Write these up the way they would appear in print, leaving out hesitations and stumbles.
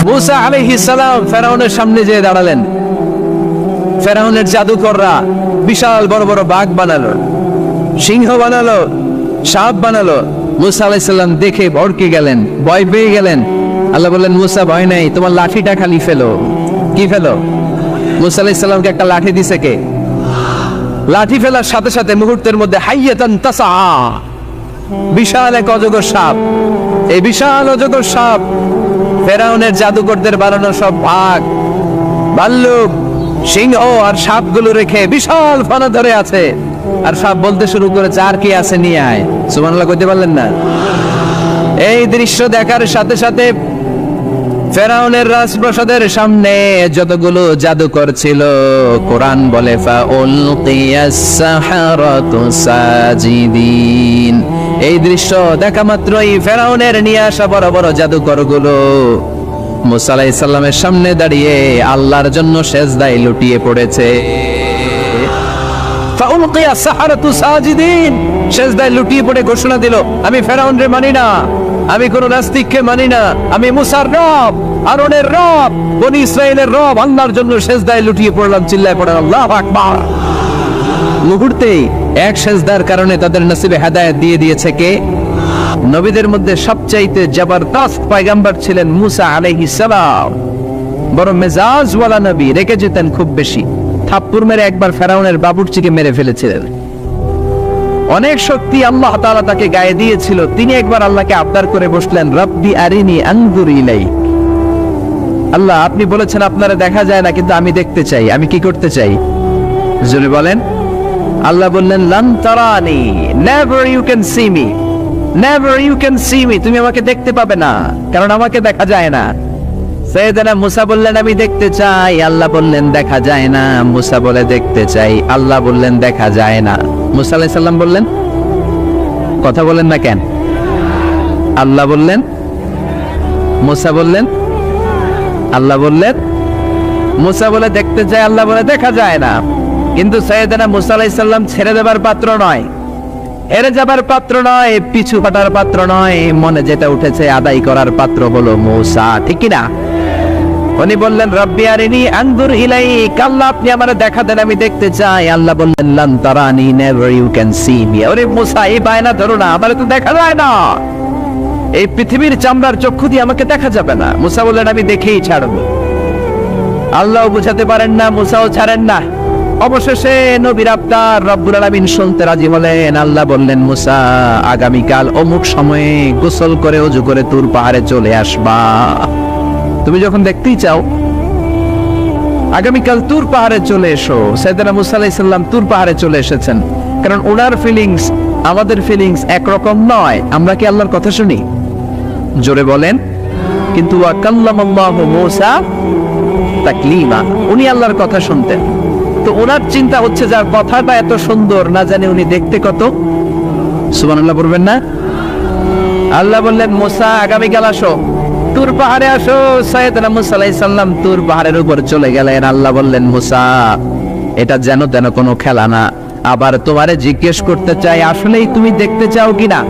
মুসা আলাইহিস সালাম ফেরাউনের সামনে যেয়ে দাঁড়ালেন। ফেরাউনের জাদুকররা বিশাল বড় বড় বাঘ বানালো, সিংহ বানালো, সাপ বানালো। মুসা আলাইহিস সালাম দেখে ভড়কে গেলেন, ভয় পেয়ে গেলেন। আল্লাহ বললেন, মুসা ভয় নাই, তোমার লাঠিটা খালি ফেলো। কি ফেলো? মুসা আলাইহিস সালামকে একটা লাঠি দিছে কে? লাঠি ফেলার সাথে সাথে মুহূর্তের মধ্যে হাইয়াতান তাসা, বিশাল এক অজগর সাপ। এই বিশাল অজগর সাপ ফেরাউনের জাদুকরদের বানানো সব বাঘ, ভাল্লুক, সিংহ আর সাপগুলো রেখে বিশাল ফানা ধরে আছে। আর সাপ বলতে শুরু করেছে, আর কি আছে নিয়ে আয়। সুবহানাল্লাহ কইতে পারলেন না? এই দৃশ্য দেখার সাথে সাথে ফেরাউনের রাজপ্রাসাদের সামনে যতগুলো জাদুকর ছিল, কোরআন বলে ফাউলকিয়াস সাহারাতু সাজিদিন। এই দৃশ্য দেখা মাত্রই ফেরাউনের নিয়ে আসা বড় বড় জাদুকরগুলো মুসা আলাইহিস সালামের সামনে দাঁড়িয়ে আল্লাহর জন্য সেজদায় লুটিয়ে পড়েছে। ফাউলকিয়াস সাহারাতু সাজিদিন, সেজদায় লুটিয়ে পড়ে ঘোষণা দিল, আমি ফেরাউনরে মানি না, আমি কোন নাস্তিককে মানি না, আমি মুসার রব, আরনের রব, বনি ইসরাইলের রব, আল্লাহর জন্য সেজদায় লুটিয়ে পড়লাম। চিল্লায় পড়েন আল্লাহু আকবার। মুহূর্তেই এক সেজদার কারণে তাদের নসিবে হেদায়েত দিয়ে দিয়েছে কে? নবীদের মধ্যে সবচাইতে জবরদস্ত পয়গম্বর ছিলেন মুসা আলাইহিস সালাম। বড় মেজাজওয়ালা নবী, রেখে যেতেন খুব বেশি। থাপ্পড় মেরে একবার ফেরাউনের বাবুর্চিকে মেরে ফেলেছিলেন। অনেক শক্তি আল্লাহ তাআলা তাকে গায়ে দিয়েছিল। তিনি একবার আল্লাহকে আবদার করে বসলেন, রব্বি আরিনি আনজুর ইলাইক। আল্লাহ, আপনি বলেছেন আপনারা দেখা যায় না, কিন্তু আমি দেখতে চাই। আমি কি করতে চাই? জোরে বলেন। আল্লাহ বললেন, লান তারানি, never you can see me, never you can see me. তুমি আমাকে দেখতে পাবে না, কারণ আমাকে দেখা যায় না। সাইয়েদনা মুসা বললেন, আমি দেখতে চাই। আল্লাহ বললেন, দেখা যায় না। মুসা বলে, দেখতে চাই। আল্লাহ বললেন, দেখা যায় না। মুসা আলাইহিস সালাম বললেন, কথা বলেন না কেন? আল্লাহ বললেন, মুসা বললেন, আল্লাহ বললেন। মুসা বলে দেখতে চাই, আল্লাহ বলে দেখা যায় না। কিন্তু সাইয়েদনা মুসা আলাইহিস সালাম ছেড়ে দেবার পাত্র নয়, হেরে যাবার পাত্র নয়, পিছু হটার পাত্র নয়। মনে যেটা উঠেছে আদায় করার পাত্র হলো মুসা, ঠিক কি না? উনি বললেন, রব্বি আরিনি আনজুর ইলাইক। আল্লাহ, আপনি আমারে দেখা দেন, আমি দেখতে চাই। আল্লাহ বললেন, লান তারানি, never you can see me. ওরে মুসা, এই বায়না ধরো না, আমারে তো দেখা যায় না। এই পৃথিবীর চামড়ার চক্ষু দিয়ে আমাকে দেখা যাবে না। মুসা বললেন, আমি দেখেই ছাড়বো। আল্লাহ বুঝাতে পারেন না, মুসাও ছাড়েন না। অবশেষে নবীর আবদার রব্বুল আলামিন শুনতে রাজি হলেন। আল্লাহ বললেন, মুসা, আগামীকাল অমুক সময়ে গোসল করে ওযু করে তুর পাহাড়ে চলে আসবা। তুমি যখন দেখতেই চাও, আগামীকাল তুর পাহাড়ে চলে এসো। সাইয়েদনা মুসা আলাইহিস সালাম তুর পাহাড়ে চলে এসেছেন, কারণ ওনার ফিলিংস আমাদের ফিলিংস একরকম নয়। আমরা কি আল্লাহর কথা শুনি? জোরে বলেন। কিন্তু ওয়া কাল্লামাল্লাহু মুসা তাকলিমা, উনি আল্লাহর কথা শুনতেন। তো ওনার চিন্তা হচ্ছে, যার কথাটা এত সুন্দর, না জানে উনি দেখতে কত। সুবহানাল্লাহ বলবেন না? আল্লাহ বললেন, মুসা, আগামীকাল আসো, তুর পাহাড়ে আসো। সাইয়েদনা মুসা আলাইহিস সালাম তুর পাহাড়ের উপর চলে গেলেন। আল্লাহ বললেন, মুসা, এটা যেন তেন কোনো খেলা না। আবার তোমারে জিজ্ঞেস করতে চাই, আসলেই তুমি দেখতে চাও কিনা?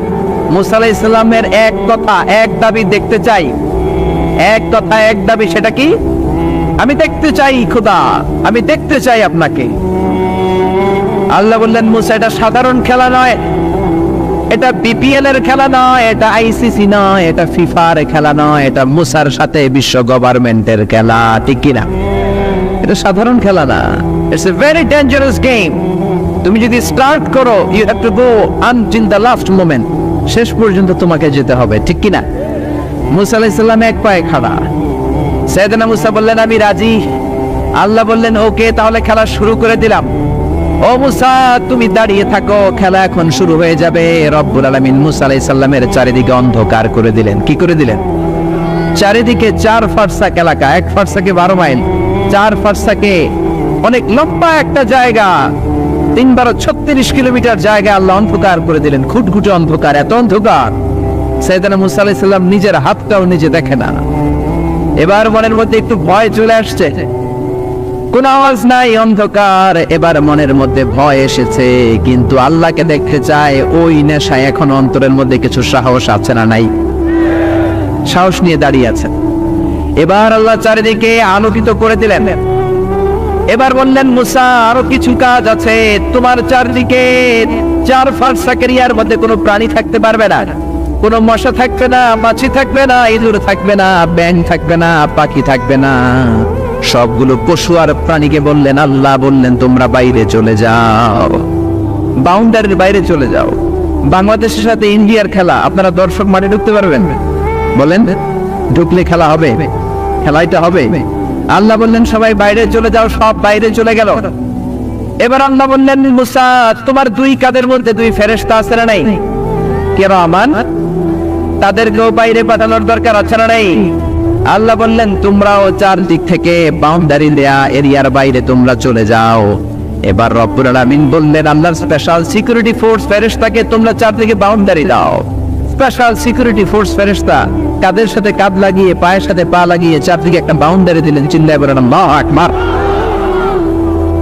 মুসা আলাইহিস সালামের এক কথা এক দাবি, দেখতে চাই। এক কথা এক দাবি, সেটা কি? আমি দেখতে চাই খোদা, আমি দেখতে চাই আপনাকে। আল্লাহ বললেন, মুসা, এটা সাধারণ খেলা নয়, এটা বিপিএল এর খেলা নয়, এটা আইসিসি নয়, এটা ফিফার খেলা নয়, এটা মুসার সাথে বিশ্ব গভর্নমেন্টের খেলা, ঠিক কিনা? এটা সাধারণ খেলা না। It's a very dangerous game. তুমি যদি স্টার্ট করো, you have to go until the last moment. শেষ পর্যন্ত তোমাকে যেতে হবে, ঠিক কিনা? মুসা আলাইহিস সালাম এক পায়ে খাড়া। সাইয়েদনা মুসা বললেন, আমি রাজি। আল্লাহ বললেন, ওকে, তাহলে খেলা শুরু করে দিলাম। ও মুসা, তুমি দাঁড়িয়ে থাকো, খেলা এখন শুরু হয়ে যাবে। রব্বুল আলামিন মুসা আলাইহিস সালামের চারিদিকে অন্ধকার করে দিলেন। কি করে দিলেন? চারিদিকে 4 ফারসাক এলাকা, 1 ফারসাকে 12 মাইল, 4 ফারসাকে অনেক লম্বা একটা জায়গা, 3×36 কিলোমিটার জায়গা আল্লাহ অন্ধকার করে দিলেন। খুটখুটে অন্ধকার, এত অন্ধকার সাইয়েদনা মুসা আলাইহিস সালাম নিজের হাতটাও নিজে দেখে না। এবার মনের মধ্যে একটু ভয় চলে আসছে। কোন আওয়াজ নাই, অন্ধকার। এবার মনের মধ্যে ভয় এসেছে, কিন্তু আল্লাহকে দেখতে চায়। ওই নেশায় এখন অন্তরের মধ্যে কিছু সাহস আছে না নাই? সাহস নিয়ে দাঁড়িয়ে আছেন। এবার আল্লাহ চারিদিকে আলোকিত করে দিলেন। এবার বললেন, মুসা আরো কিছু কাজ আছে, তোমার চারদিকে 4 ফারসাক এরিয়ার মধ্যে কোনো প্রাণী থাকতে পারবে না, কোনো মশা থাকবে না, মাছি থাকবে না, ইঁদুর থাকবে না, ব্যাঙ থাকবে না, পাখি থাকবে না। সবগুলো পশু আর প্রাণীকে বললেন, আল্লাহ বললেন তোমরা বাইরে চলে যাও, বাউন্ডারির বাইরে চলে যাও। বাংলাদেশের সাথে ইন্ডিয়ার খেলা, আপনারা দর্শক মাঠে ঢুকতে পারবেন? বলেন, ঢুকলে খেলা হবে? খেলাইটা হবে? আল্লাহ বললেন সবাই বাইরে চলে যাও, সব বাইরে চলে গেল। এবার আল্লাহ বললেন, মুসা তোমার 2 কাঁধের মধ্যে 2 ফেরেশতা আছে না নাই? কিরামান, তাদেরকেও বাইরে পাঠানোর দরকার আছে না নাই? আল্লাহ বললেন তোমরাও 4 দিক থেকে বাউন্ডারি দেয়া এরিয়ার বাইরে তোমরা চলে যাও। এবার রব্বুল আলামিন বললেন, আল্লাহর স্পেশাল সিকিউরিটি ফোর্স ফেরেশতাকে তোমরা 4 দিকে বাউন্ডারি দাও। স্পেশাল সিকিউরিটি ফোর্স ফেরেশতা কাদের সাথে কাঁধ লাগিয়ে, পায়ের সাথে পা লাগিয়ে 4 দিকে একটা বাউন্ডারি দিলেন। চিল্লায় বলেন আল্লাহু আকবার।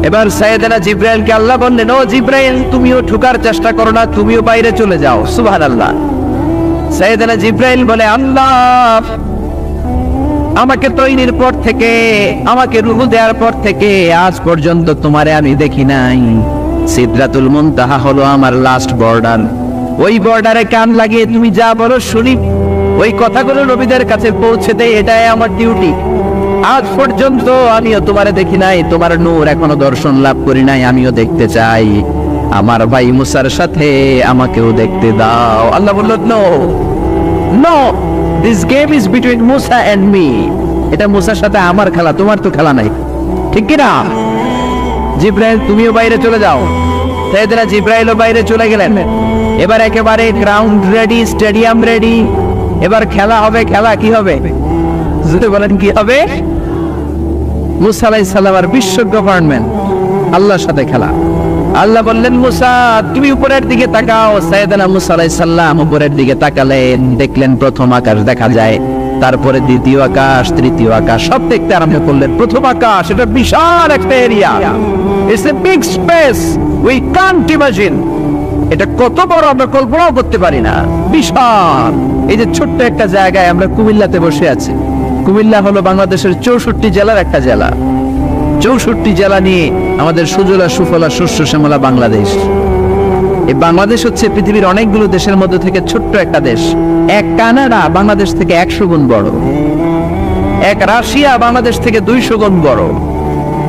এবার সাইয়েদনা জিবরাইলকে আল্লাহ বললেন, ও জিবরাইল তুমিও ঢোকার চেষ্টা করো না, তুমিও বাইরে চলে যাও। সুবহানাল্লাহ। সাইয়েদনা জিবরাইল বলে, আল্লাহ আমাকে তৈরির পর থেকে, আমাকে রূহ দেওয়ার পর থেকে আজ পর্যন্ত তোমারে আমি দেখি নাই। সিদরাতুল মুনতাহা হলো আমার লাস্ট বর্ডার। ওই বর্ডারে কান লাগিয়ে তুমি যা বলো শুনি, ওই কথাগুলো নবীদের কাছে পৌঁছে দেয়, এটাই আমার ডিউটি। আজ পর্যন্ত আমিও তোমারে দেখি নাই, তোমার নূর এখনো দর্শন লাভ করি নাই, আমিও দেখতে চাই। আমার ভাই মুসার সাথে আমাকেও দেখতে দাও। আল্লাহ বলল, no no, this game is between Musa and me. এটা মুসার সাথে আমার খেলা, তোমার তো খেলা নাই, ঠিক কি না? জিব্রাইল তুমিও বাইরে চলে যাও। সাইয়েদনা জিব্রাইলও বাইরে চলে গেলেন। এবার একেবারে গ্রাউন্ড রেডি, স্টেডিয়াম রেডি। এবার খেলা হবে। খেলা কি হবে? যদি বলেন কি হবে? মুসা আলাইহিস সালাম আর বিশ্ব গভর্নমেন্ট, আল্লাহর সাথে খেলা। আল্লাহ বললেন, মুসা তুমি উপরের দিকে তাকাও। সাইয়েদনা মুসা আলাইহিস সালাম উপরের দিকে তাকালেন, দেখলেন প্রথম আকাশ দেখা যায়, তারপরে দ্বিতীয় আকাশ, তৃতীয় আকাশ, সব দেখতে আরম্ভ করলেন। প্রথম আকাশ, এটা বিশাল একটা area, it's a big space, we can't imagine. এটা কত বড় আমরা কল্পনাও করতে পারি না, বিশাল। এই যে ছোট্ট একটা জায়গায় আমরা কুমিল্লাতে বসে আছি। কুমিল্লা হলো বাংলাদেশের 64 জেলার একটা জেলা। 64 জেলা নিয়ে আমাদের সুজলা সুফলা শস্য শ্যামলা বাংলাদেশ। এই বাংলাদেশ হচ্ছে পৃথিবীর অনেকগুলো দেশের মধ্যে থেকে ছোট্ট একটা দেশ। এক কানাডা বাংলাদেশ থেকে 100 গুণ বড়, এক রাশিয়া বাংলাদেশ থেকে 200 গুণ বড়।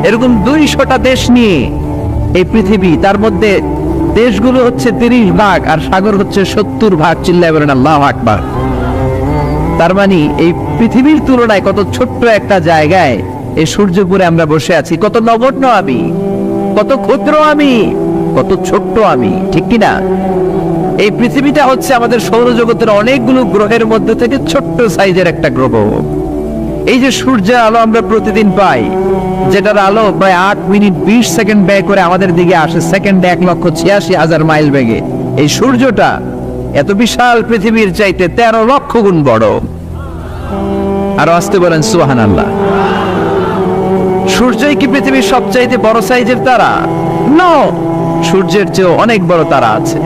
এরকম 200টা দেশ নিয়ে এই পৃথিবী, তার মধ্যে দেশগুলো হচ্ছে 30 ভাগ আর সাগর হচ্ছে 70 ভাগ। চিল্লায় বলেন আল্লাহু আকবার। তার মানে এই পৃথিবীর তুলনায় কত ছোট্ট একটা জায়গায় এই সূর্যপুরে আমরা বসে আছি। কত নগণ্য আমি, কত ক্ষুদ্র আমি, কত ছোট্ট আমি, ঠিক কিনা? এই পৃথিবীটা হচ্ছে আমাদের সৌরজগতের অনেকগুলো গ্রহের মধ্যে থেকে ছোট্ট সাইজের একটা গ্রহ। এই যে সূর্যের আলো আমরা প্রতিদিন পাই, যেটার আলো প্রায় 8 মিনিট 20 সেকেন্ড ব্যয় করে আমাদের দিকে আসে, সেকেন্ডে 1,86,000 মাইল বেগে। এই সূর্যটা এত বিশাল পৃথিবীর চাইতে 13 লক্ষ গুণ বড়। আর আসতে বলেন সুবহানাল্লাহ। সূর্যই কি পৃথিবীর সবচাইতে বড় সাইজের তারা? নো, সূর্যের চেয়েও অনেক বড় তারা আছে।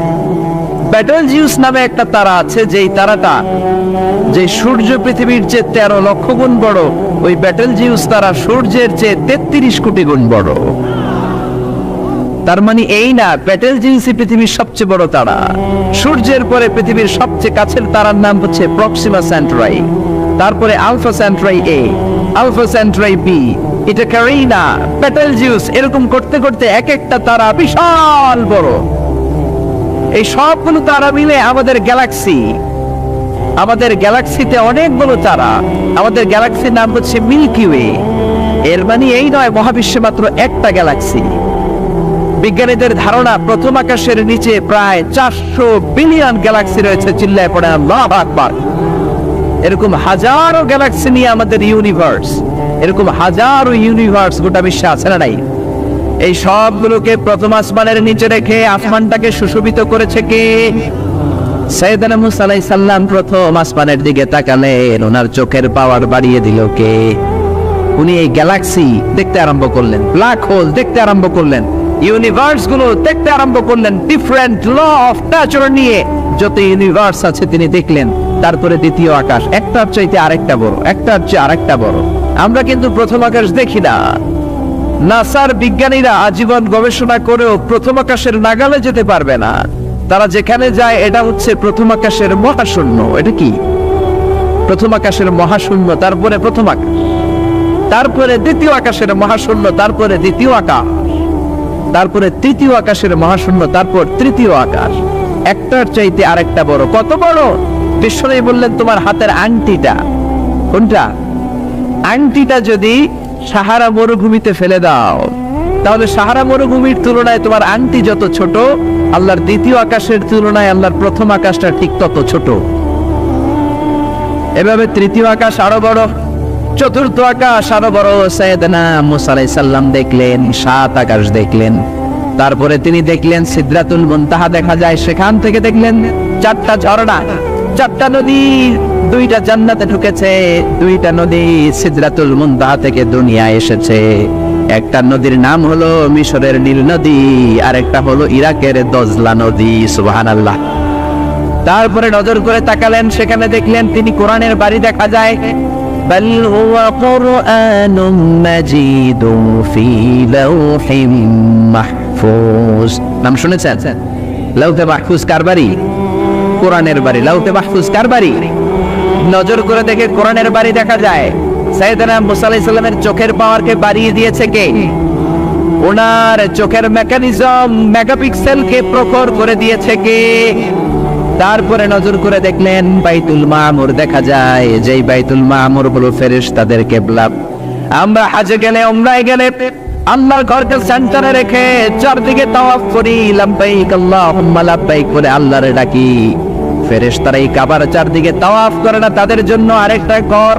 বেটেলজিউস নামে একটা তারা আছে, যেই তারাটা, যে সূর্য পৃথিবীর চেয়ে 13 লক্ষ গুণ বড়, ওই বেটেলজিউস তারা সূর্যের চেয়ে 33 কোটি গুণ বড়। তার মানে এই না বেটেলজিউসই পৃথিবীর সবচেয়ে বড় তারা। সূর্যের পরে পৃথিবীর সবচেয়ে কাছের তারার নাম হচ্ছে প্রক্সিমা সেন্টরাই, তারপরে আলফা সেন্টরাই এ, আলফা সেন্টরাই বি, এটা ক্যারিনা, বেটেলজিউস, এরকম করতে করতে এক একটা তারা বিশাল বড়। এই সবগুলো তারা মিলে আমাদের গ্যালাক্সি। আমাদের গ্যালাক্সিতে অনেকগুলো তারা। আমাদের গ্যালাক্সির নাম হচ্ছে মিল্কি ওয়ে। এর মানে এই নয় মহাবিশ্বে মাত্র একটা গ্যালাক্সি। বিজ্ঞানীদের ধারণা প্রথম আকাশের নিচে প্রায় 400 বিলিয়ন গ্যালাক্সি রয়েছে। চিল্লায় পড়ে আল্লাহু আকবার। এরকম হাজারো গ্যালাক্সি নিয়ে আমাদের ইউনিভার্স, এরকম হাজারো ইউনিভার্স গোটা বিশ্বে আছে না নাই? এই সবগুলোকে প্রথম আসমানের নিচে রেখে আসমানটাকে সুশোভিত করেছে কে? সাইয়েদনা মুসা আলাইহিস সালাম প্রথম আসমানের দিকে তাকালেন, ওনার চোখের পাওয়ার বাড়িয়ে দিল কে? উনি এই গ্যালাক্সি দেখতে আরম্ভ করলেন, ব্ল্যাক হোল দেখতে আরম্ভ করলেন, ইউনিভার্স গুলো দেখতে আরম্ভ করলেন। ডিফারেন্ট ল অফ নেচার নিয়ে যত ইউনিভার্স আছে তিনি দেখলেন। তারপরে দ্বিতীয় আকাশ, একটার চাইতে আরেকটা বড়, একটার চেয়ে আরেকটা বড়। আমরা কিন্তু প্রথম আকাশ দেখি না। নাসার বিজ্ঞানীরা আজীবন গবেষণা করেও প্রথম আকাশের নাগালে যেতে পারবে না। তারা যেখানে যায় এটা হচ্ছে প্রথম আকাশের মহাশূন্য। এটা কি? প্রথম আকাশের মহাশূন্য, তারপরে প্রথম আকাশ, তারপরে দ্বিতীয় আকাশের মহাশূন্য, তারপরে দ্বিতীয় আকাশ, তারপরে তৃতীয় আকাশের মহাশূন্য, তারপর তৃতীয় আকাশ। একটার চাইতে আরেকটা বড়। কত বড়? বিশ্বনবী বললেন তোমার হাতের আংটিটা, কোনটা? আংটিটা যদি সাহারা মরুভূমিতে ফেলে দাও, তাহলে সাহারা মরুভূমির তুলনায় তোমার আংটি যত ছোট, আল্লাহর দ্বিতীয় আকাশের তুলনায় আল্লাহর প্রথম আকাশটা ঠিক তত ছোট। এভাবে তৃতীয় আকাশ আরো বড়, চতুর্থ আকাশ আরো বড়। সাইয়েদনা মুসা আলাইহিস সালাম দেখলেন 7 আকাশ দেখলেন। তারপরে তিনি দেখলেন সিদরাতুল মুনতাহা দেখা যায়, সেখান থেকে দেখলেন 4টা ঝর্ণা, 4টা নদী, 2টা জান্নাতে ঢুকেছে, 2টা নদী সিদরাতুল মুনতাহা থেকে দুনিয়ায় এসেছে। একটা নদীর নাম হলো মিশরের নীল নদী, আর একটা হলো ইরাকের দজলা নদী। সুবহানাল্লাহ। তারপরে নজর করে তাকালেন, সেখানে দেখলেন তিনি কোরআনের বাড়ি দেখা যায়। বাল হুয়া কুরআনুম মাজিদুন ফি লাওহিম মাহফুজ। নাম শুনেছেন? লাউহে মাহফুজ কার বাড়ি? কোরআনের বাড়ি। লাউহে মাহফুজ কার বাড়ি? নজর করে দেখে কোরআনের বাড়ি দেখা যায়। সাইয়েদনা মুসা আলাইহিস সালামের চোখের পাওয়ারকে বাড়িয়ে দিয়েছে কে? ওনার চোখের মেকানিজম, মেগাপিক্সেলকে প্রখর করে দিয়েছে কে? তারপরে নজর করে দেখলেন বাইতুল মামুর দেখা যায়, যেই বাইতুল মামুর হলো ফেরেশতাদের কিবলা। আমরা হজে গেলে, উমরায় গেলে আল্লাহর ঘরকে সেন্টারে রেখে চারদিকে তাওয়াফ করি, লাব্বাইক আল্লাহুম্মা লাব্বাইক বলে আল্লাহরে ডাকি। ফেরেশতারা এই কাবার চারদিকে তাওয়াফ করে না, তাদের জন্য আরেকটা ঘর,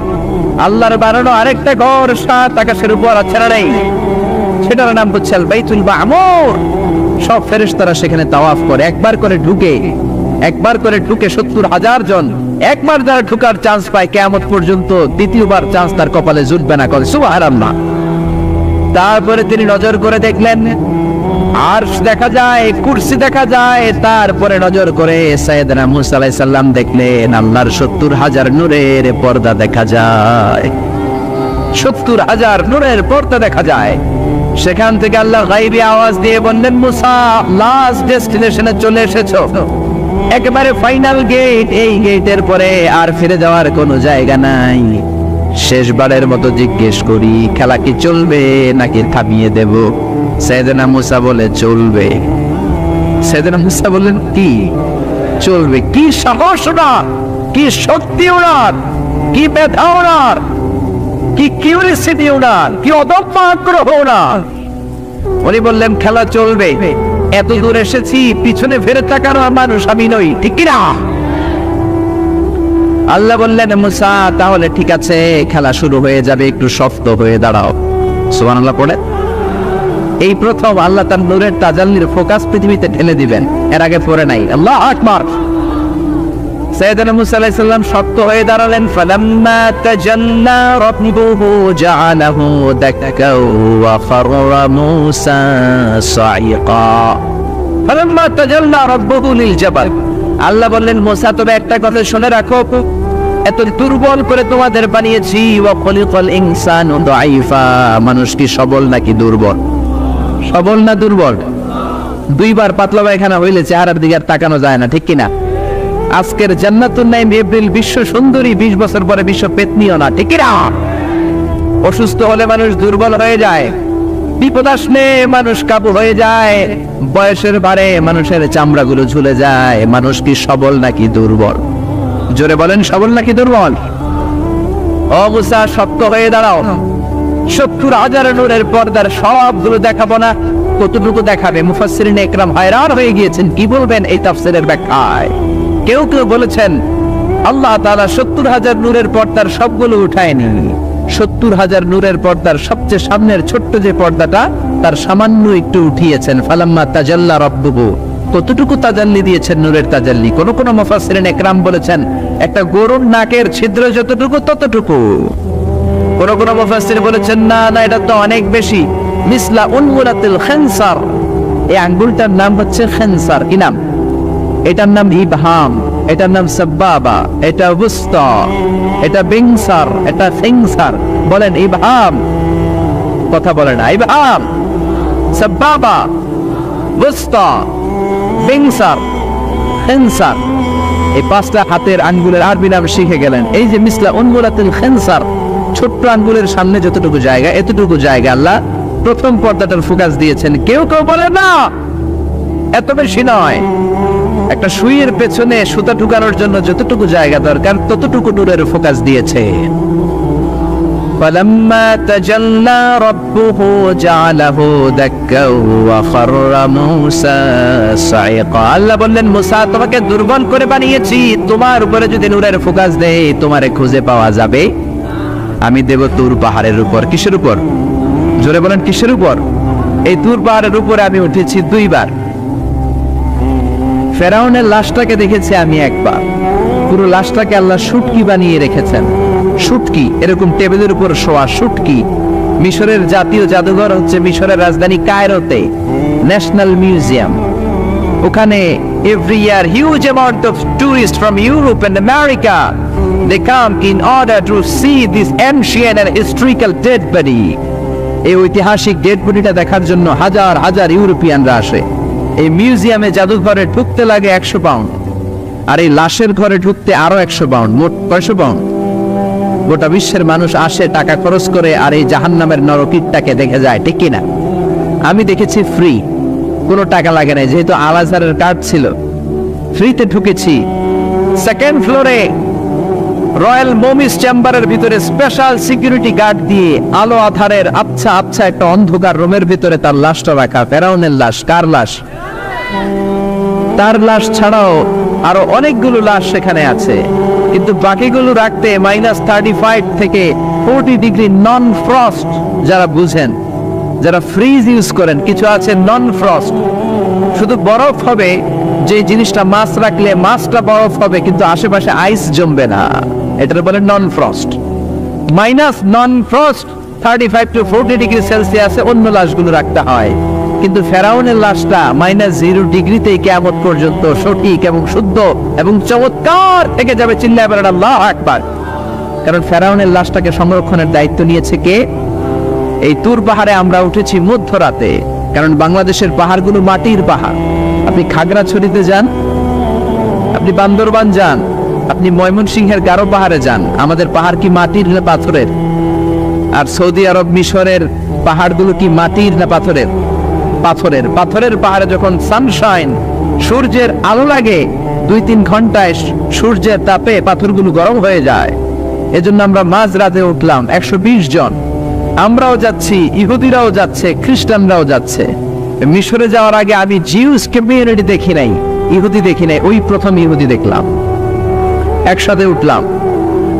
আল্লাহর বানানো আরেকটা ঘর 7 আকাশের উপর আছে না নেই? সেটার নাম হচ্ছে আল বাইতুল মামুর। সব ফেরেশতারা সেখানে তাওয়াফ করে, একবার করে ঢুকে 70,000 জন। একবার যারা ঢুকার চান্স পায় কিয়ামত পর্যন্ত দ্বিতীয়বার চান্স তার কপালে জুটবে না। করে সুবহানাল্লাহ। তারপরে তিনি নজর করে দেখলেন আরশ দেখা যায়, কুরসি দেখা যায়। তারপরে নজর করে সাইয়েদনা মুসা আলাইহিস সালাম দেখলেন আল্লাহর 70,000 নূরের পর্দা দেখা যায়। 70,000 নূরের পর্দা দেখা যায়। সেখান থেকে আল্লাহ গায়বী আওয়াজ দিয়ে বললেন, মুসা লাস্ট ডেস্টিনেশনে চলে এসেছো, একেবারে ফাইনাল গেট। এই গেটের পরে আর ফিরে যাওয়ার কোনো জায়গা নাই। শেষবারের মতো জিজ্ঞেস করি, খেলা কি চলবে নাকি থামিয়ে দেব? সাইয়েদনা মুসা বলে চলবে। সাইয়েদনা মুসা বললেন কি চলবে? কি সাহস ওনার, কি শক্তি ওনার, কি মেধা ওনার, কি কিউরিসিটি ওনার, কি অদম্য আগ্রহ ওনার। উনি বললেন খেলা চলবে। এত দূর এসেছি, পিছনে ফিরে তাকানোর মানুষ আমি নই, ঠিক কিনা? আল্লাহ বললেন মুসা তাহলে ঠিক আছে, খেলা শুরু হয়ে যাবে, একটু শক্ত হয়ে দাঁড়াও। সুবহানাল্লাহ পড়ে। এই প্রথম আল্লাহ তার নূরের তাজাল্লির ফোকাস পৃথিবীতে ঢেলে দিবেন, এর আগে পড়ে নাই। আল্লাহু আকবার। সাইয়েদনা মুসা আলাইহিস সালাম শক্ত হয়ে দাঁড়ালেন। ফালাম্মা তাজাল্লা রাব্বুহু জাআলাহু দাক্কাও ওয়া খাররা মুসা সাইকা। ফালাম্মা তাজাল্লা রাব্বুহু লিল জাবাল। আল্লাহ বললেন মুসা তবে একটা কথা শুনে রাখো, এত দুর্বল করে তোমাদের বানিয়েছি। ওয়া খলিকাল ইনসানু দাঈফা। মানুষ কি সবল নাকি দুর্বল? সবল না দুর্বল? 2বার পাতলা পায়খানা হইলে চেহারার দিকে আর তাকানো যায় না, ঠিক কিনা? আজকের জান্নাতুন নাইম এপ্রিল বিশ্ব সুন্দরী, 20 বছর পরে বিশ্ব পেতনিও না, ঠিক কিনা? অসুস্থ হলে মানুষ দুর্বল হয়ে যায়, বিপদ আসলে মানুষ কাবু হয়ে যায়, বয়সের ভারে মানুষের চামড়াগুলো ঝুলে যায়। মানুষ কি সবল নাকি দুর্বল? জোরে বলেন, সবল নাকি দুর্বল? ও মুসা শক্ত হয়ে দাঁড়াও। 70,000 নূরের পর্দার সবগুলো দেখাবো না, কতটুকু দেখাবে? মুফাসসিরিন ইকরাম হয়রান হয়ে গিয়েছেন, কি বলবেন এই তাফসীরের ব্যাখ্যায়। কেউ কেউ বলেছেন আল্লাহ তাআলা 70,000 নূরের পর্দার সবগুলো উঠায়নি। 70,000 নূরের পর্দার সবচেয়ে সামনের ছোট্ট যে পর্দাটা, তার সামান্য একটু উঠিয়েছেন। ফালাম্মা তাজাল্লা রাব্বুহু। কতটুকু তাজাল্লি দিয়েছেন নূরের তাজাল্লি? কোন কোন মুফাসসিরিন ইকরাম বলেছেন একটা গরুর নাকের ছিদ্র যতটুকু ততটুকু। কোন কোন মুফাসসির বলেছেন না না, এটা তো অনেক বেশি। মিসলা উনমুলাতিল খানসার। এই আঙ্গুলটার নাম হচ্ছে খানসার। কি নাম? এটার নাম ইবহাম। এটার নাম সাব্বাবা, এটা বুস্তা, এটা বিংসার, এটা সিংসার। বলেন ইবহাম, কথা বলে না। ইবহাম, সাব্বাবা, বুস্তা, বিংসার, খিনসার, এই পাঁচটা হাতের আঙ্গুলের আরবি নাম শিখে গেলেন। এই যে মিসলা উনমুলাতুল খিনসার, ছোট্ট আঙ্গুলের সামনে যতটুকু জায়গা, এতটুকু জায়গা আল্লাহ প্রথম পর্দাটার ফোকাস দিয়েছেন। কেউ কেউ বলে না এত বেশি নয়, একটা সুইয়ের পেছনে সুতা ঢুকানোর জন্য যতটুকু জায়গা দরকার ততটুকু নূরের ফোকাস দিয়েছে। فَلَمَّا تَجَلَّى رَبُّهُ جَعَلَهُ دَكًّا وَخَرَّ مُوسَى صَعِقًا। আল্লাহ বললেন, মুসা তোমাকে দুর্বল করে বানিয়েছি, তোমার উপরে যদি নূরের ফোকাস দেই তোমারে খুঁজে পাওয়া যাবে। আমি দেব তুর পাহাড়ের উপর। কিসের উপর? জোরে বলেন কিসের উপর? এই তুর পাহাড়ের উপরে আমি উঠেছি দুইবার। ফেরাউনের লাশটাকে দেখেছি আমি একবার। পুরো লাশটাকে আল্লাহ শুটকি বানিয়ে রেখেছেন। শুটকি, এরকম টেবিলের উপর শোয়া শুটকি। মিশরের জাতীয় জাদুঘর হচ্ছে মিশরের রাজধানী কায়রোতে, ন্যাশনাল মিউজিয়াম। ওখানে every year huge amount of tourist from Europe and America, they come in order to see this ancient and historical dead body. এই ঐতিহাসিক ডেড বডিটা দেখার জন্য হাজার হাজার ইউরোপিয়ানরা আসে। এই মিউজিয়ামে জাদুঘরে ঢুকতে লাগে 100 পাউন্ড, আর এই লাশের ঘরে ঢুকতে আরো 100 পাউন্ড, মোট 500 পাউন্ড। গোটা বিশ্বের মানুষ আসে টাকা খরচ করে আর এই জাহান্নামের নরকীটটাকে দেখে যায়, ঠিক কিনা? আমি দেখেছি ফ্রি, কোনো টাকা লাগে না, যেহেতু আল আজহারের কার্ড ছিল, ফ্রিতে ঢুকেছি। সেকেন্ড ফ্লোরে রয়্যাল মমিস চেম্বারের ভিতরে স্পেশাল সিকিউরিটি গার্ড দিয়ে আলো আধারের আবছা আবছা একটা অন্ধকার রুমের ভিতরে তার লাশটা রাখা। ফেরাউনের লাশ। কার লাশ? তার লাশ ছাড়াও আরো অনেকগুলো লাশ সেখানে আছে, কিন্তু বাকিগুলো রাখতে -35 থেকে 40 ডিগ্রি নন ফ্রস্ট। যারা বুঝেন, যারা ফ্রিজ ইউজ করেন, কিছু আছে নন ফ্রস্ট, শুধু বরফ হবে, যে জিনিসটা মাছ রাখলে মাছটা বরফ হবে কিন্তু আশেপাশে আইস জমবে না, এটার বলে non frost. Non frost 35 to 40 degree সেলসিয়াসে অন্য লাশগুলো রাখতে হয়, কিন্তু ফেরাউনের লাশটা -0 ডিগ্রিতেই কিয়ামত পর্যন্ত সঠিক এবং শুদ্ধ এবং চমৎকার থেকে যাবে। চিল্লায়ে বলেন আল্লাহু আকবার। কারণ ফেরাউনের লাশটাকে সংরক্ষণের দায়িত্ব নিয়েছে কে? এই তুর পাহাড়ে আমরা উঠেছি মধ্যরাতে, কারণ বাংলাদেশের পাহাড়গুলো মাটির পাহাড়। আপনি খাগড়াছড়িতে যান, আপনি বান্দরবান যান, আপনি ময়মনসিংহের গারো পাহাড়ে যান, আমাদের পাহাড় কি মাটির না পাথরের? আর সৌদি আরব মিশরের পাহাড়গুলো কি মাটির না পাথরের? পাথরের। পাথরের পাহাড়ে যখন সানশাইন, সূর্যের আলো লাগে, 2-3 ঘন্টায় সূর্যের তাপে পাথরগুলো গরম হয়ে যায়। এজন্য আমরা মাঝ রাতে উঠলাম 120 জন। আমরাও যাচ্ছি, ইহুদিরাও যাচ্ছে, খ্রিস্টানরাও যাচ্ছে। মিশরে যাওয়ার আগে আমি জিউস কমিউনিটি দেখি নাই, ইহুদি দেখি নাই, ওই প্রথম ইহুদি দেখলাম। একসাথে উঠলাম।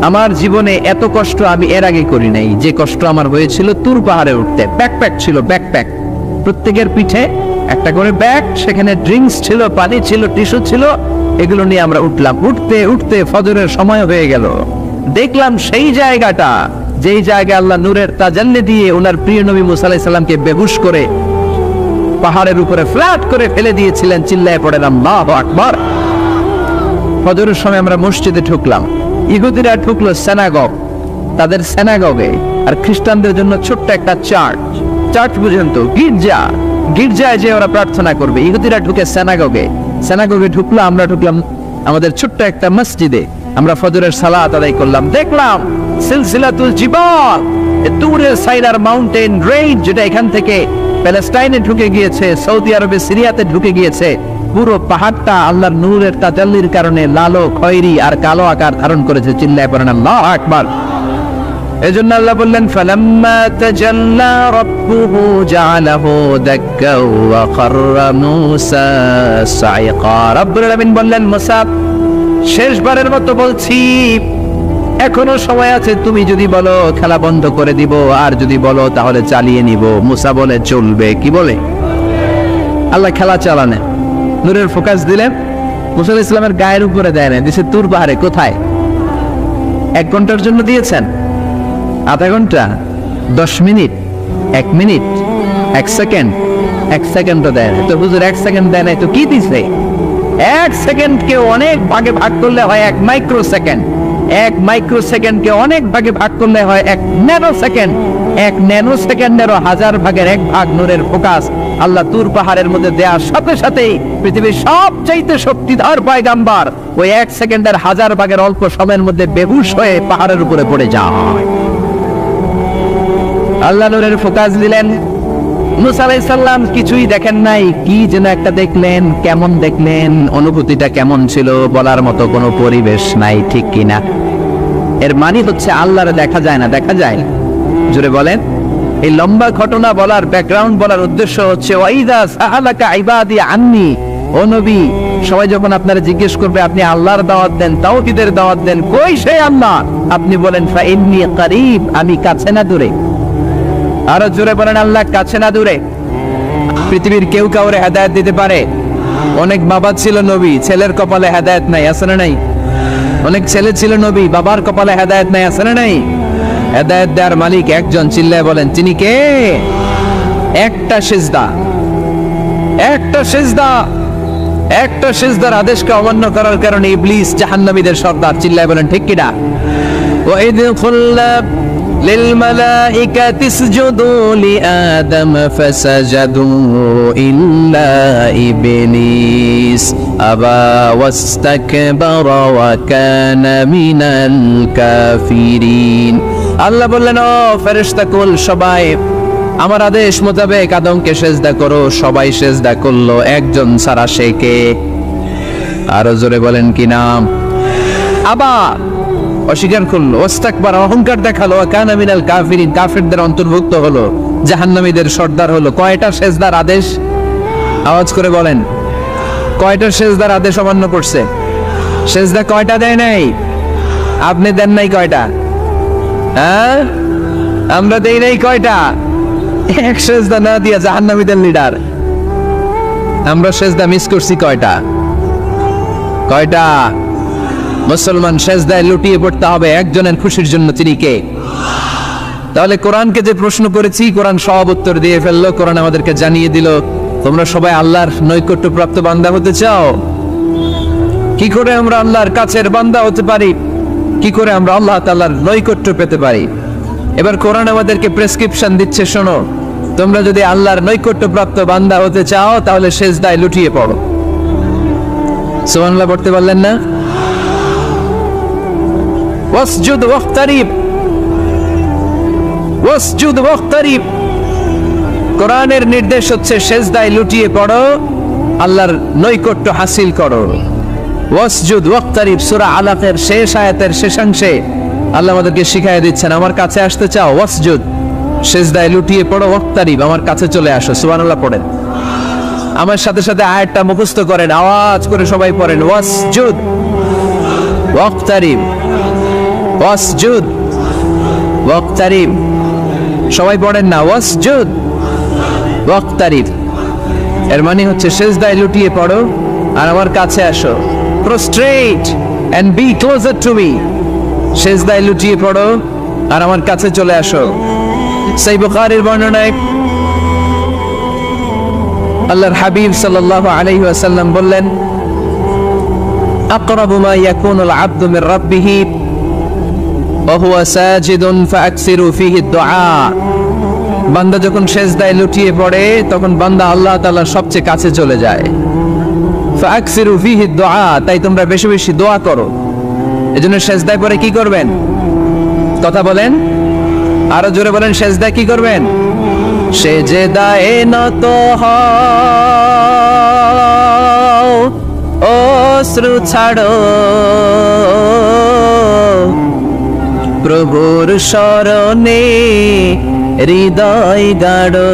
আমার জীবনে এত কষ্ট আমি এর আগে করি নাই, যে কষ্ট আমার হয়েছিল তুর পাহাড়ে উঠতে। ব্যাকপ্যাক ছিল, ব্যাকপ্যাক, প্রত্যেকের পিঠে একটা করে ব্যাগ, সেখানে ড্রিঙ্কস ছিল, পানি ছিল, টিস্যু ছিল, এগুলো নিয়ে আমরা উঠলাম। উঠতে উঠতে ফজরের সময় হয়ে গেল। দেখলাম সেই জায়গাটা, যেই জায়গায় আল্লাহ নূরের তাজাল্লি দিয়ে ওনার প্রিয় নবী মুসা আলাইহিস সালামকে বেহুশ করে পাহাড়ের উপরে ফ্ল্যাট করে ফেলে দিয়েছিলেন। চিল্লায়ে পড়েন আল্লাহু আকবার। ফজরের সময় আমরা মসজিদে ঢুকলাম। ইহুদিরা ঢুকলো সিনাগগ, তাদের সিনাগগে, আর খ্রিস্টানদের জন্য ছোট্ট একটা চার্চ। চার্চ বুঝেন তো, গির্জা। গির্জায় যে ওরা প্রার্থনা করবে। ইহুদিরা ঢুকে সিনাগগে। সিনাগগে ঢুকলো, আমরা ঢুকলাম আমাদের ছোট্ট একটা মসজিদে। আমরা ফজরের সালাত আদায় করলাম। দেখলাম সিলসিলাতুল জিবাল, তুরের সাইনার মাউন্টেন রেঞ্জ, যেটা এখান থেকে প্যালেস্টাইনে ঢুকে গিয়েছে, সৌদি আরবে, সিরিয়াতে ঢুকে গিয়েছে। পুরো পাহাড়টা আল্লাহর নূরের তাজাল্লির কারণে লালো, খয়েরি আর কালো আকার ধারণ করেছে। চিল্লায়ে পড়েন আল্লাহু আকবার। এজন্য আল্লাহ বললেন, ফালাম্মা তাজাল্লা রাব্বুহু জাআলাহু দাক্কা ওয়া খাররা মূসা সাইকা। রব্বুল আলামিন বললেন, মুসা শেষবারের মতো বলছি, এখনো সময় আছে, তুমি যদি বলো খেলা বন্ধ করে দিব, আর যদি বলো তাহলে চালিয়ে নিব। মুসা বলে চলবে। কি বলে? আল্লাহ খেলা চালানে, নূরের ফোকাস দিলেন। মুসা আলাইহিস সালামের গায়ের উপরে দেয় না, দিছে তুর পাহাড়ে। কোথায়? 1 ঘন্টার জন্য দিয়েছেন, আধা ঘন্টা, 10 মিনিট, 1 মিনিট, 1 সেকেন্ড, 1 সেকেন্ডও দেয় না। তো হুজুর 1 সেকেন্ড দেয় নাই তো কি দিছে? এক সেকেন্ডকে অনেক ভাগে ভাগ করলে হয় 1 মাইক্রো সেকেন্ড, 1 মাইক্রো সেকেন্ডকে অনেক ভাগে ভাগ করলে হয় 1 ন্যানো সেকেন্ড, 1 ন্যানো সেকেন্ডেরও 1000 ভাগের 1 ভাগ নূরের ফোকাস আল্লাহ তুর পাহাড়ের মধ্যে দেওয়ার সাথে সাথেই পৃথিবীর সবচাইতে শক্তিধর পয়গাম্বার ওই 1 সেকেন্ডের 1000 ভাগের অল্প সময়ের মধ্যে বেহুশ হয়ে পাহাড়ের উপরে পড়ে যায়। আল্লাহ নূরের ফোকাস দিলেন। মুসা আলাইহিস সালাম কিছুই দেখেন নাই, কি যেন একটা দেখলেন। কেমন দেখলেন, অনুভূতিটা কেমন ছিল বলার মতো কোনো পরিবেশ নাই, ঠিক কিনা? এর মানে হচ্ছে আল্লাহরে দেখা যায় না, দেখা যায়? জোরে বলেন। এই লম্বা ঘটনা বলার, ব্যাকগ্রাউন্ড বলার উদ্দেশ্য হচ্ছে ওয়াইদা সাআলাকা ইবাদি আন্নি, ও নবী, সবাই যখন আপনারা জিজ্ঞেস করবে আপনি আল্লাহর দাওয়াত দেন, তাওহীদের দাওয়াত দেন, কই সেই আল্লাহ? আপনি বলেন ফা ইন্নী করিব, আমি কাছে না দূরে। আরো জোরে বলেন আল্লাহ কাছে না দূরে। পৃথিবীর কেউ কাউরে হেদায়েত দিতে পারে? অনেক বাবা ছিল নবী, ছেলের কপালে হেদায়েত নাই, আছে না নাই? অনেক ছেলে ছিল নবী, বাবার কপালে হেদায়েত নাই, আছে না নাই? হেদায়েত দেওয়ার মালিক একজন, চিল্লায় বলেন তিনি কে? একটা সিজদা, একটা সিজদা, একটা সিজদার আদেশকে অমান্য করার কারণে ইবলিস জাহান্নামীদের সর্দার, চিল্লায় বলেন ঠিক কিনা? ওয়াইদ খুল্লা للملائكة اسجدوا لآدم فسجدوا إلا إبليس أبى واستكبر وكان من الكافرين। আল্লাহ বললেন, ও ফেরেশতা কুল সবাই আমার আদেশ মোতাবেক আদমকে সেজদা করো। সবাই সেজদা করলো, একজন ছাড়া, সে কে? আরো জোরে বলেন কি নাম? আবার অস্বীকার করলো, ওয়াস্তাকবার, অহংকার দেখালো, কানা মিনাল কাফিরিন, কাফিরদের অন্তর্ভুক্ত হলো, জাহান্নামীদের সর্দার হলো। কয়টা সেজদার আদেশ? আওয়াজ করে বলেন, কয়টা সেজদার আদেশ অমান্য করছে? সেজদা কয়টা দেয় নাই? আপনি দেন নাই কয়টা? হ্যাঁ, আমরা দেই নাই কয়টা? এক সেজদা না দিয়া জাহান্নামীদের লিডার। আমরা সেজদা মিস করছি কয়টা? কয়টা? মুসলমান সেজদায় লুটিয়ে পড়তে হবে একজনের খুশির জন্য, তিনি কে? তাহলে কোরআনকে যে প্রশ্ন করেছি, কোরআন সব উত্তর দিয়ে ফেললো। কোরআন আমাদেরকে জানিয়ে দিল, তোমরা সবাই আল্লাহর নৈকট্য প্রাপ্ত বান্দা হতে চাও? কি করে আমরা আল্লাহর কাছের বান্দা হতে পারি? কি করে আমরা আল্লাহ তাআলার নৈকট্য পেতে পারি? এবার কোরআন আমাদেরকে প্রেসক্রিপশন দিচ্ছে, শোনো, তোমরা যদি আল্লাহর নৈকট্য প্রাপ্ত বান্দা হতে চাও তাহলে সেজদায় লুটিয়ে পড়ো। সুবহানাল্লাহ পড়তে পারলেন না? ওয়াসজুদ ওয়াক্তারিব, ওয়াসজুদ ওয়াক্তারিব। কোরআনের নির্দেশ হচ্ছে সেজদায় লুটিয়ে পড়ো, আল্লাহর নৈকট্য হাসিল করো। ওয়াসজুদ ওয়াক্তারিব সূরা আলাকের শেষ আয়াতের শেষাংশে আল্লাহ আমাদেরকে শিখাইয়া দিচ্ছেন, আমার কাছে আসতে চাও, ওয়াসজুদ, সেজদায় লুটিয়ে পড়ো, ওয়াক্তারিব, আমার কাছে চলে আসো। সুবহানাল্লাহ পড়েন। আমার সাথে সাথে আয়াতটা মুখস্থ করেন, আওয়াজ করে সবাই পড়েন, ওয়াসজুদ ওয়াক্তারিব, ওয়াসজুদ ওয়াক্তারিব। সবাই পড়েন না, ওয়াসজুদ ওয়াক্তারিব। এর মানে হচ্ছে সেজদায় লুটিয়ে পড়ো আর আমার কাছে আসো। prostrate and be closer to me, সেজদায় লুটিয়ে পড়ো আর আমার কাছে চলে আসো। সহিহ বুখারীর বর্ণনায় আল্লাহর হাবিব সাল্লাল্লাহু আলাইহি ওয়াসাল্লাম বললেন, আকরাবু মা ইয়াকুনুল আবদু মির রাব্বিহি ওয়া হুয়া সাজিদুন ফাআকসিরু ফীহি দুআ। বান্দা যখন সেজদায় লুটিয়ে পড়ে তখন বান্দা আল্লাহ তাআলার সবচেয়ে কাছে চলে যায়। ফাআকসিরু ফীহি দুআ, তাই তোমরা বেশি বেশি দোয়া করো। এজন্য সেজদায় পড়ে কি করবেন? কথা বলেন, আরো জোরে বলেন, সেজদায় কি করবেন? সেজদায় নত হও, অশ্রু ছাড়ো, প্রভুর শরণে হৃদয় গাড়ো।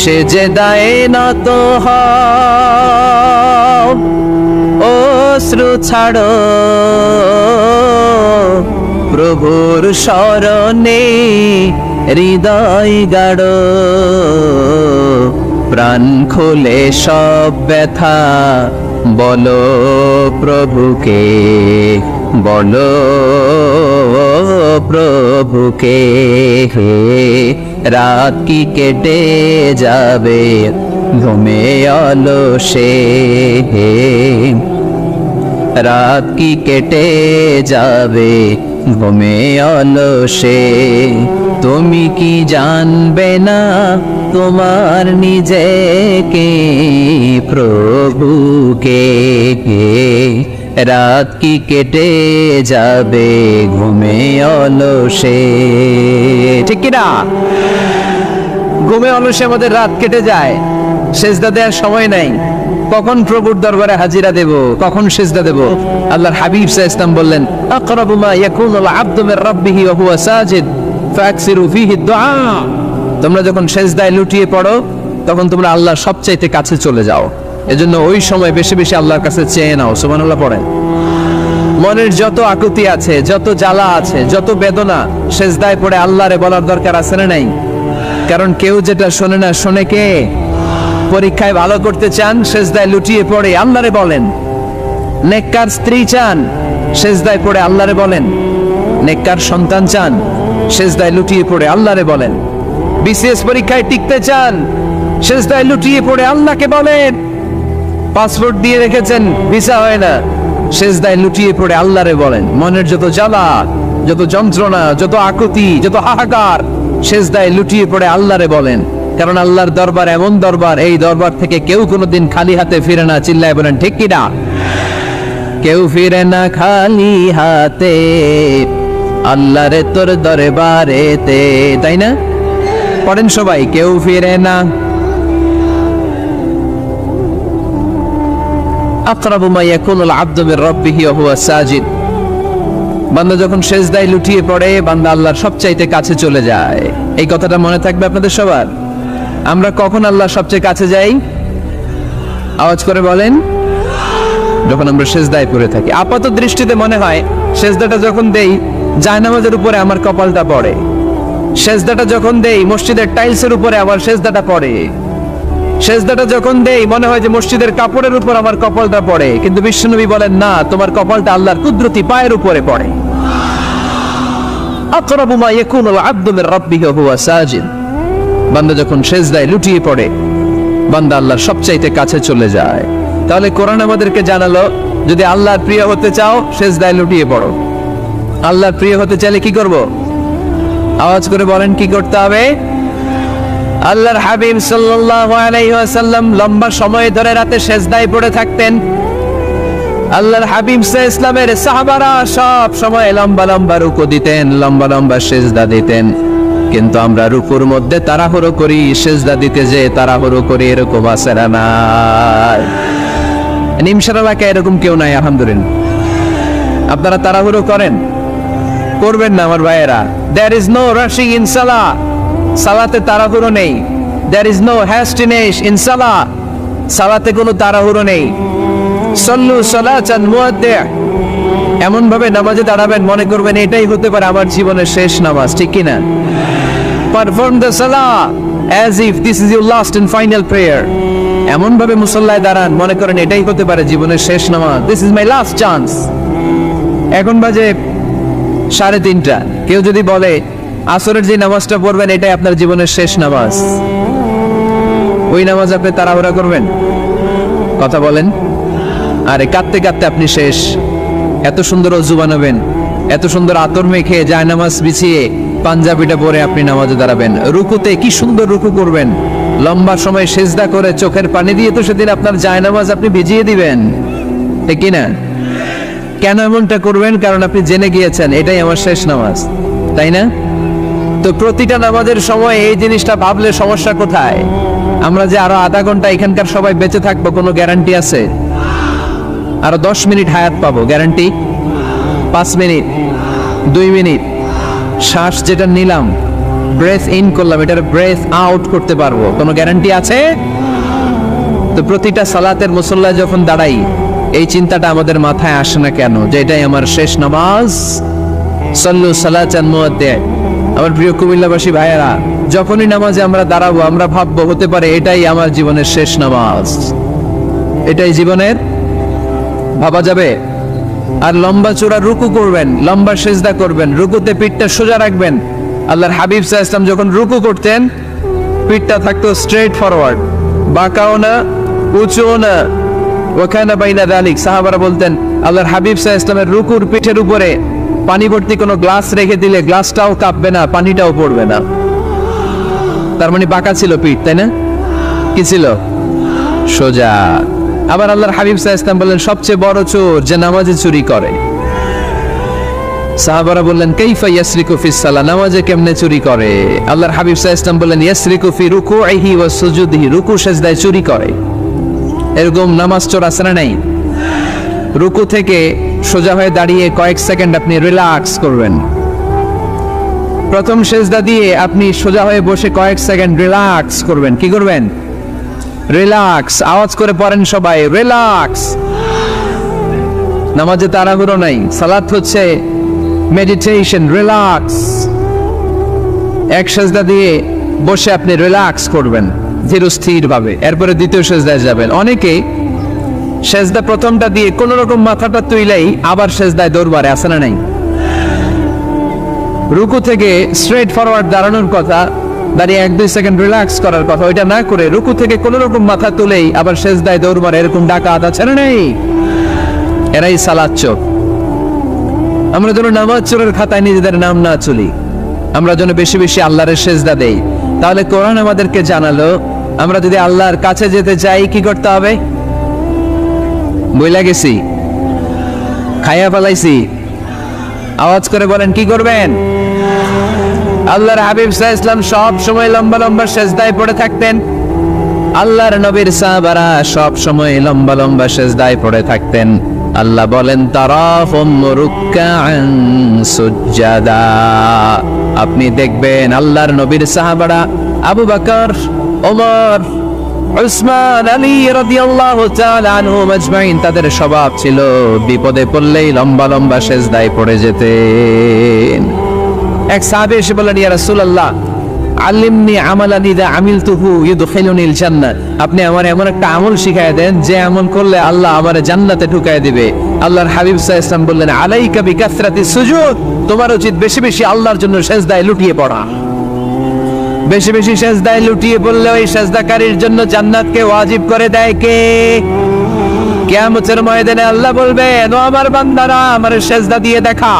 সেজদায় নত হও, অশ্রু ছাড়ো, প্রভুর শরণে হৃদয় গাড়ো। প্রাণ খুলে সব ব্যথা বলো প্রভুকে, বলো প্রভুকে। রাত কি কেটে যাবে ঘুমে অলসে, রাত কি কেটে যাবে ঘুমে অলসে, তুমি কি জানবে না তোমার নিজেকে প্রভুকে, রাত কি কেটে যাবে ঘুমে অলসে। ঠিক কিনা? ঘুমে অলসে আমাদের রাত কেটে যায়, সেজদা দেওয়ার সময় নাই। কখন প্রভুর দরবারে হাজিরা দেব, কখন সেজদা দেব? আল্লাহর হাবিব সাল্লাল্লাহু আলাইহি ওয়াসাল্লাম বললেন, আকরাবু মা ইয়াকুনুল আবদু মির রাব্বিহি ওয়া হুয়া সাজিদ ফাকসিরু ফীহি দুআ। তোমরা যখন সেজদায় লুটিয়ে পড়ো তখন তোমরা আল্লাহর সবচাইতে কাছে চলে যাও, এজন্য ওই সময় বেশি বেশি আল্লাহর কাছে চেয়ে নাও। সুবহানাল্লাহ পড়েন। মনের যত আকুতি আছে, যত জ্বালা আছে, যত বেদনা, সেজদায় পড়ে আল্লাহরে বলার দরকার আছে না নাই? কারণ কেউ যেটা শোনে না, শোনে কে? পরীক্ষায় ভালো করতে চান, সেজদায় লুটিয়ে পড়ে আল্লাহরে বলেন। নেককার স্ত্রী চান, সেজদায় পড়ে আল্লাহরে বলেন। নেককার সন্তান চান, সেজদায় লুটিয়ে পড়ে আল্লাহরে বলেন। বিসিএস পরীক্ষায় টিকতে চান, সেজদায় লুটিয়ে পড়ে আল্লাহকে বলেন। পাসপোর্ট দিয়ে রেখেছেন, ভিসা হয় না, সেজদায় লুটিয়ে পড়ে আল্লাহরে বলেন। মনের যত জ্বালা, যত যন্ত্রণা, যত আকুতি, যত হাহাকার, সেজদায় লুটিয়ে পড়ে আল্লাহরে বলেন। কারণ আল্লাহর দরবার এমন দরবার, এই দরবার থেকে কেউ কোনোদিন খালি হাতে ফিরে না। চিল্লায় বলেন ঠিক কিনা? কেউ ফিরে না খালি হাতে আল্লাহরে তোর দরবারেতে, তাই না? পড়েন সবাই, কেউ ফিরে না। আকরাবু মা ইয়াকুনুল আবদু মির রাব্বিহি ওয়া হুয়া সাজিদ। বান্দা যখন সেজদায় লুটিয়ে পড়ে, বান্দা আল্লাহর সবচাইতে কাছে চলে যায়। এই কথাটা মনে থাকবে আপনাদের সবার। আমরা কখন আল্লাহর সবচেয়ে কাছে যাই? আওয়াজ করে বলেন। যখন আমরা সেজদায় পড়ে থাকি। আপাত দৃষ্টিতে মনে হয় সেজদাটা যখন দেই জায়নামাজের উপরে আমার কপালটা পড়ে, সেজদাটা যখন দেই মসজিদের টাইলসের উপরে আমার সেজদাটা পড়ে, সেজদাটা যখন দেই মনে হয় যে মসজিদের কাপড়ের উপর আমার কপালটা পড়ে। কিন্তু বিশ্বনবী বলেন, না, তোমার কপালটা আল্লাহর কুদরতি পায়ের উপরে পড়ে। আকরাবু মা ইয়াকুনুল আবদু মির রাব্বিহি ওয়া হুয়া সাজিদ। বান্দা যখন সেজদায় লুটিয়ে পড়ে, বান্দা আল্লাহর সবচাইতে কাছে চলে যায়। তাহলে কোরআন আমাদেরকে জানালো, যদি আল্লাহর প্রিয় হতে চাও সেজদায় লুটিয়ে পড়ো। আল্লাহর প্রিয় হতে চাইলে কি করব? আওয়াজ করে বলেন, কি করতে হবে? আল্লাহর হাবিব সাল্লাল্লাহু আলাইহি ওয়াসাল্লাম লম্বা সময় ধরে রাতে সেজদায় পড়ে থাকতেন। আল্লাহর হাবিব সাল্লাল্লাহু আলাইহি ওয়াসাল্লামের সাহাবারা সব সময় লম্বা লম্বা রুকু দিতেন, লম্বা লম্বা সেজদা দিতেন। কিন্তু আমরা রুকুর মধ্যে তাড়াহুড়ো করি, সেজদা দিতে যে তাড়াহুড়ো করি, এরকম আছে না? নিমসার এলাকায় এরকম কেউ নাই আলহামদুলিল্লাহ। আপনারা তাড়াহুড়ো করেন? করবেন না আমার ভাইয়েরা। There is no rushing in salah. সালাতে তাড়াহুড়ো নেই। There is no hastiness in salah. সালাতে কোনো তাড়াহুড়ো নেই। সল্লু সালাতান মুআদ্দি'। এমন ভাবে নামাজে দাঁড়াবেন মনে করবেন এটাই হতে পারে আমার জীবনের শেষ নামাজ, ঠিক কি না? Perform the salah as if this is your last and final prayer. এমন ভাবে মুসল্লায় দাঁড়ান মনে করেন এটাই হতে পারে জীবনের শেষ নামাজ। This is my last chance. এখন বাজে 3:30। কেউ যদি বলে আসরের যে নামাজটা পড়বেন এটাই আপনার জীবনের শেষ নামাজ, ওই নামাজ আপনি তাড়াহুড়া করবেন? কথা বলেন। আরে কাঁদতে কাঁদতে আপনি শেষ। এত সুন্দর ওযু বানাবেন, এত সুন্দর আতর মেখে জায়নামাজ বিছিয়ে পাঞ্জাবিটা পরে আপনি নামাজে দাঁড়াবেন। রুকুতে কি সুন্দর রুকু করবেন, লম্বা সময় সেজদা করে চোখের পানি দিয়ে তো সেদিন আপনার জায়নামাজ আপনি ভিজিয়ে দিবেন, ঠিক কি না? কেন এমনটা করবেন? কারণ আপনি জেনে গিয়েছেন এটাই আমার শেষ নামাজ, তাই না? তো প্রতিটা নামাজের সময় এই জিনিসটা ভাবলে সমস্যা কোথায়? আমরা যে আরো আধা ঘন্টা এখানকার সবাই বেঁচে থাকবো কোনো গ্যারান্টি আছে? আরো 10 মিনিট হায়াত পাবো, গ্যারান্টি? 5 মিনিট, 2 মিনিট শ্বাস যেটা নিলাম, ব্রেথ ইন করলাম, এটার ব্রেথ আউট করতে পারবো, কোনো গ্যারান্টি আছে? তো প্রতিটা সালাতের মুসল্লায় যখন দাঁড়াই এই চিন্তাটা আমাদের মাথায় আসে না কেন যে এটাই আমার শেষ নামাজ? সল্লু সালাতান মুআদ্দি'। আমার প্রিয় কুমিল্লাবাসী ভাইয়েরা, যখনই নামাজে আমরা দাঁড়াবো আমরা ভাববো হতে পারে এটাই আমার জীবনের শেষ নামাজ। এটাই জীবনের, ভাবা যাবে? আর লম্বা চূড়া রুকু করবেন, লম্বা সেজদা করবেন, রুকুতে পিঠটা সোজা রাখবেন, আল্লাহর হাবিব সাল্লাল্লাহু আলাইহি ওয়াসাল্লাম যখন রুকু করতেন পিঠটা থাকতো স্ট্রেট ফরওয়ার্ড, বাঁকাও না উঁচুও না, ওয়াকানা বাইনা যালিক। সাহাবারা বলতেন আল্লাহর হাবিব সাল্লাল্লাহু আলাইহি ওয়াসাল্লামের রুকুর পিঠের উপরে পানি ভর্তি কোনো গ্লাস রেখে দিলে গ্লাসটাও কাঁপবে না, পানিটাও পড়বে না। তার মানে বাঁকা ছিল পিঠ, তাই না? কি ছিল? সোজা। আবার আল্লাহর হাবিব সাল্লাল্লাহু আলাইহি ওয়াসাল্লাম বললেন সবচেয়ে বড় চোর যে নামাজে চুরি করে। সাহাবারা বললেন কাইফা ইয়াসরিকু ফিস সালাহ, নামাজে কেমনে চুরি করে? আল্লাহর হাবিব সাল্লাল্লাহু আলাইহি ওয়াসাল্লাম বললেন ইয়াসরিকু ফি রুকুইহি ওয়া সুজুদিহি, রুকু সিজদায় চুরি করে। এরকম নামাজ চোর আছে না নাই? রুকু থেকে সোজা হয়ে দাঁড়িয়ে কয়েক সেকেন্ড আপনি রিল্যাক্স করবেন। প্রথম সিজদা দিয়ে আপনি সোজা হয়ে বসে কয়েক সেকেন্ড রিল্যাক্স করবেন। কি করবেন? রিল্যাক্স। আওয়াজ করে পড়েন সবাই, রিল্যাক্স। নামাজে তাড়াহুড়ো নাই, সালাত হচ্ছে মেডিটেশন, রিল্যাক্স। এক সিজদা দিয়ে বসে আপনি রিল্যাক্স করবেন ধীর স্থির ভাবে, এরপরে দ্বিতীয় সিজদায় যাবেন। অনেকে সিজদা প্রথমটা দিয়ে কোন রকম মাথাটা তুইলেই আবার সিজদায় দৌড়বারে, আছে না নাই? রুকু থেকে স্ট্রেট ফরওয়ার্ড দাঁড়ানোর কথা, দাঁড়িয়ে 1-2 সেকেন্ড রিল্যাক্স করার কথা, ওইটা না করে রুকু থেকে কোন রকম মাথা তুলেই আবার সিজদায় দৌড়বারে, এরকম ডাকাত আছে না নাই? এরাই সালাত চোর। আমরা যেন নামাজ চোরের খাতায় নিজেদের নাম না চলি, আমরা যেন বেশি বেশি আল্লাহর সিজদা দেই। তাহলে কোরআন আমাদেরকে জানালো আমরা যদি আল্লাহর কাছে যেতে চাই কি করতে হবে? বইলা গেছি, খাইয়া ফেলাইছি, আওয়াজ করে বলেন কি করবেন? আল্লাহর হাবিব সাল্লাল্লাহু আলাইহি ওয়াসাল্লাম সব সময় লম্বা লম্বা সিজদায় পড়ে থাকতেন। আল্লাহর নবীর সাহাবারা সব সময় লম্বা লম্বা সিজদায় পড়ে থাকতেন। আল্লাহ বলেন তারাহুম রুকআন সুজদা, আপনি দেখবেন আল্লাহর নবীর সাহাবারা আবু বকর, ওমর, উসমান, আলী রাদিয়াল্লাহু তাআলা আনহুম আজমাইন, তাদের স্বভাব ছিল বিপদে পড়লেই লম্বা লম্বা সিজদায় পড়ে যেতেন। এক সাহাবী এসে বললেন ইয়া রাসূলুল্লাহ আল্লিমনি আমালান ইযা আমিলতুহু ইউদখিলুনিল জান্নাহ, আপনি আমার এমন একটা আমল শিখায় দেন যে আমল করলে আল্লাহ আমারে জান্নাতে ঢুকায় দিবে। আল্লাহর হাবিব সাল্লাল্লাহু আলাইহি ওয়াসাল্লাম বললেন আলাইকা বিকাসরাতিস সুজুদ, তোমার উচিত বেশি বেশি আল্লাহর জন্য সিজদায় লুটিয়ে পড়া। বেশি বেশি সিজদায় লুটিয়ে পড়লে ওই সিজদাকারীর জন্য জান্নাতকে ওয়াজিব করে দেয় কে? কিয়ামতের ময়দানে আল্লাহ বলবেন ও আমার বান্দারা আমারে সিজদা দিয়ে দেখা,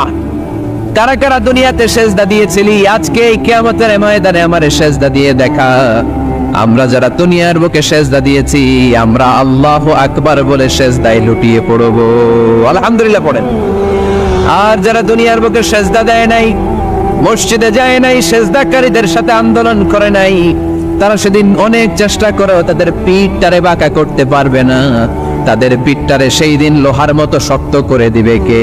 কারা কারা দুনিয়াতে সিজদা দিয়েছিলি, আজকে এই কিয়ামতের ময়দানে আমারে সিজদা দিয়ে দেখা। আমরা যারা দুনিয়ার বুকে সিজদা দিয়েছি আমরা আল্লাহু আকবার বলে সিজদায় লুটিয়ে পড়ব, আলহামদুলিল্লাহ পড়েন। আর যারা দুনিয়ার বুকে সিজদা দেয় নাই, মসজিদে যায় নাই, সিজদাকারীদের সাথে আন্দোলন করে নাই, তারা সেদিন অনেক চেষ্টা করেও তাদের পিঠটারে বাঁকা করতে পারবে না। তাদের পিঠটারে সেই দিন লোহার মতো শক্ত করে দিবে কে?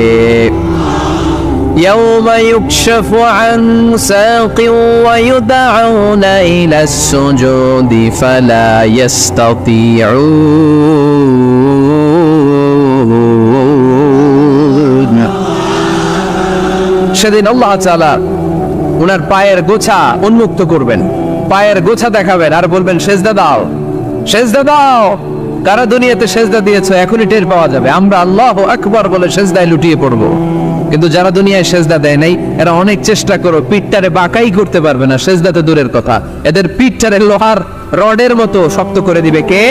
يوم يكشف عن ساق ويدعون إلى السجود فلا يستطيعون। সেদিন আল্লাহ তাআলা ওনার পায়ের গোছা উন্মুক্ত করবেন, পায়ের গোছা দেখাবেন আর বলবেন সিজদা দাও, সিজদা দাও। কারা দুনিয়াতে সিজদা দিয়েছো এখনই টের পাওয়া যাবে। আমরা আল্লাহু আকবার বলে সিজদায় লুটিয়ে পড়বো, কিন্তু যারা দুনিয়ায় সিজদা দেয় নাই এরা অনেক চেষ্টা করো পিঠটারে বাঁকাই করতে পারবে না, সিজদা তো দূরের কথা, এদের পিঠটারে লোহার রডের মতো শক্ত করে দিবে কে?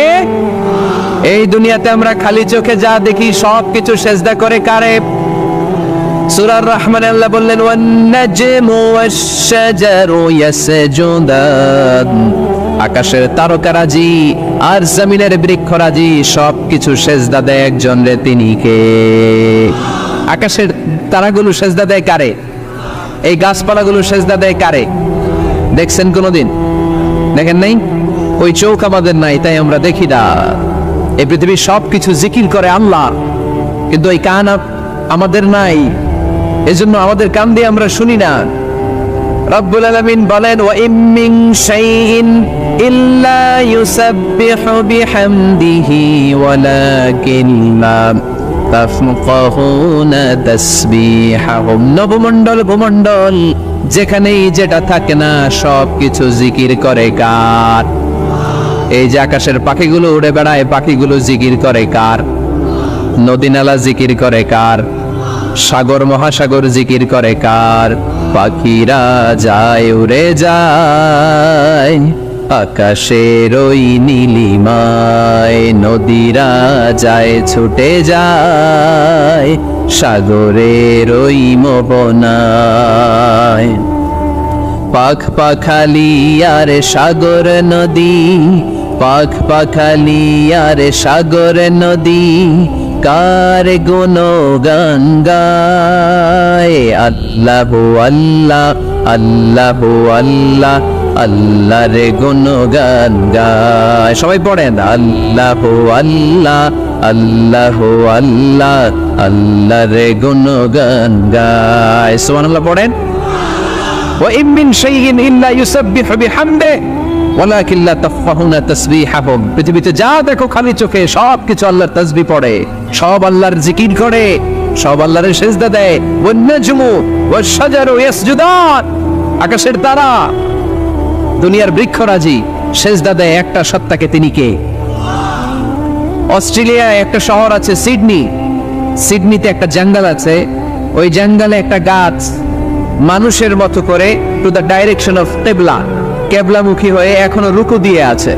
এই দুনিয়াতে আমরা খালি চোখে যা দেখি সব কিছু সিজদা করে কারে? সূরা রহমানে আল্লাহ বললেন ওয়ান নাজমু ওয়াশ-শাজারু ইয়াসজুদান, আকাশের তারকারাজি আর জমিনের বৃক্ষরাজি সবকিছু সিজদা দেয় একজন রে, তিনি কে? আকাশের তারাগুলো সিজদা দেয় কারে? এই গাছপালাগুলো সিজদা দেয় কারে? দেখছেন কোনদিন? দেখেন নাই? ওই চোখ আমাদের নাই তাই আমরা দেখি না। এই পৃথিবীর সবকিছু জিকির করে আল্লাহ, কিন্তু ওই কান আমাদের নাই, এজন্য আমাদের কান দিয়ে আমরা শুনি না। রব্বুল আলামিন বলেন ওয়া ইম মিন শাইইন ইল্লা ইউসাব্বিহু বিহামদিহি ওয়ালাকিন লা তাফকাহুনা তাসবিহাহুম। নবমণ্ডল ভূমণ্ডল যেখানেই যেটা থাকে না সবকিছু জিকির করে কার? এই যে আকাশের পাখিগুলো উড়ে বেড়ায়, পাখিগুলো জিকির করে কার? নদী নালা জিকির করে কার? সাগর মহাসাগর জিকির করে কার? পাখিরা যায় উড়ে যায় আকাশের ওই নীলিমায়, নদীরা যায় ছুটে যায় সাগরের ওই মোহনায়। পাখ পাখালি আর সাগর নদী, পাখ পাখালি আর সাগর নদী, কার গুণগান গায়। আল্লাহ আল্লাহ আল্লাহ আল্লাহ আল্লাহর গুণগান গায়। সবাই পড়েন আল্লাহ আল্লাহ আল্লাহ আল্লাহ আল্লাহর গুণগান গায়। সুবহানাল্লাহ পড়েন। ওয়া ইম মিন শাইইন ইল্লা ইউসাব্বিহু বিহামদিহি ওয়ালাকিন লা তাফকাহুনা তাসবিহাহুম। পৃথিবীতে যা দেখো খালি চোখে সব কিছু আল্লাহর তাসবিহ পড়ে, সব আল্লাহর জিকির করে, সব আল্লাহর সিজদা দেয়। ওয়ান নাজমু ওয়াশ শাজারু ইয়াসজুদান, আকাশের তারা, দুনিয়ার বৃক্ষরাজি সিজদা দেয় একটা সত্তাকে। তিনি কে? অস্ট্রেলিয়ায় একটা শহর আছে সিডনি, সিডনিতে একটা জঙ্গল আছে, ওই জঙ্গলে একটা গাছ মানুষের মতো করে টু দ্য ডাইরেকশন অফ কিবলা, কেবলামুখী হয়ে এখনো রুকু দিয়ে আছে।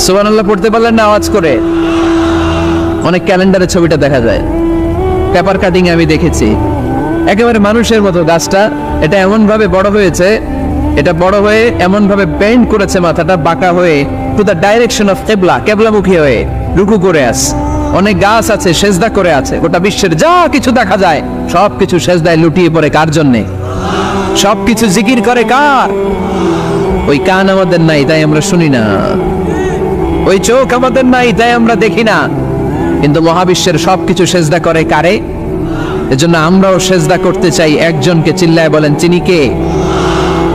সুবহানাল্লাহ পড়তে পারলেন না আওয়াজ করে? অনেক ক্যালেন্ডারে ছবিটা দেখা যায়, পেপার কাটিং আমি দেখেছি। একেবারে মানুষের মতো গাছটা, এটা এমন ভাবে বড় হয়েছে, এটা বড় হয়ে এমন ভাবে বেন্ড করেছে, মাথাটা বাঁকা হয়ে টু দ্য ডাইরেকশন অফ কিবলা, কেবলামুখী হয়ে রুকু করে আছে। অনেক গাছ আছে সেজদা করে আছে। গোটা বিশ্বের যা কিছু দেখা যায় সবকিছু সেজদায় লুটিয়ে পড়ে কার জন্যে? সবকিছু জিকির করে কার? ওই কান আমাদের নাই তাই আমরা শুনি না, ওই চোখ আমাদের নাই তাই আমরা দেখি না, কিন্তু মহাবিশ্বের সবকিছু সেজদা করে কারে? এজন্য আমরাও সেজদা করতে চাই একজনকে। চিল্লায় বলেন তিনি কে?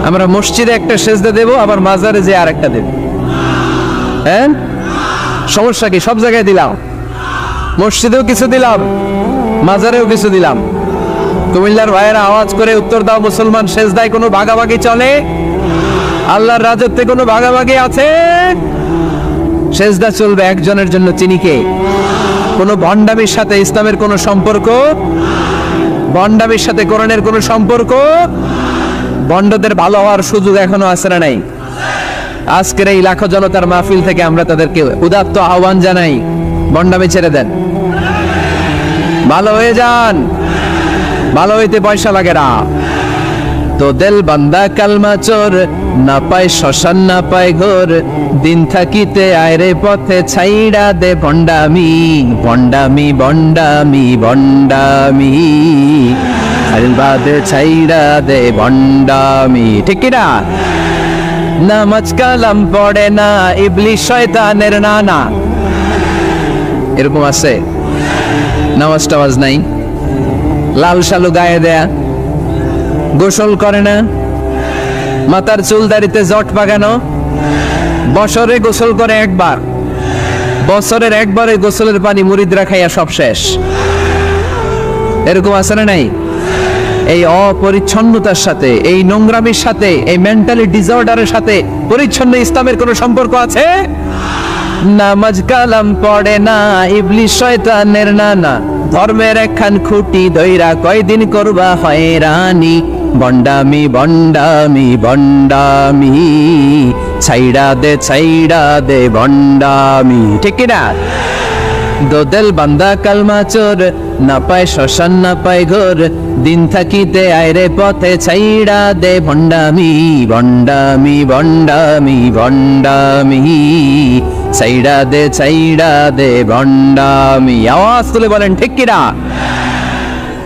আমরা মসজিদে একটা সেজদা দেব, আবার মাজারে যে আরেকটা দেব। হ্যাঁ, সমস্যা কি? সব জায়গায় দিলাম, মসজিদেও কিছু দিলাম, মাজারেও কিছু দিলাম। কুমিল্লার ভাইয়েরা আওয়াজ করে উত্তর দাও, মুসলমান সেজদায় কোনো ভাগাভাগি চলে? আল্লাহর রাজত্বে কোনো ভাগাভাগি আছে? সেজদা চলবে একজনের জন্য। তিনি কে? কোনো ভণ্ডামির সাথে ইসলামের কোনো সম্পর্ক? ভণ্ডামির সাথে কোরআনের কোনো সম্পর্ক? ভণ্ডদের ভালো হওয়ার সুযোগ এখনো আছে না নাই? আজকের এই লাখো জনতার মাহফিল থেকে আমরা তাদেরকে উদাত্ত আহ্বান জানাই, ভণ্ডামি ছেড়ে দেন, ভালো হয়ে যান। ভালো হইতে পয়সা লাগে না। তো দিল বান্দা কালমা চোর, না পায় শ্মশান না পায় ঘোর, দিন থাকিতে আয়রে পথে ছাইড়া দে ভণ্ডামি, ভণ্ডামি ভণ্ডামি ভণ্ডামি, আলবাদে ছাইড়া দে ভণ্ডামি। ঠিক কি না? নামাজ কালাম পড়ে না, ইবলিশ শয়তানের নানা। এরকম আছে? নামাজ টামাজ নাই, লাল শালু গায়ে দেয়া, গোসল করে না, মাথার চুল দাড়িতে জট পাকানো, বছরে গোসল করে একবার, বছরের একবারে গোসলের পানি মুরিদরা খাইয়া সব শেষ। এরকম আছে না নাই? এই অপরিচ্ছন্নতার সাথে, এই নোংরামির সাথে, এই মেন্টালি ডিসঅর্ডারের সাথে পরিচ্ছন্ন ইসলামের কোনো সম্পর্ক আছে? নামাজ কালাম পড়ে না, ইবলিশ শয়তানের নানা, ধর্মের একখান খুঁটি ধইরা কয়দিন করবা হয়রানি, ভণ্ডামি ভণ্ডামি ভণ্ডামি, ছাইড়া দে ভণ্ডামি। ঠিক না? দোদেল বান্দা কালমা চোর, না পায় শ্মশান না পায় ঘোর, দিন থাকিতে আয়রে পথে ছাইড়া দে ভণ্ডামি, ভণ্ডামি ভণ্ডামি ভণ্ডামি, ছাইড়া দে ভণ্ডামি। আওয়াজ তুলে বলেন ঠিক কিনা?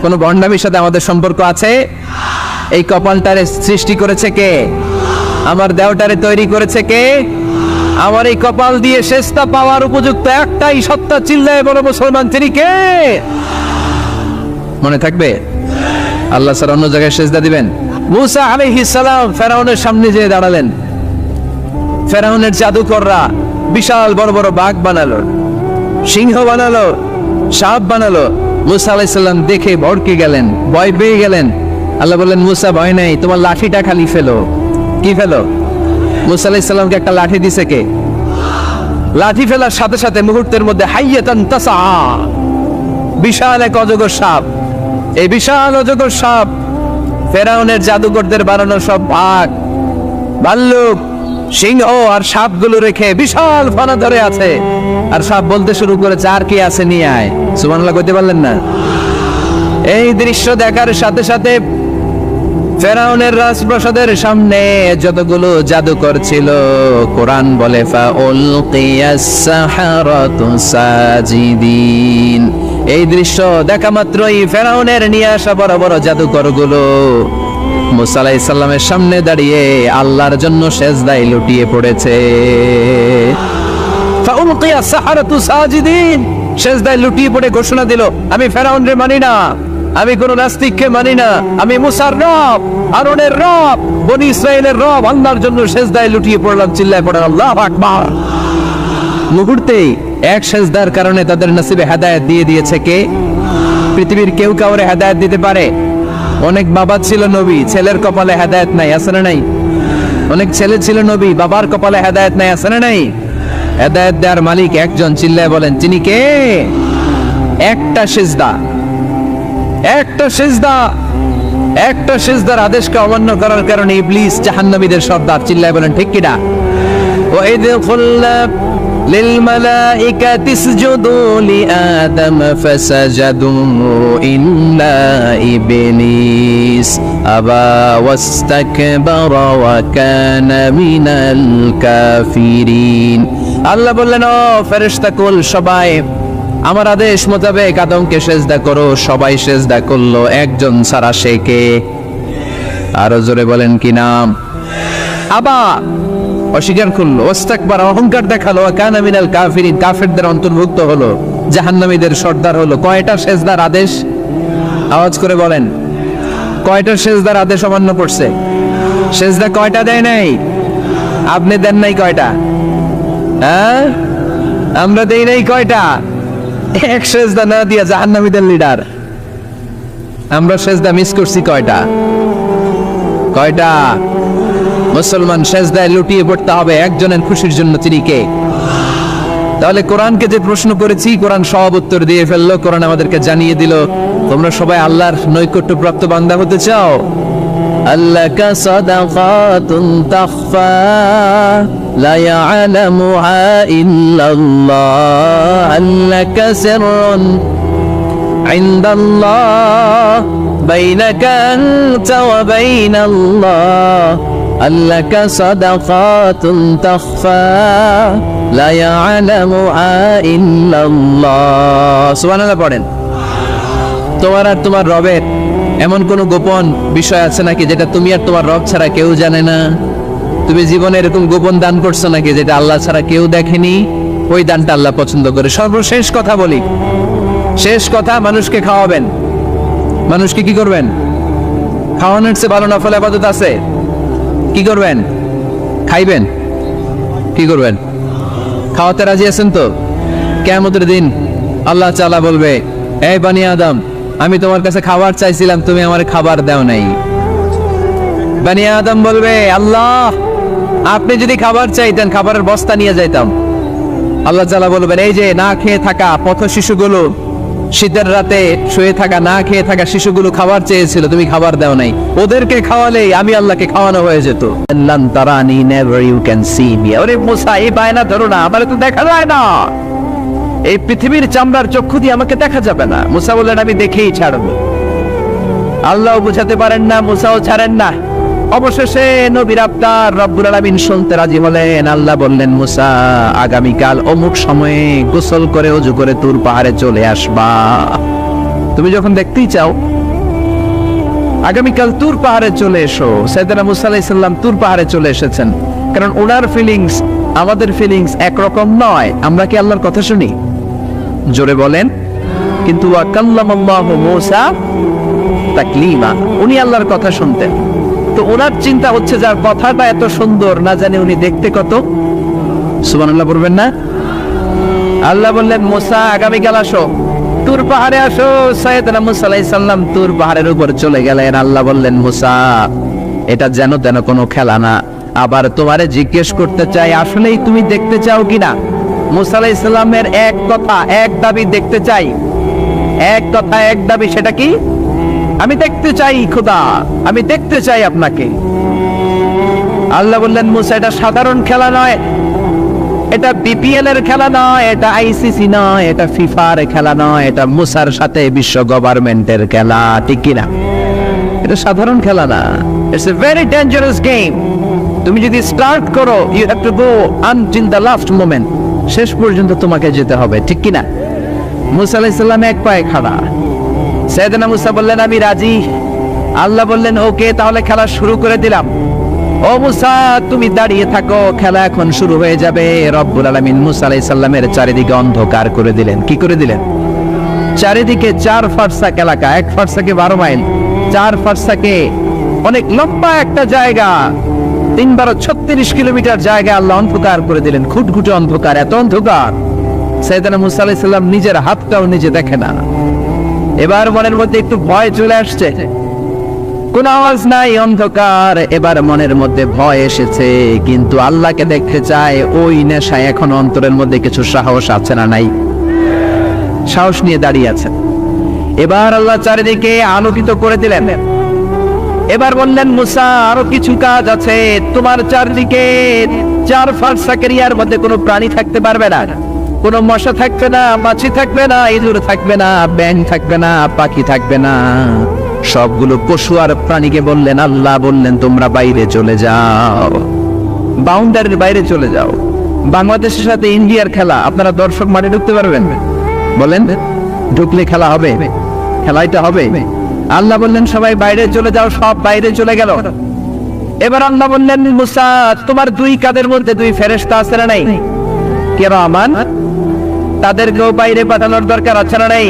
কোন ভণ্ডামির সাথে আমাদের সম্পর্ক আছে? এই কপালটারে সৃষ্টি করেছে কে? আমার দেহটারে তৈরি করেছে কে? আমার এই কপাল দিয়ে শেষটা পাওয়ার উপযুক্ত একটাই সত্তা, চিল্লায় বলো মুসলমান, তিনি কে? মনে থাকবে? আল্লাহ স্যার অন্য জায়গায় সেজদা দিবেন। মুসা আলাইহিস সালাম ফেরাউনের সামনে যেয়ে দাঁড়ালেন। ফেরাউনের জাদুকররা বিশাল বড় বড় বাঘ বানালো, সিংহ বানালো, সাপ বানালো। মুসা আলাইহিস সালাম দেখে ভড়কে গেলেন, ভয় পেয়ে গেলেন। আল্লাহ বললেন, মুসা ভয় নাই, তোমার লাঠিটা খালি ফেলো। কি ফেলো? মুসা আলাইহিস সালামকে একটা লাঠি দিছে কে? লাঠি ফেলার সাথে সাথে মুহূর্তের মধ্যে হাইয়াতান তাসা, বিশাল এক অজগর সাপ। এই বিশাল অজগর সাপ ফেরাউনের জাদুকরদের বানানো সব বাঘ, ভাল্লুক, সিংহ আর সাপগুলো রেখে বিশাল ফানা ধরে আছে, আর সাপ বলতে শুরু করেছে, আর কি আছে নিয়ে আয়। সুবহানাল্লাহ কইতে পারলেন না? এই দৃশ্য দেখার সাথে সাথে ফেরাউনের রাজপ্রাসাদের সামনে যতগুলো জাদুকর ছিল, কোরআন বলে ফাউলকিয়াস সাহারাতু সাজিদিন। এই দৃশ্য দেখা মাত্রই ফেরাউনের নিয়ে আসা বড় বড় জাদুকরগুলো মুসা আলাইহিস সালামের সামনে দাঁড়িয়ে আল্লাহর জন্য সেজদায় লুটিয়ে পড়েছে। ফাউলকিয়াস সাহারাতু সাজিদিন, সেজদায় লুটিয়ে পড়ে ঘোষণা দিল, আমি ফেরাউনরে মানি না, আমি কোন নাস্তিককে মানি না, আমি মুসার রব, হারুনের রব, বনি ইসরাইলের রব, আল্লাহর জন্য সেজদায় লুটিয়ে পড়লাম। চিল্লায় পড়েন আল্লাহু আকবার। মুহূর্তেই এক সেজদার কারণে তাদের নসিবে হেদায়েত দিয়ে দিয়েছে কে? পৃথিবীর কেউ কাউরে হেদায়েত দিতে পারে? অনেক বাবা ছিল নবী, ছেলের কপালে হেদায়েত নাই, আছে না নাই? অনেক ছেলে ছিল নবী, বাবার কপালে হেদায়েত নাই, আছে না নাই? হেদায়েত দেওয়ার মালিক একজন, চিল্লায় বলেন তিনি কে? একটা সিজদা, একটা সিজদা, একটা সিজদার আদেশকে অমান্য করার কারণে ইবলিস জাহান্নামীদের সর্দার। চিল্লায় বলেন ঠিক কিনা? ওয়াইদ কুল্লা লিল মালাইকাতি ইসজুদু লিআদম ফাসাজাদু ইল্লা ইবলিস আবা ওয়াস্তাকবারা ওয়া কানা মিনাল কাফিরিন। আল্লাহ বললেন, ও ফেরেশতা কুল সবাই আমার আদেশ মোতাবেক আদমকে সেজদা করো। সবাই সেজদা করলো, একজন ছাড়া, সে কে? আরো জোরে বলেন কি নাম? আবা, অস্বীকার করলো, ওয়াস্তাকবারা, অহংকার দেখালো, কানা মিনাল কাফিরিন, কাফেরদের অন্তর্ভুক্ত হলো, জাহান্নামীদের সর্দার হলো। কয়টা সেজদার আদেশ? আওয়াজ করে বলেন, কয়টা সেজদার আদেশ অমান্য করছে? সেজদা কয়টা দেয় নাই? আপনি দেন নাই কয়টা? হ্যাঁ, আমরা দেই নাই কয়টা? এক সেজদা না দিয়া জাহান্নামীদের লিডার। আমরা সেজদা মিস করছি কয়টা? কয়টা? মুসলমান সেজদায় লুটিয়ে পড়তে হবে একজনের খুশির জন্য, তিনি কে? তাহলে কোরআনকে যে প্রশ্ন করেছি, কোরআন সব উত্তর দিয়ে ফেললো। কোরআন আমাদেরকে জানিয়ে দিল, তোমরা সবাই আল্লাহর নৈকট্য প্রাপ্ত বান্দা হতে চাও? আল্লাকা সাদাকাতুন তাখফা লা ইয়ালামুহা ইল্লাল্লাহ আল্লাকা সিররুন ইনদাল্লাহ বাইনাকা আনতা ওয়া বাইনাল্লাহ আল্লাকা সাদাকাতুন তাখফা লা ইয়ালামুহা ইল্লাল্লাহ। সুবহানাল্লাহ পড়েন। তোমার আর তোমার রবের এমন কোন গোপন বিষয় আছে নাকি যেটা তুমি আর তোমার রব ছাড়া কেউ জানে না? তুমি জীবনে এরকম গোপন দান করছো নাকি যেটা আল্লাহ ছাড়া কেউ দেখেনি? ওই দানটা আল্লাহ পছন্দ করে। সর্বশেষ কথা বলি, শেষ কথা, মানুষকে খাওয়াবেন। মানুষকে কি করবেন? খাওয়ানোর চেয়ে ভালো নফল ইবাদত আছে? কি করবেন? খাইবেন। কি করবেন? খাওয়াতে রাজি আছেন তো? কিয়ামতের দিন আল্লাহ তাআলা বলবে, এই বনি আদম, আমি তোমার কাছে খাবার চাইছিলাম, তুমি আমার খাবার দাও নাই। বনি আদম বলবে, আল্লাহ আপনি যদি খাবার চাইতেন খাবারের বস্তা নিয়ে যাইতাম। আল্লাহ তাআলা বলবেন, এই যে না খেয়ে থাকা পথ শিশুগুলো, শীতের রাতে শুয়ে থাকা না খেয়ে থাকা শিশুগুলো খাবার চেয়েছিল, তুমি খাবার দাও নাই, ওদেরকে খাওয়ালেই আমি আল্লাহকে খাওয়ানো হয়ে যেত। লান তারানি, never you can see me. আরে মুসা, এই বায়না ধরো না, আমারে তো দেখা যায় না, এই পৃথিবীর চামড়ার চক্ষু দিয়ে আমাকে দেখা যাবে না। মুসা বললেন, আমি দেখেই ছাড়বো। আল্লাহ বুঝাতে পারেন না, মুসাও ছাড়েন না। অবশেষে নবীর আবদার রব্বুল আলামিন শুনতে রাজি হলেন। আল্লাহ বললেন, মুসা আগামীকাল অমুক সময়ে গোসল করে ওযু করে তুর পাহাড়ে চলে আসবা। তুমি যখন দেখতেই চাও আগামীকাল তুর পাহাড়ে চলে এসো। সাইয়েদনা মুসা আলাইহিস সালাম তুর পাহাড়ে চলে এসেছেন, কারণ ওনার ফিলিংস আমাদের ফিলিংস একরকম নয়। আমরা কি আল্লাহর কথা শুনি? জোরে বলেন। কিন্তু ওয়া কাল্লামাল্লাহু মুসা তাকলিমা, উনি আল্লাহর কথা শুনতেন। তো ওনার চিন্তা হচ্ছে, যার কথাটা এত সুন্দর, না জানে উনি দেখতে কত। সুবহানাল্লাহ বলবেন না? আল্লাহ বললেন, মুসা আগামীকাল আসো, তুর পাহাড়ে আসো। সাইয়েদনা মুসা আলাইহিস সালাম তুর পাহাড়ের উপর চলে গেলেন। আল্লাহ বললেন, মুসা এটা যেন তেন কোনো খেলা না। আবার তোমারে জিজ্ঞেস করতে চাই, আসলেই তুমি দেখতে চাও কিনা? মুসা আলাইহিস সালামের এক কথা এক দাবি দেখতে চাই, এক কথা এক দাবি, সেটা কি? আমি দেখতে চাই খোদা, আমি দেখতে চাই আপনাকে। আল্লাহ বললেন মুসা এটা সাধারণ খেলা নয়, এটা বিপিএল এর খেলা নয়, এটা আইসিসি নয়, এটা ফিফার খেলা নয়, এটা মুসার সাথে বিশ্ব গভর্নমেন্টের খেলা, ঠিক কিনা? এটা সাধারণ খেলা না, it's a very dangerous game. তুমি যদি স্টার্ট করো, you have to go until the last moment, শেষ পর্যন্ত তোমাকে যেতে হবে, ঠিক কিনা? মুসা আলাইহিস সালাম এক পায়ে খাড়া। সাইয়েদনা মুসা বললেন আমি রাজি। আল্লাহ বললেন ওকে, তাহলে খেলা শুরু করে দিলাম। ও মুসা তুমি দাঁড়িয়ে থাকো, খেলা এখন শুরু হয়ে যাবে। রব্বুল আলামিন মুসা আলাইহিস সালামের চারিদিকে অন্ধকার করে দিলেন। কি করে দিলেন? চারিদিকে 4 ফারসাক এলাকা, 1 ফারসাকে 12 মাইল, 4 ফারসাকে অনেক লম্বা একটা জায়গা, 3×36 কিলোমিটার জায়গা আল্লাহ অন্ধকার করে দিলেন। খুটখুটে অন্ধকার, এত অন্ধকার সাইয়েদনা মুসা আলাইহিস সালাম নিজের হাতটাও নিজে দেখে না। এবার মনের মধ্যে একটু ভয় চলে আসছে, কোন আওয়াজ নাই, অন্ধকার। এবার মনের মধ্যে ভয় এসেছে, কিন্তু আল্লাহকে দেখতে চায়। ওই নেশায় এখন অন্তরের মধ্যে কিছু সাহস আছে না নাই? সাহস নিয়ে দাঁড়িয়ে আছেন। এবার আল্লাহ চারিদিকে আলোকিত করে দিলেন। এবার বললেন মুসা আরো কিছু কাজ আছে, তোমার চারদিকে 4 ফারসাকের ইয়ার মধ্যে কোনো প্রাণী থাকতে পারবে না, কোনো মশা থাকবে না, মাছি থাকবে না, ইঁদুর থাকবে না, ব্যাঙ থাকবে না, পাখি থাকবে না, সবগুলো পশু আর প্রাণীকে বললেন আল্লাহ বললেন তোমরা বাইরে চলে যাও, বাউন্ডারির বাইরে চলে যাও। বাংলাদেশের সাথে ইন্ডিয়ার খেলা, আপনারা দর্শক মাঠে ঢুকতে পারবেন? বলেন ঢুকলে খেলা হবে? খেলাইটা হবে? আল্লাহ বললেন সবাই বাইরে চলে যাও, সব বাইরে চলে গেল। এবার আল্লাহ বললেন মুসা তোমার 2 কাঁধের মধ্যে 2 ফেরেশতা আছে না নাই? কিরামান, তাদেরকেও বাইরে পাঠানোর দরকার আছে না নাই?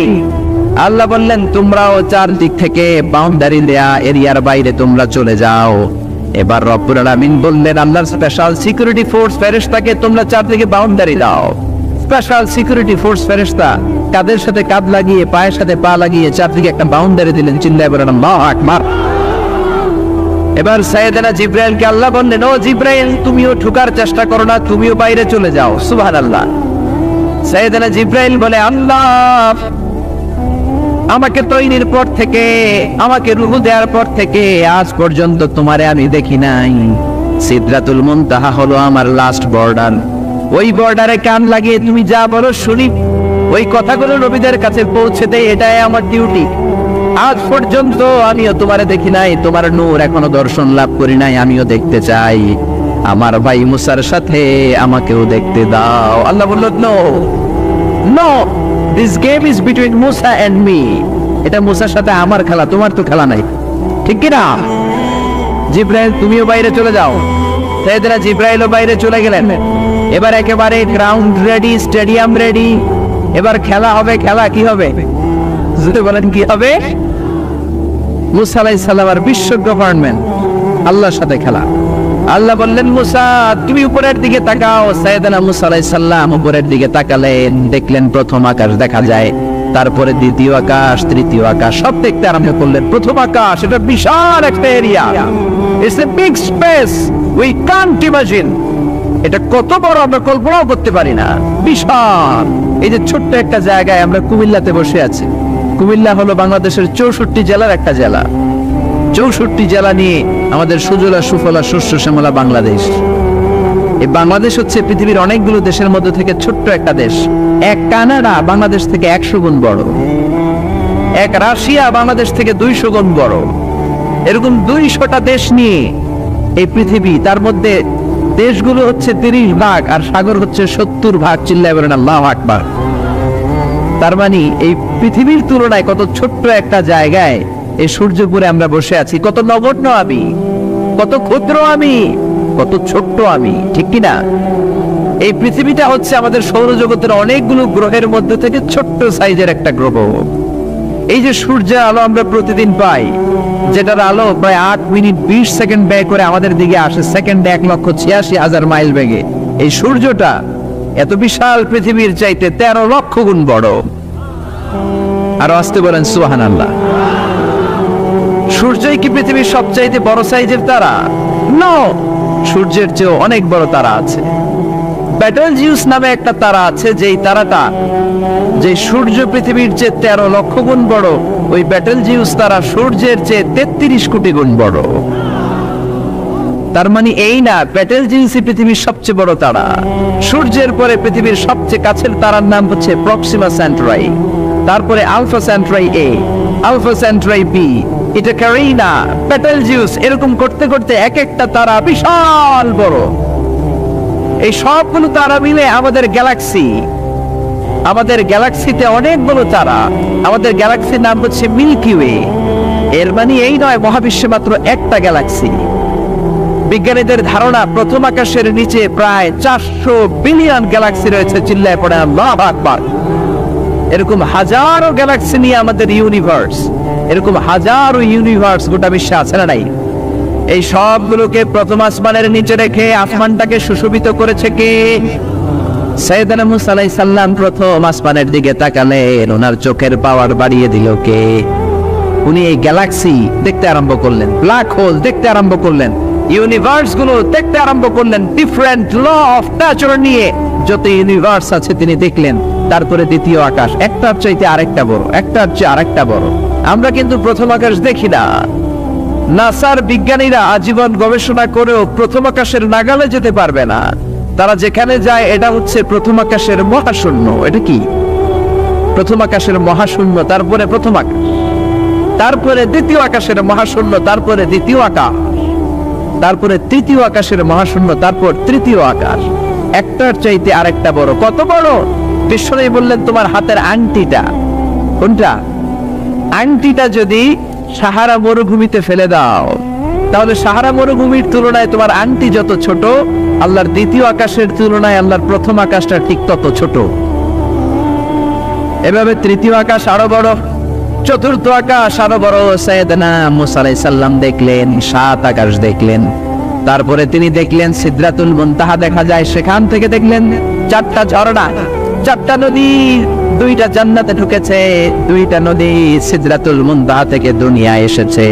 আল্লাহ বললেন তোমরাও 4 দিক থেকে বাউন্ডারি দেয়া এরিয়ার বাইরে তোমরা চলে যাও। এবার রব্বুল আলামিন বললেন আল্লাহর স্পেশাল সিকিউরিটি ফোর্স ফেরেশতাকে তোমরা 4 দিকে বাউন্ডারি দাও। স্পেশাল সিকিউরিটি ফোর্স ফেরেশতা কাদের সাথে কাঁধ লাগিয়ে, পায়ের সাথে পা লাগিয়ে 4 দিকে একটা বাউন্ডারি দিলেন। চিল্লায় বলেন আল্লাহু আকবার। এবার সাইয়েদনা জিবরাইলকে আল্লাহ বললেন ও জিবরাইল তুমিও ঢোকার চেষ্টা করো না, তুমিও বাইরে চলে যাও। সুবহানাল্লাহ। সাইয়েদনা জিবরাইল বলে আল্লাহ আমাকে তৈরির পর থেকে, আমাকে রূহ দেওয়ার পর থেকে আজ পর্যন্ত তোমারে আমি দেখি নাই। সিদরাতুল মুনতাহা হলো আমার লাস্ট বর্ডার, ওই বর্ডারে কান লাগিয়ে তুমি যা বলো শুনি, ওই কথাগুলো নবীদের কাছে পৌঁছে দেয়, এটাই আমার ডিউটি। আজ পর্যন্ত আমিও তোমারে দেখি নাই, তোমার নূর এখনো দর্শন লাভ করি নাই, আমিও দেখতে চাই। আমার ভাই মুসার সাথে আমাকেও দেখতে দাও। আল্লাহ বলল no no, this game is between Musa and me. এটা মুসার সাথে আমার খেলা, তোমার তো খেলা নাই, ঠিক কি না? জিবরাইল তুমিও বাইরে চলে যাও। সাইয়েদনা জিবরাইলও বাইরে চলে গেলেন। এবার একেবারে গ্রাউন্ড রেডি, স্টেডিয়াম রেডি। এবার খেলা হবে। খেলা কি হবে? যদি বলেন কি হবে? মুসা আলাইহিস সালাম আর বিশ্ব গভর্নমেন্ট আল্লাহর সাথে খেলা। আল্লাহ বললেন মুসা তুমি উপরের দিকে তাকাও। সাইয়েদনা মুসা আলাইহিস সালাম উপরের দিকে তাকালেন, দেখলেন প্রথম আকাশ দেখা যায়, তারপরে দ্বিতীয় আকাশ, তৃতীয় আকাশ, সব দেখতে আরম্ভ করলেন। প্রথম আকাশ, এটা বিশাল একটা area, it's a big space, we can't imagine. এটা কত বড় আমরা কল্পনাও করতে পারি না, বিশাল। এই যে ছোট্ট একটা জায়গায় আমরা কুমিল্লাতে বসে আছি। কুমিল্লা হলো বাংলাদেশের 64 জেলার একটা জেলা। 64 জেলা নিয়ে আমাদের সুজলা সুফলা শস্য শ্যামলা বাংলাদেশ। এই বাংলাদেশ হচ্ছে পৃথিবীর অনেকগুলো দেশের মধ্যে থেকে ছোট্ট একটা দেশ। এক কানাডা বাংলাদেশ থেকে 100 গুণ বড়, এক রাশিয়া বাংলাদেশ থেকে 200 গুণ বড়। এরকম 200টা দেশ নিয়ে এই পৃথিবী, তার মধ্যে দেশগুলো হচ্ছে 30 ভাগ আর সাগর হচ্ছে 70 ভাগ। চিল্লায় বলেন আল্লাহু আকবার। তার মানে এই পৃথিবীর তুলনায় কত ছোট্ট একটা জায়গায় এই সূর্যপুরে আমরা বসে আছি। কত নগণ্য আমি, কত ক্ষুদ্র আমি, কত ছোট্ট আমি, ঠিক কিনা? এই পৃথিবীটা হচ্ছে আমাদের সৌরজগতের অনেকগুলো গ্রহের মধ্যে থেকে ছোট্ট সাইজের একটা গ্রহ। এই যে সূর্যের আলো আমরা প্রতিদিন পাই, যেটার আলো প্রায় 8 মিনিট 20 সেকেন্ড ব্যয় করে আমাদের দিকে আসে, সেকেন্ডে 1,86,000 মাইল বেগে। এই সূর্যটা এত বিশাল পৃথিবীর চাইতে 13 লক্ষ গুণ বড়। আর আসতে বলেন সুবহানাল্লাহ। সূর্যই কি পৃথিবীর সবচাইতে বড় সাইজের তারা? নো, সূর্যের চেয়েও অনেক বড় তারা আছে। ব্যাটেলজিউস নামে একটা তারা আছে, যেই তারাটা, যে সূর্য পৃথিবীর চেয়ে 13 লক্ষ গুণ বড়, ওই ব্যাটেলজিউস তারা সূর্যের চেয়ে 33 কোটি গুণ বড়। তার মানে এই না ব্যাটেলজিউসই পৃথিবীর সবচেয়ে বড় তারা। সূর্যের পরে পৃথিবীর সবচেয়ে কাছের তারার নাম হচ্ছে প্রক্সিমা সেন্টরাই, তারপরে আলফা সেন্টরাই এ, আলফা সেন্টরাই বি, এটা ক্যারিনা, ব্যাটেলজিউস, এরকম করতে করতে এক একটা তারা বিশাল বড়। এই সবগুলো তারা মিলে আমাদের গ্যালাক্সি। আমাদের গ্যালাক্সিতে অনেকগুলো তারা। আমাদের গ্যালাক্সির নাম হচ্ছে মিল্কি ওয়ে। এর মানে এই নয় মহাবিশ্বে মাত্র একটা গ্যালাক্সি। বিজ্ঞানীদের ধারণা প্রথম আকাশের নিচে প্রায় 400 বিলিয়ন গ্যালাক্সি রয়েছে। চিল্লায় পড়ে আল্লাহু আকবার। এরকম হাজারো গ্যালাক্সি নিয়ে আমাদের ইউনিভার্স, এরকম হাজারো ইউনিভার্স গোটা বিশ্বে আছে না নাই? এই সবগুলোকে প্রথম আসমানের নিচে রেখে আসমানটাকে সুশোভিত করেছে কে? সাইয়েদনা মুসা আলাইহিস সালাম প্রথম আসমানের দিকে তাকালেন, ওনার চোখের পাওয়ার বাড়িয়ে দিল কে? উনি এই গ্যালাক্সি দেখতে আরম্ভ করলেন, ব্ল্যাক হোল দেখতে আরম্ভ করলেন, ইউনিভার্স গুলো দেখতে আরম্ভ করলেন, ডিফারেন্ট ল অফ নেচার নিয়ে যত ইউনিভার্স আছে তিনি দেখলেন। তারপরে দ্বিতীয় আকাশ, একটার চাইতে আরেকটা বড়, একটার চেয়ে আরেকটা বড়। আমরা কিন্তু প্রথম আকাশ দেখি না। নাসার বিজ্ঞানীরা আজীবন গবেষণা করেও প্রথম আকাশের নাগালে যেতে পারবে না। তারা যেখানে যায় এটা হচ্ছে প্রথম আকাশের মহাশূন্য। এটা কি? প্রথম আকাশের মহাশূন্য, তারপরে প্রথম আকাশ, তারপরে দ্বিতীয় আকাশের মহাশূন্য, তারপরে দ্বিতীয় আকাশ, তারপরে তৃতীয় আকাশের মহাশূন্য, তারপর তৃতীয় আকাশ। একটার চাইতে আরেকটা বড়। কত বড়? বিশ্বনবী বললেন তোমার হাতের আংটিটা, কোনটা? আংটিটা যদি সাহারা মরুভূমিতে ফেলে দাও, তাহলে সাহারা মরুভূমির তুলনায় তোমার আংটি যত ছোট, আল্লাহর দ্বিতীয় আকাশের তুলনায় আল্লাহর প্রথম আকাশটা ঠিক তত ছোট। এভাবে তৃতীয় আকাশ আরো বড়, চতুর্থ আকাশ আরো বড়। সাইয়েদনা মুসা আলাইহিস সালাম দেখলেন 7 আকাশ দেখলেন। তারপরে তিনি দেখলেন সিদরাতুল মুনতাহা দেখা যায়, সেখান থেকে দেখলেন 4টা ঝর্ণা, 4টা নদী, 2টা জান্নাতে ঢুকেছে, 2টা নদী সিদরাতুল মুনতাহা থেকে দুনিয়ায় এসেছে।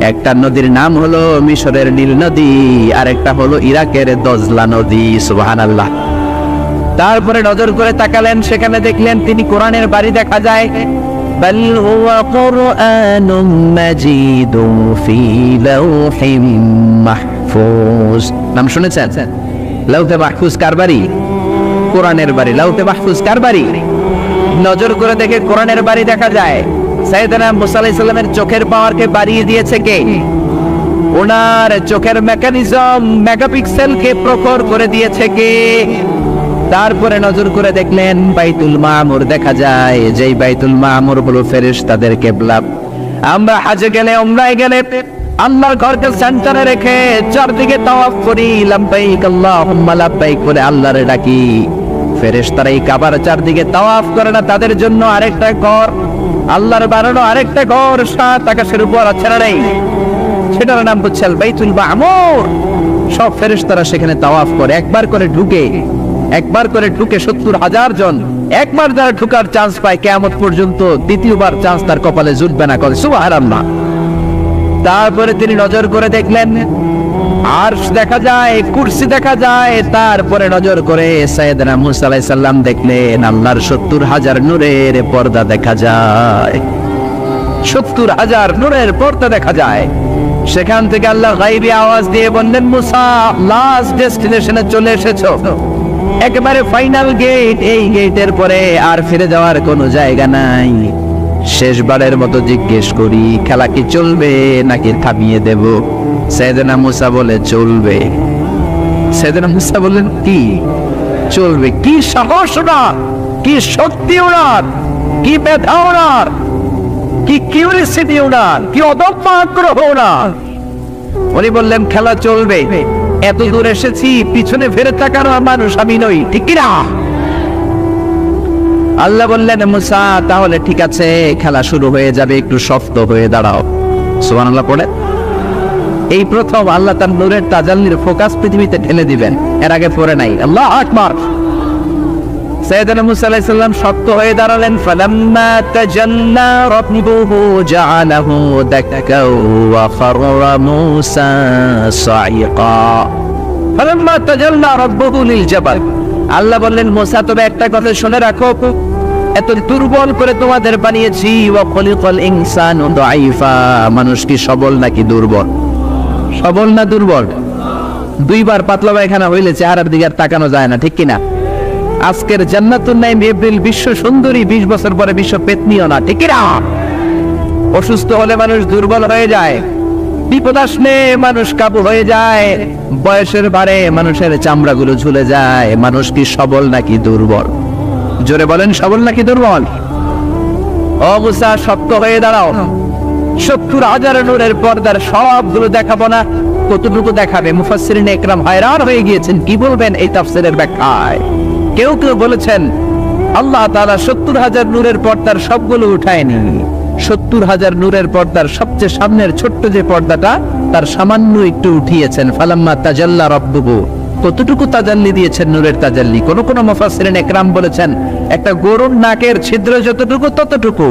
একটা নদীর নাম হলো মিশরের নীল নদী, আর একটা হলো ইরাকের দজলা নদী। সুবহানাল্লাহ। তারপরে নজর করে তাকালেন, সেখানে দেখলেন তিনি কোরআনের বাড়ি দেখা যায়। বাল হুয়া কুরআনুম মাজিদুন ফি লাওহিম মাহফুজ। নাম শুনেছেন? লাউহে মাহফুজ কার বাড়ি? কোরআনের বাড়ি। লাউহে মাহফুজ কার বাড়ি? নজর করে দেখে কোরআনের বাড়ি দেখা যায়। সাইয়েদনা মুসা আলাইহিস সালামের চোখের পাওয়ারকে বাড়িয়ে দিয়েছে কে? ওনার চোখের মেকানিজম, মেগাপিক্সেলকে প্রখর করে দিয়েছে কে? তারপরে নজর করে দেখলেন বাইতুল মামুর দেখা যায়, যেই বাইতুল মামুর হলো ফেরেশতাদের কিবলা। আমরা হাজে গেলে, উমরায় গেলে আল্লাহর ঘরকে সেন্টারে রেখে চারদিকে তাওয়াফ করি, লাব্বাইক আল্লাহুম্মা লাব্বাইক বলে আল্লাহরে ডাকি। ফেরেশতারা এই কাবার চারদিকে তাওয়াফ করে না, তাদের জন্য আরেকটা ঘর, আল্লাহর বানানো আরেকটা ঘর 7 আকাশের উপর আছে না নেই? সেটার নাম হচ্ছে আল বাইতুল মামুর। সব ফেরেশতারা সেখানে তাওয়াফ করে, একবার করে ঢুকে 70,000 জন। একবার যারা ঢুকার চান্স পায় কিয়ামত পর্যন্ত দ্বিতীয়বার চান্স তার কপালে জুটবে না। করে সুবহানাল্লাহ। তারপরে তিনি নজর করে দেখলেন আরশ দেখা যায়, কুরসি দেখা যায়। তারপরে নজর করে সাইয়েদনা মুসা আলাইহিস সালাম দেখলেন আল্লাহর 70,000 নূরের পর্দা দেখা যায়। 70,000 নূরের পর্দা দেখা যায়। সেখান থেকে আল্লাহ গায়বী আওয়াজ দিয়ে বললেন, মুসা লাস্ট ডেস্টিনেশনে চলে এসেছো, একেবারে ফাইনাল গেট। এই গেটের পরে আর ফিরে যাওয়ার কোনো জায়গা নাই। শেষবারের মতো জিজ্ঞেস করি, খেলা কি চলবে নাকি থামিয়ে দেব? সাইয়েদনা মুসা বলে চলবে। সাইয়েদনা মুসা বললেন কি চলবে? কি সাহস ওনার, কি শক্তি ওনার, কি মেধা ওনার, কি কিউরিসিটি ওনার, কি অদম্য আগ্রহ ওনার। উনি বললেন খেলা চলবে। এত দূর এসেছি, পিছনে ফিরে তাকানোর মানুষ আমি নই, ঠিক কিনা? আল্লাহ বললেন মুসা তাহলে ঠিক আছে, খেলা শুরু হয়ে যাবে, একটু শক্ত হয়ে দাঁড়াও। সুবহানাল্লাহ পড়ে। এই প্রথম আল্লাহ তার নূরের তাজাল্লির ফোকাস পৃথিবীতে ঠেলে দিবেন, এর আগে পড়ে নাই। আল্লাহু আকবার। সাইয়েদনা মুসা আলাইহিস সালাম শক্ত হয়ে দাঁড়ালেন। ফালাম্মা তাজাল্লা রাব্বুহু জাআলাহু দাক্কাও ওয়া খাররা মুসা সাইকা। ফালাম্মা তাজাল্লা রাব্বুহু লিল জাবাল, আল্লাহ বললেন মুসা তবে একটা কথা শুনে রাখো, এত দুর্বল করে তোমাদের বানিয়েছি, ওয়া খলিকাল ইনসানু দাঈফা, মানুষ কি সবল নাকি দুর্বল? সবল না দুর্বল? দুইবার পাতলা পায়খানা হইলে চেহারার দিকে আর তাকানো যায় না, ঠিক কিনা? আজকের জান্নাতুন নাঈম এপ্রিল বিশ্ব সুন্দরী 20 বছর পরে বিশ্ব পেতনিও না, ঠিক কিনা? অসুস্থ হলে মানুষ দুর্বল হয়ে যায়, বিপদ আসলে মানুষ কাবু হয়ে যায়, বয়সের ভারে মানুষের চামড়াগুলো ঝুলে যায়। মানুষ কি সবল নাকি দুর্বল? জোরে বলেন, সবল নাকি দুর্বল? ও মুসা, শক্ত হয়ে দাঁড়াও। 70,000 নূরের পর্দার সবগুলো দেখাবো না, কতটুকু দেখাবে? মুফাসসিরিন ইকরাম হয়রান হয়ে গিয়েছেন, কি বলবেন এই তাফসীরের ব্যাখ্যায়? কেউ কেউ বলেছেন আল্লাহ তাআলা 70,000 নূরের পর্দার সবগুলো উঠায়নি, 70,000 নূরের পর্দার সবচেয়ে সামনের ছোট্ট যে পর্দাটা তার সামান্য একটু উঠিয়েছেন। ফালাম্মা তাজাল্লা রাব্বুহু, কতটুকু তাজাল্লি দিয়েছেন নূরের তাজাল্লি? কোন কোন মুফাসসিরিন ইকরাম বলেছেন একটা গরুর নাকের ছিদ্র যতটুকু ততটুকু।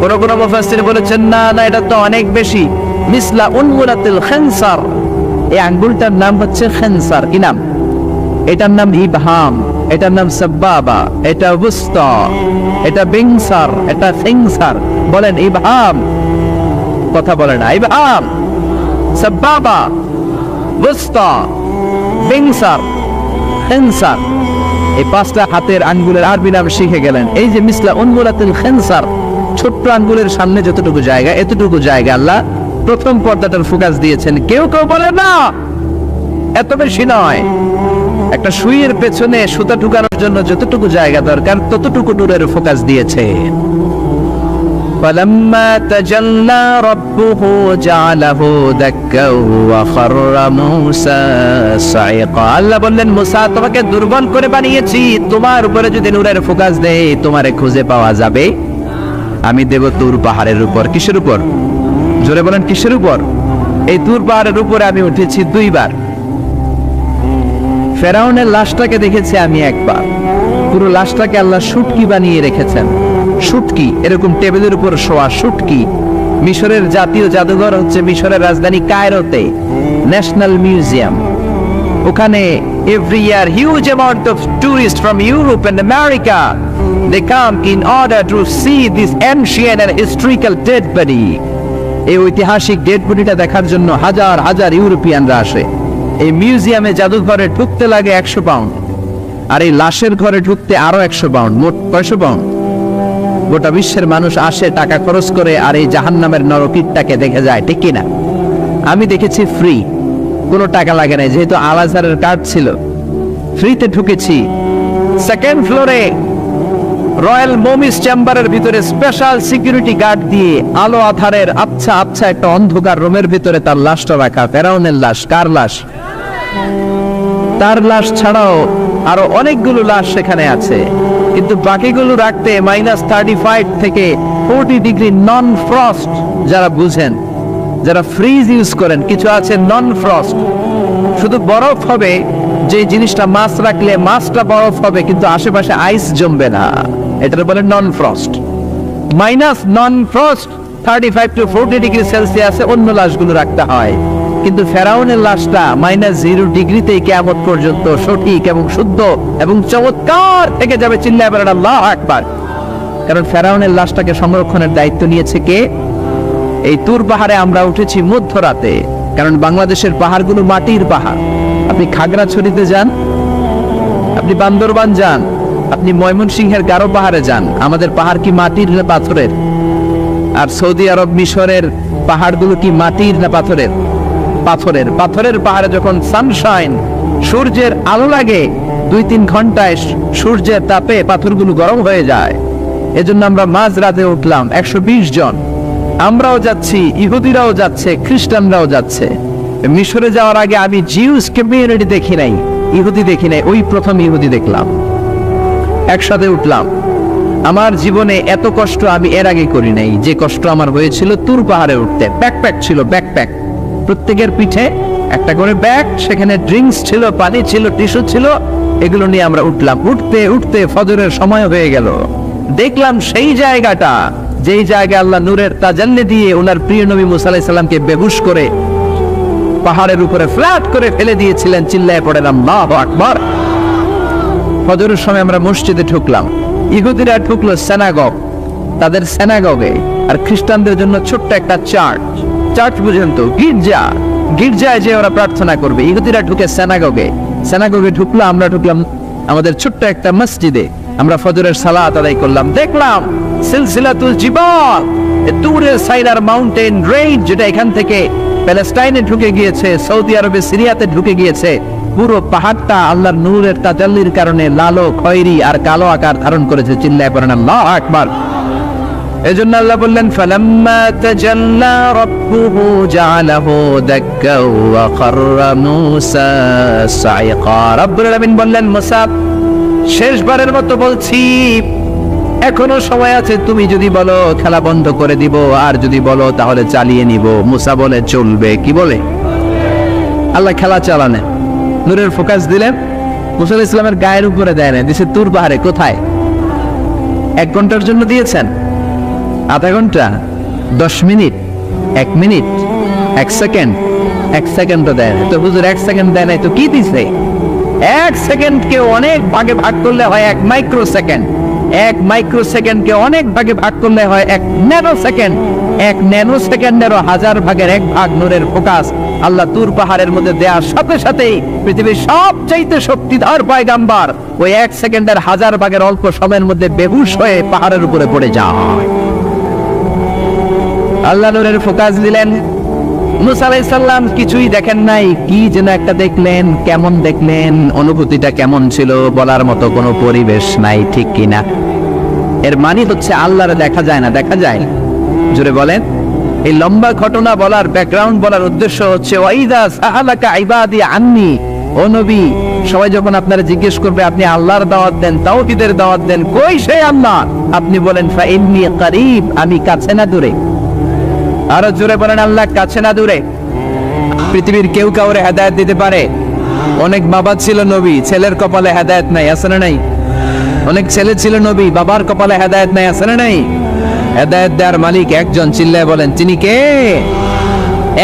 কোন কোন মুফাসসির বলেছেন না না, এটা তো অনেক বেশি। মিসলা উনমুলাতিল খানসার, এই আঙ্গুলটার নাম হচ্ছে খানসার। কি নাম? এটার নাম ইবহাম, এটার নাম সাব্বাবা, এটা বুস্তা, এটা বিংসার, এটা ফিংসার। বলেন ইবহাম, কথা বলে না। ইবহাম, সাব্বাবা, বুস্তা, বিংসার, খিনসার, এই 5টা হাতের আঙ্গুলের আরবি নাম শিখে গেলেন। এই যে মিসলা উনমুলাতিল খানসার, ছোট্ট আঙ্গুলের সামনে যতটুকু জায়গা, এতটুকু জায়গা আল্লাহ প্রথম পর্দাটার ফোকাস দিয়েছেন। কেউ কেউ বলে না এত বেশি নয়, একটা সুইয়ের পেছনে সুতা ঢুকানোর জন্য যতটুকু জায়গা দরকার ততটুকু নূরের ফোকাস দিয়েছে। فَلَمَّا تَجَلَّى رَبُّهُ جَعَلَهُ دَكًّا وَخَرَّ مُوسَى صَعِقًا। আল্লাহ বললেন মুসা, তোমাকে দুর্বল করে বানিয়েছি, তোমার উপরে যদি নূরের ফোকাস দেই তোমারে খুঁজে পাওয়া যাবে। আমি দেব তুর পাহাড়ের উপর। কিসের উপর? জোরে বলেন, কিসের উপর? এই তুর পাহাড়ের উপরে আমি উঠেছি 2 বার। ফেরাউনের লাশটাকে দেখেছি আমি একবার, পুরো লাশটাকে আল্লাহ শুটকি বানিয়ে রেখেছেন। শুটকি, এরকম টেবিলের উপর শোয়া শুটকি। মিশরের জাতীয় জাদুঘর হচ্ছে মিশরের রাজধানী কায়রোতে, ন্যাশনাল মিউজিয়াম। ওখানে every year huge amount of tourist from Europe and America, they come in order to see this ancient and historical dead body। এই ঐতিহাসিক ডেড বডিটা দেখার জন্য হাজার হাজার ইউরোপিয়ানরা আসে। এই মিউজিয়ামে জাদুঘরে ঢুকতে লাগে 100 পাউন্ড, আর এই লাশের ঘরে ঢুকতে আরো 100 পাউন্ড, মোট 500 পাউন্ড। গোটা বিশ্বের মানুষ আসে টাকা খরচ করে আর এই জাহান্নামের নরকীটটাকে দেখে যায়, ঠিক কিনা? আমি দেখেছি ফ্রি, কোনো টাকা লাগে না, যেহেতু আল আজহারের কার্ড ছিল, ফ্রিতে ঢুকেছি। সেকেন্ড ফ্লোরে রয়্যাল মমিস চেম্বারের ভিতরে স্পেশাল সিকিউরিটি গার্ড দিয়ে আলো আধারের আচ্ছা আচ্ছা একটা অন্ধকার রুমের ভিতরে তার লাশটা রাখা। ফেরাউনের লাশ। কার লাশ? তার লাশ ছাড়াও আরো অনেকগুলো লাশ সেখানে আছে, কিন্তু বাকিগুলো রাখতে -35 থেকে 40 ডিগ্রি নন ফ্রস্ট। যারা বুঝেন, যারা ফ্রিজ ইউজ করেন, কিছু আছে নন ফ্রস্ট, শুধু বরফ হবে, যে জিনিসটা মাছ রাখলে মাছটা বরফ হবে কিন্তু আশেপাশে আইস জমবে না, এটার বলে non frost. Non frost 35 to 40 degree সেলসিয়াসে অন্য লাশগুলো রাখতে হয়, কিন্তু ফেরাউনের লাশটা -0 ডিগ্রিতেই কিয়ামত পর্যন্ত সঠিক এবং শুদ্ধ এবং চমৎকার থেকে যাবে। চিল্লায়ে বলেন আল্লাহু আকবার। কারণ ফেরাউনের লাশটাকে সংরক্ষণের দায়িত্ব নিয়েছে কে? এই তুর পাহাড়ে আমরা উঠেছি মধ্যরাতে, কারণ বাংলাদেশের পাহাড়গুলো মাটির পাহাড়। আপনি খাগড়াছড়িতে যান, আপনি বান্দরবান যান, আপনি ময়মনসিংহের গারো পাহাড়ে যান, আমাদের পাহাড় কি মাটির না পাথরের? আর সৌদি আরব মিশরের পাহাড়গুলো কি মাটির না পাথরের? পাথরের। পাথরের পাহাড়ে যখন সানশাইন, সূর্যের আলো লাগে, 2-3 ঘন্টায় সূর্যের তাপে পাথরগুলো গরম হয়ে যায়। এজন্য আমরা মাঝ রাতে উঠলাম 120 জন। আমরাও যাচ্ছি, ইহুদিরাও যাচ্ছে, খ্রিস্টানরাও যাচ্ছে। মিশরে যাওয়ার আগে আমি জিউস কমিউনিটি দেখি নাই, ইহুদি দেখি নাই, ওই প্রথম ইহুদি দেখলাম। একসাথে উঠলাম। আমার জীবনে এত কষ্ট আমি এর আগে করি নাই, যে কষ্ট আমার হয়েছিল তুর পাহাড়ে উঠতে। ব্যাকপ্যাক ছিল, ব্যাকপ্যাক, প্রত্যেকের পিঠে একটা করে ব্যাগ, সেখানে ড্রিঙ্কস ছিল, পানি ছিল, টিস্যু ছিল, এগুলো নিয়ে আমরা উঠলাম। উঠতে উঠতে ফজরের সময় হয়ে গেল। দেখলাম সেই জায়গাটা, যেই জায়গায় আল্লাহ নূরের তাজাল্লি দিয়ে ওনার প্রিয় নবী মুসা আলাইহিস সালামকে বেহুশ করে পাহাড়ের উপরে ফ্ল্যাট করে ফেলে দিয়েছিলেন। চিল্লায়ে পড়েন আল্লাহু আকবার। ফজরের সময় আমরা মসজিদে ঢুকলাম, ইহুদিরা ঢুকলো সিনাগগ, তাদের সিনাগগে, আর খ্রিস্টানদের জন্য ছোট্ট একটা চার্চ বুঝেন তো, গির্জায় যে ওরা প্রার্থনা করবে। ইহুদিরা ঢুকে সিনাগগে ঢুকলো, আমরা ঢুকলাম আমাদের ছোট্ট একটা মসজিদে, আমরা ফজরের সালাত আদায় করলাম। দেখলাম সিলসিলাতুল জিবাল, দূরের সাইনার মাউন্টেন রেঞ্জ, যেটা এখান থেকে প্যালেস্টাইনে ঢুকে গিয়েছে, সৌদি আরবে সিরিয়াতে ঢুকে গিয়েছে, পুরো পাহাড়টা আল্লাহর নূরের তাজাল্লির কারণে লালো, খয়েরি আর কালো আকার ধারণ করেছে। চিল্লায় পড়েন আল্লাহু আকবার। এজন্য আল্লাহ বললেন ফালাম্মা তাজাল্লা রাব্বুহু জাআলাহু দাক্কা ওয়া খাররা মূসা সাইকা। রব্বুল আলামিন বললেন, মুসা শেষবারের মতো বলছি, এখনো সময় আছে, তুমি যদি বলো খেলা বন্ধ করে দিব, আর যদি বলো তাহলে চালিয়ে নিব। মুসা বলে চলবে। কি বলে? আল্লাহ খেলা চালানে, নূরের ফোকাস দিলেন, মুসা আলাইহিস সালামের গায়ের উপরে দেয় না, দিছে তুর পাহাড়ে। কোথায়? 1 ঘন্টার জন্য দিয়েছেন, আধা ঘন্টা, 10 মিনিট, 1 মিনিট, 1 সেকেন্ড, 1 সেকেন্ডও দেয় না। তো হুজুর 1 সেকেন্ড দেয় নাই তো কি দিছে? 1 সেকেন্ডকে অনেক ভাগে ভাগ করলে হয় 1 মাইক্রো সেকেন্ড, 1 মাইক্রো সেকেন্ডকে অনেক ভাগে ভাগ করলে হয় 1 ন্যানো সেকেন্ড, 1 ন্যানো সেকেন্ডেরও 1000 ভাগের 1 ভাগ নূরের ফোকাস আল্লাহ তুর পাহাড়ের মধ্যে দেওয়ার সাথে সাথেই পৃথিবীর সবচাইতে শক্তিধর পয়গাম্বার ওই 1 সেকেন্ডের 1000 ভাগের অল্প সময়ের মধ্যে বেহুশ হয়ে পাহাড়ের উপরে পড়ে যায়। আল্লাহ নূরের ফোকাস দিলেন, মুসা আলাইহিস সালাম কিছুই দেখেন নাই, কি যেন একটা দেখলেন। কেমন দেখলেন? অনুভূতিটা কেমন ছিল বলার মতো কোনো পরিবেশ নাই, ঠিক কিনা? এর মানে হচ্ছে আল্লাহরে দেখা যায় না, দেখা যায়? জোরে বলেন। এই লম্বা ঘটনা বলার, ব্যাকগ্রাউন্ড বলার উদ্দেশ্য হচ্ছে ওয়াইদা সাআলাকা ইবাদি আন্নি, ও নবী, সবাই যখন আপনারা জিজ্ঞেস করবে, আপনি আল্লাহর দাওয়াত দেন, তাওহীদের দাওয়াত দেন, কই সেই আল্লাহ? আপনি বলেন ফা ইন্নী কারীব, আমি কাছে না দূরে। আরো জোরে বলেন, আল্লাহ কাছে না দূরে। পৃথিবীর কেউ কাউরে হেদায়েত দিতে পারে? অনেক বাবা ছিল নবী, ছেলের কপালে হেদায়েত নাই, আছে না নাই? অনেক ছেলে ছিল নবী, বাবার কপালে হেদায়েত নাই, আছে না নাই? হেদায়েত দেওয়ার মালিক একজন, চিল্লায় বলেন তিনি কে?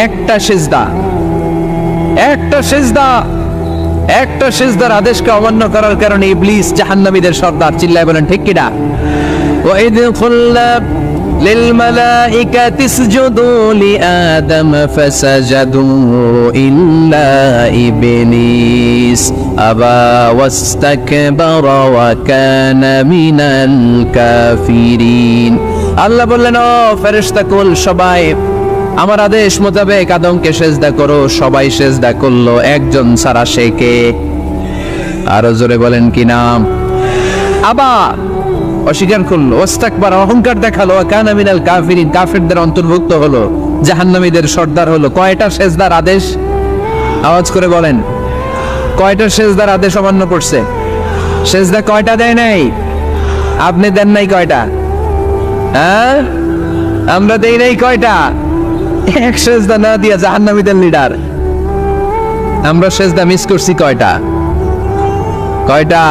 একটা সিজদা, একটা সিজদার আদেশকে অমান্য করার কারণে ইবলিস জাহান্নামীদের সর্দার, চিল্লায় বলেন ঠিক কিনা? ওয়াইদ কুল্লা للملائكة اسجدوا لآدم فسجدوا إلا إبليس أبى واستكبر وكان من الكافرين। আল্লাহ বললেন, ও ফেরেশতা কুল সবাই আমার আদেশ মোতাবেক আদমকে সেজদা করো। সবাই সেজদা করলো, একজন ছাড়া, সে কে? আরো জোরে বলেন কি নাম? আবার অস্বীকার করলো, ওয়াস্তাকবার, অহংকার দেখালো, কানা মিনাল কাফিরিন, কাফিরদের অন্তর্ভুক্ত হলো, জাহান্নামীদের সর্দার হলো। কয়টা সেজদার আদেশ? আওয়াজ করে বলেন, কয়টা সেজদার আদেশ অমান্য করছে? সেজদা কয়টা দেয় নাই? আপনি দেন নাই কয়টা? হ্যাঁ, আমরা দেই নাই কয়টা? 1 সেজদা না দিয়া জাহান্নামীদের লিডার। আমরা সেজদা মিস করছি কয়টা? কয়টা?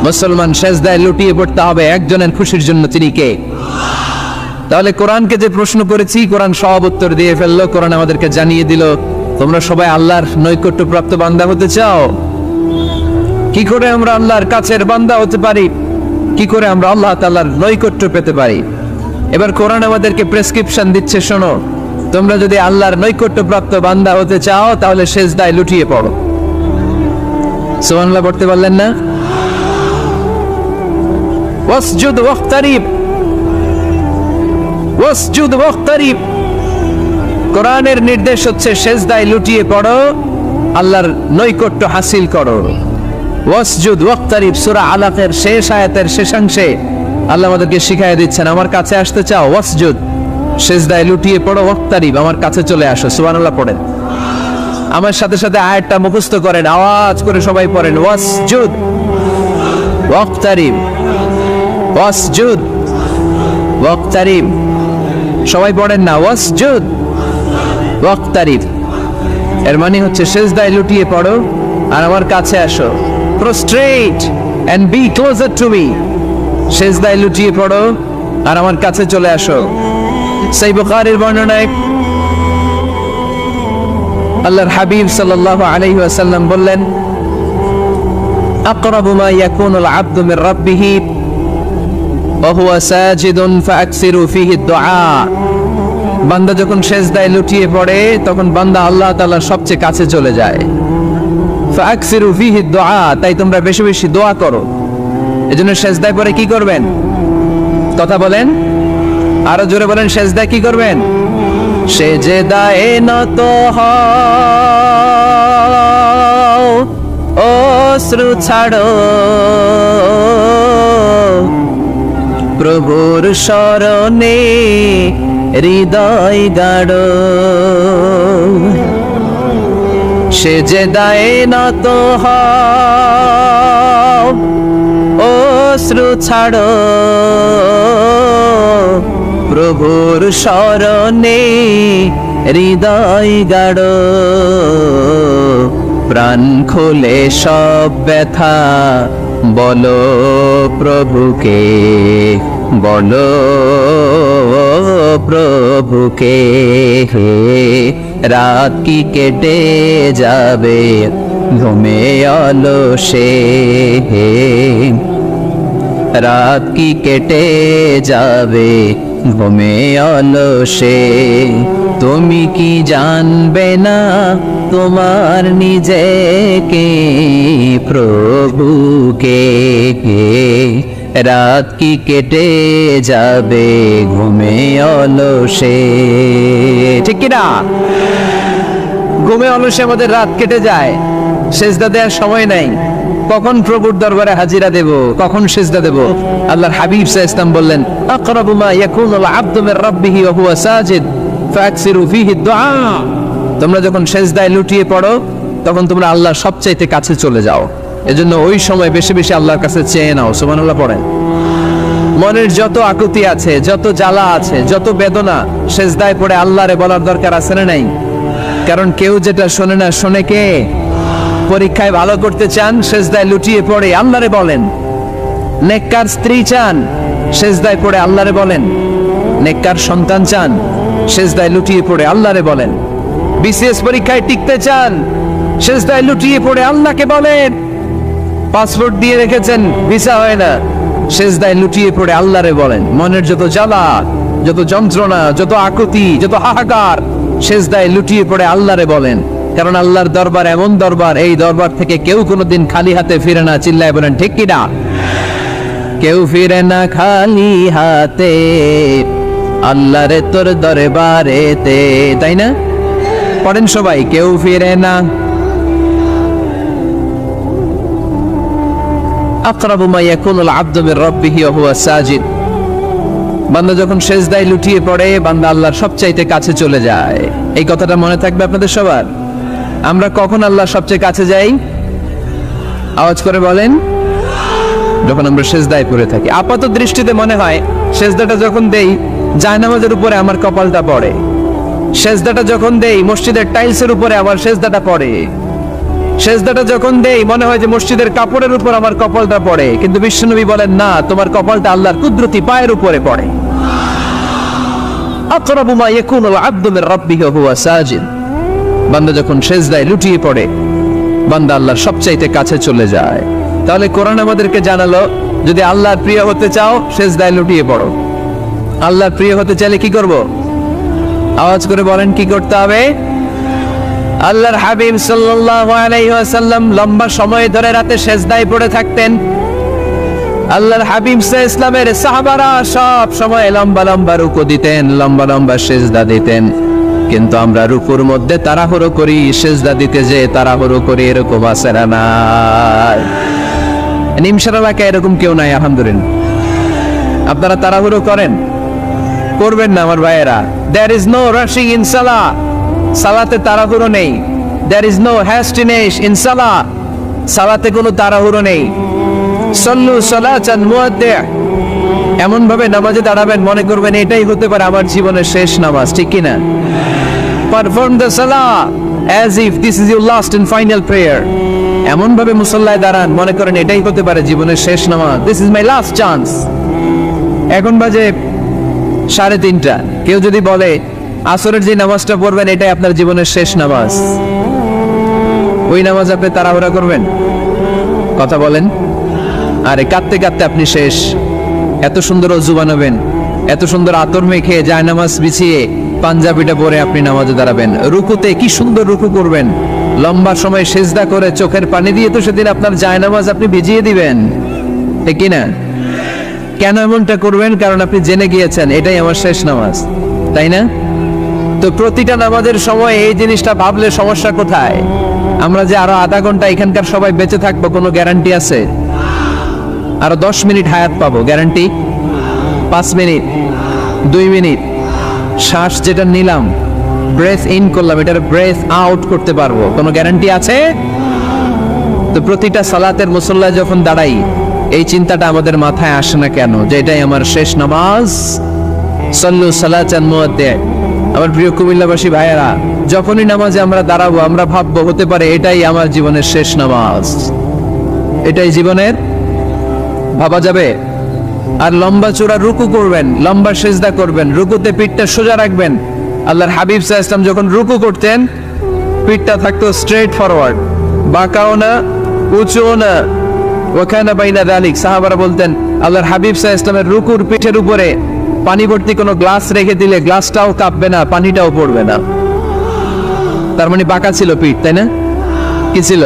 মুসলমান সেজদায় লুটিয়ে পড়তে হবে একজনের খুশির জন্য, তিনি কে? তাহলে কোরআনকে যে প্রশ্ন করেছি, কোরআন সব উত্তর দিয়ে ফেললো। কোরআন আমাদেরকে জানিয়ে দিল, তোমরা সবাই আল্লাহর নৈকট্য প্রাপ্ত বান্দা হতে চাও? কি করে আমরা আল্লাহর কাছের বান্দা হতে পারি? কি করে আমরা আল্লাহ তাআলার নৈকট্য পেতে পারি? এবার কোরআন আমাদেরকে প্রেসক্রিপশন দিচ্ছে, শোনো, তোমরা যদি আল্লাহর নৈকট্য প্রাপ্ত বান্দা হতে চাও তাহলে সেজদায় লুটিয়ে পড়ো। সুবহানাল্লাহ পড়তে পারলেন না? ওয়াসজুদ ওয়াক্তারিব, ওয়াসজুদ ওয়াক্তারিব। কোরআনের নির্দেশ হচ্ছে সেজদায় লুটিয়ে পড়ো, আল্লাহর নৈকট্য হাসিল করো। ওয়াসজুদ ওয়াক্তারিব, সূরা আলাকের শেষ আয়াতের শেষাংশে আল্লাহ আমাদেরকে শিখাইয়া দিচ্ছেন, আমার কাছে আসতে চাও, ওয়াসজুদ, সেজদায় লুটিয়ে পড়ো, ওয়াক্তারিব, আমার কাছে চলে আসো। সুবহানাল্লাহ পড়েন, আমার সাথে সাথে আয়াতটা মুখস্থ করেন, আওয়াজ করে সবাই পড়েন, ওয়াসজুদ ওয়াক্তারিব, ওয়াসজুদ ওয়াক্তারিব। সবাই পড়েন না, ওয়াসজুদ ওয়াক্তারিব। এর মানে হচ্ছে সেজদায় লুটিয়ে পড়ো আর আমার কাছে আসো। prostrate and be closer to me, সেজদায় লুটিয়ে পড়ো আর আমার কাছে চলে আসো। সহিহ বুখারীর বর্ণনায় আল্লাহর হাবিব সাল্লাল্লাহু আলাইহি ওয়াসাল্লাম বললেন, আকরাবু মা ইয়াকুনুল আবদু মির রাব্বিহি ওয়া হুয়া সাজিদুন ফাআকসিরু ফীহি দুআ। বান্দা যখন সিজদায় লুটিয়ে পড়ে তখন বান্দা আল্লাহ তাআলার সবচেয়ে কাছে চলে যায়। ফাআকসিরু ফীহি দুআ, তাই তোমরা বেশি বেশি দোয়া করো। এজন্য সিজদায় পড়ে কি করবেন? কথা বলেন, আরো জোরে বলেন, সিজদায় কি করবেন? সেজদায়ে নত হও, অশ্রু ছাড়ো, প্রভুর শরণে হৃদয় গাড়ো। সেজদায়ে নত হও, অশ্রু ছাড়ো, প্রভুর শরণে হৃদয় গাড়ো। প্রাণ খুলে সব ব্যথা বলো প্রভুকে, বলো প্রভুকে। রাত কি কেটে যাবে ঘুমে অলসে, রাত কি কেটে যাবে ঘুমে অলসে। তুমি কি জানবে না তোমার নিজেকে প্রভুকে, রাত কি কেটে যাবে ঘুমে অলসে। ঠিক কিনা? ঘুমে অলসে আমাদের রাত কেটে যায়, সেজদা দেওয়ার সময় নাই। কখন প্রভুর দরবারে হাজিরা দেব, কখন সিজদা দেব? আল্লাহর হাবিব সাল্লাল্লাহু আলাইহি ওয়াসাল্লাম বললেন, আকরাবু মা ইয়াকুনুল আবদু মির রাব্বিহি ওয়া হুয়া সাজিদ ফাআকসিরু ফীহি দুআ। তোমরা যখন সিজদায় লুটিয়ে পড়ো তখন তোমরা আল্লাহর সবচাইতে কাছে চলে যাও। এজন্য ওই সময় বেশি বেশি আল্লাহর কাছে চেয়ে নাও। সুবহানাল্লাহ পড়েন। মনের যত আকুতি আছে, যত জ্বালা আছে, যত বেদনা, সিজদায় পড়ে আল্লাহরে বলার দরকার আছে না নাই? কারণ কেউ যেটা শোনে না, শোনে কে? পরীক্ষায় ভালো করতে চান, সিজদায় লুটিয়ে পড়ে আল্লাহরে বলেন। নেককার স্ত্রী চান, সিজদায় পড়ে আল্লাহরে বলেন। নেককার সন্তান চান, সিজদায় লুটিয়ে পড়ে আল্লাহরে বলেন। বিসিএস পরীক্ষায় টিকতে চান, সিজদায় লুটিয়ে পড়ে আল্লাহকে বলেন। পাসপোর্ট দিয়ে রেখেছেন, ভিসা হয় না, সিজদায় লুটিয়ে পড়ে আল্লাহরে বলেন। মনের যত জ্বালা, যত যন্ত্রণা, যত আকুতি, যত হাহাকার, সিজদায় লুটিয়ে পড়ে আল্লাহরে বলেন। কারণ আল্লাহর দরবার এমন দরবার, এই দরবার থেকে কেউ কোনোদিন খালি হাতে ফিরে না। চিল্লায় বলেন ঠিক কিনা? কেউ ফিরে না খালি হাতে আল্লাহরে তোর দরবারেতে, তাই না? পড়েন সবাই, কেউ ফিরে না। আকরাবু মা ইয়াকুনুল আবদু মির রাব্বিহি ওয়া হুয়া সাজিদ। বান্দা যখন সিজদায় লুটিয়ে পড়ে বান্দা আল্লাহর সবচাইতে কাছে চলে যায়। এই কথাটা মনে থাকবে আপনাদের সবার। আমরা কখন আল্লাহর সবচেয়ে কাছে যাই? আওয়াজ করে বলেন। যখন আমরা সিজদায় পড়ে থাকি। আপাত দৃষ্টিতে মনে হয় সিজদাটা যখন দেই জায়নামাজের উপরে আমার কপালটা পড়ে, সিজদাটা যখন দেই মসজিদের টাইলসের উপরে আমার সিজদাটা পড়ে, সিজদাটা যখন দেই মনে হয় যে মসজিদের কাপড়ের উপর আমার কপালটা পড়ে। কিন্তু বিশ্বনবী বলেন না, তোমার কপালটা আল্লাহর কুদরতি পায়ের উপরে পড়ে। আকরাবু মা ইয়াকুনুল আবদু মির রাব্বিহি ওয়া হুয়া সাজিদ। বান্দা যখন সিজদায় লুটিয়ে পড়ে বান্দা আল্লাহর সবচাইতে কাছে চলে যায়। তাহলে কোরআন আমাদেরকে জানালো, যদি আল্লাহর প্রিয় হতে চাও সিজদায় লুটিয়ে পড়ো। আল্লাহর প্রিয় হতে চাইলে কি করব? আওয়াজ করে বলেন কি করতে হবে? আল্লাহর হাবিব সাল্লাল্লাহু আলাইহি ওয়াসাল্লাম লম্বা সময় ধরে রাতে সিজদায় পড়ে থাকতেন। আল্লাহর হাবিব সাল্লাল্লাহু আলাইহি ওয়াসাল্লামের সাহাবারা সব সময় লম্বা লম্বা রুকু দিতেন, লম্বা লম্বা সিজদা দিতেন। কিন্তু আমরা রুকুর মধ্যে তাড়াহুড়ো করি, সিজদা দিতে যে তাড়াহুড়ো করি, এরকম আছে না? নিমশার এলাকায় এরকম কেউ নাই আলহামদুলিল্লাহ। আপনারা তাড়াহুড়ো করেন? করবেন না আমার ভাইয়েরা। There is no rushing in salah. সালাতে তাড়াহুড়ো নেই। There is no hastiness in salah. সালাতে কোনো তাড়াহুড়ো নেই। সল্লু সালাতান মুআদ্দি'। এমন ভাবে নামাজে দাঁড়াবেন মনে করবেন এটাই হতে পারে আমার জীবনের শেষ নামাজ, ঠিক কি না? Perform the salah as if this is your last and final prayer. এমন ভাবে মুসল্লায় দাঁড়ান মনে করেন এটাই হতে পারে জীবনের শেষ নামাজ। This is my last chance. এখন বাজে 3:30। কেউ যদি বলে আসরের যে নামাজটা পড়বেন এটাই আপনার জীবনের শেষ নামাজ, ওই নামাজ আপনি তাড়াহুড়া করবেন? কথা বলেন। আরে কাঁদতে কাঁদতে আপনি শেষ। এত সুন্দর অজু বানাবেন, এত সুন্দর আতর মেখে জায়নামাজ বিছিয়ে পাঞ্জাবিটা পরে আপনি নামাজে দাঁড়াবেন, রুকুতে কি সুন্দর রুকু করবেন, লম্বা সময় সেজদা করে চোখের পানি দিয়ে তো সেদিন আপনার জায়নামাজ আপনি ভিজিয়ে দিবেন, ঠিক কি না? কেন এমনটা করবেন? কারণ আপনি জেনে গিয়েছেন এটাই আমার শেষ নামাজ, তাই না? তো প্রতিটা নামাজের সময় এই জিনিসটা ভাবলে সমস্যা কোথায়? আমরা যে আরো আধা ঘন্টা এখানকার সবাই বেঁচে থাকবো কোনো গ্যারান্টি আছে? আরো 10 মিনিট হায়াত পাবো, গ্যারান্টি? 5 মিনিট, 2 মিনিট, শ্বাস যেটা নিলাম, ব্রেথ ইন করলাম, এটার ব্রেথ আউট করতে পারবো, কোনো গ্যারান্টি আছে? তো প্রতিটা সালাতের মুসল্লায় যখন দাঁড়াই এই চিন্তাটা আমাদের মাথায় আসে না কেন যে এটাই আমার শেষ নামাজ? সাল্লু সালাতান মুআদ্দিয়া। আমার প্রিয় কুমিল্লাবাসী ভাইয়েরা, যখনই নামাজে আমরা দাঁড়াবো আমরা ভাববো হতে পারে এটাই আমার জীবনের শেষ নামাজ, এটাই জীবনের, ভাবা যাবে? আর লম্বা চূড়া রুকু করবেন, লম্বা সেজদা করবেন, রুকুতে পিঠটা সোজা রাখবেন। আল্লাহর হাবিব সাল্লাল্লাহু আলাইহি ওয়াসাল্লাম যখন রুকু করতেন পিঠটা থাকতো স্ট্রেট ফরওয়ার্ড, বাঁকাও না উঁচুও না, ওয়াকানা বাইনা যালিক। সাহাবারা বলতেন আল্লাহর হাবিব সাল্লাল্লাহু আলাইহি ওয়াসাল্লামের রুকুর পিঠের উপরে পানি ভর্তি কোনো গ্লাস রেখে দিলে গ্লাসটাও কাঁপবে না, পানিটাও পড়বে না। তার মানে বাঁকা ছিল পিঠ, তাই না? কি ছিল?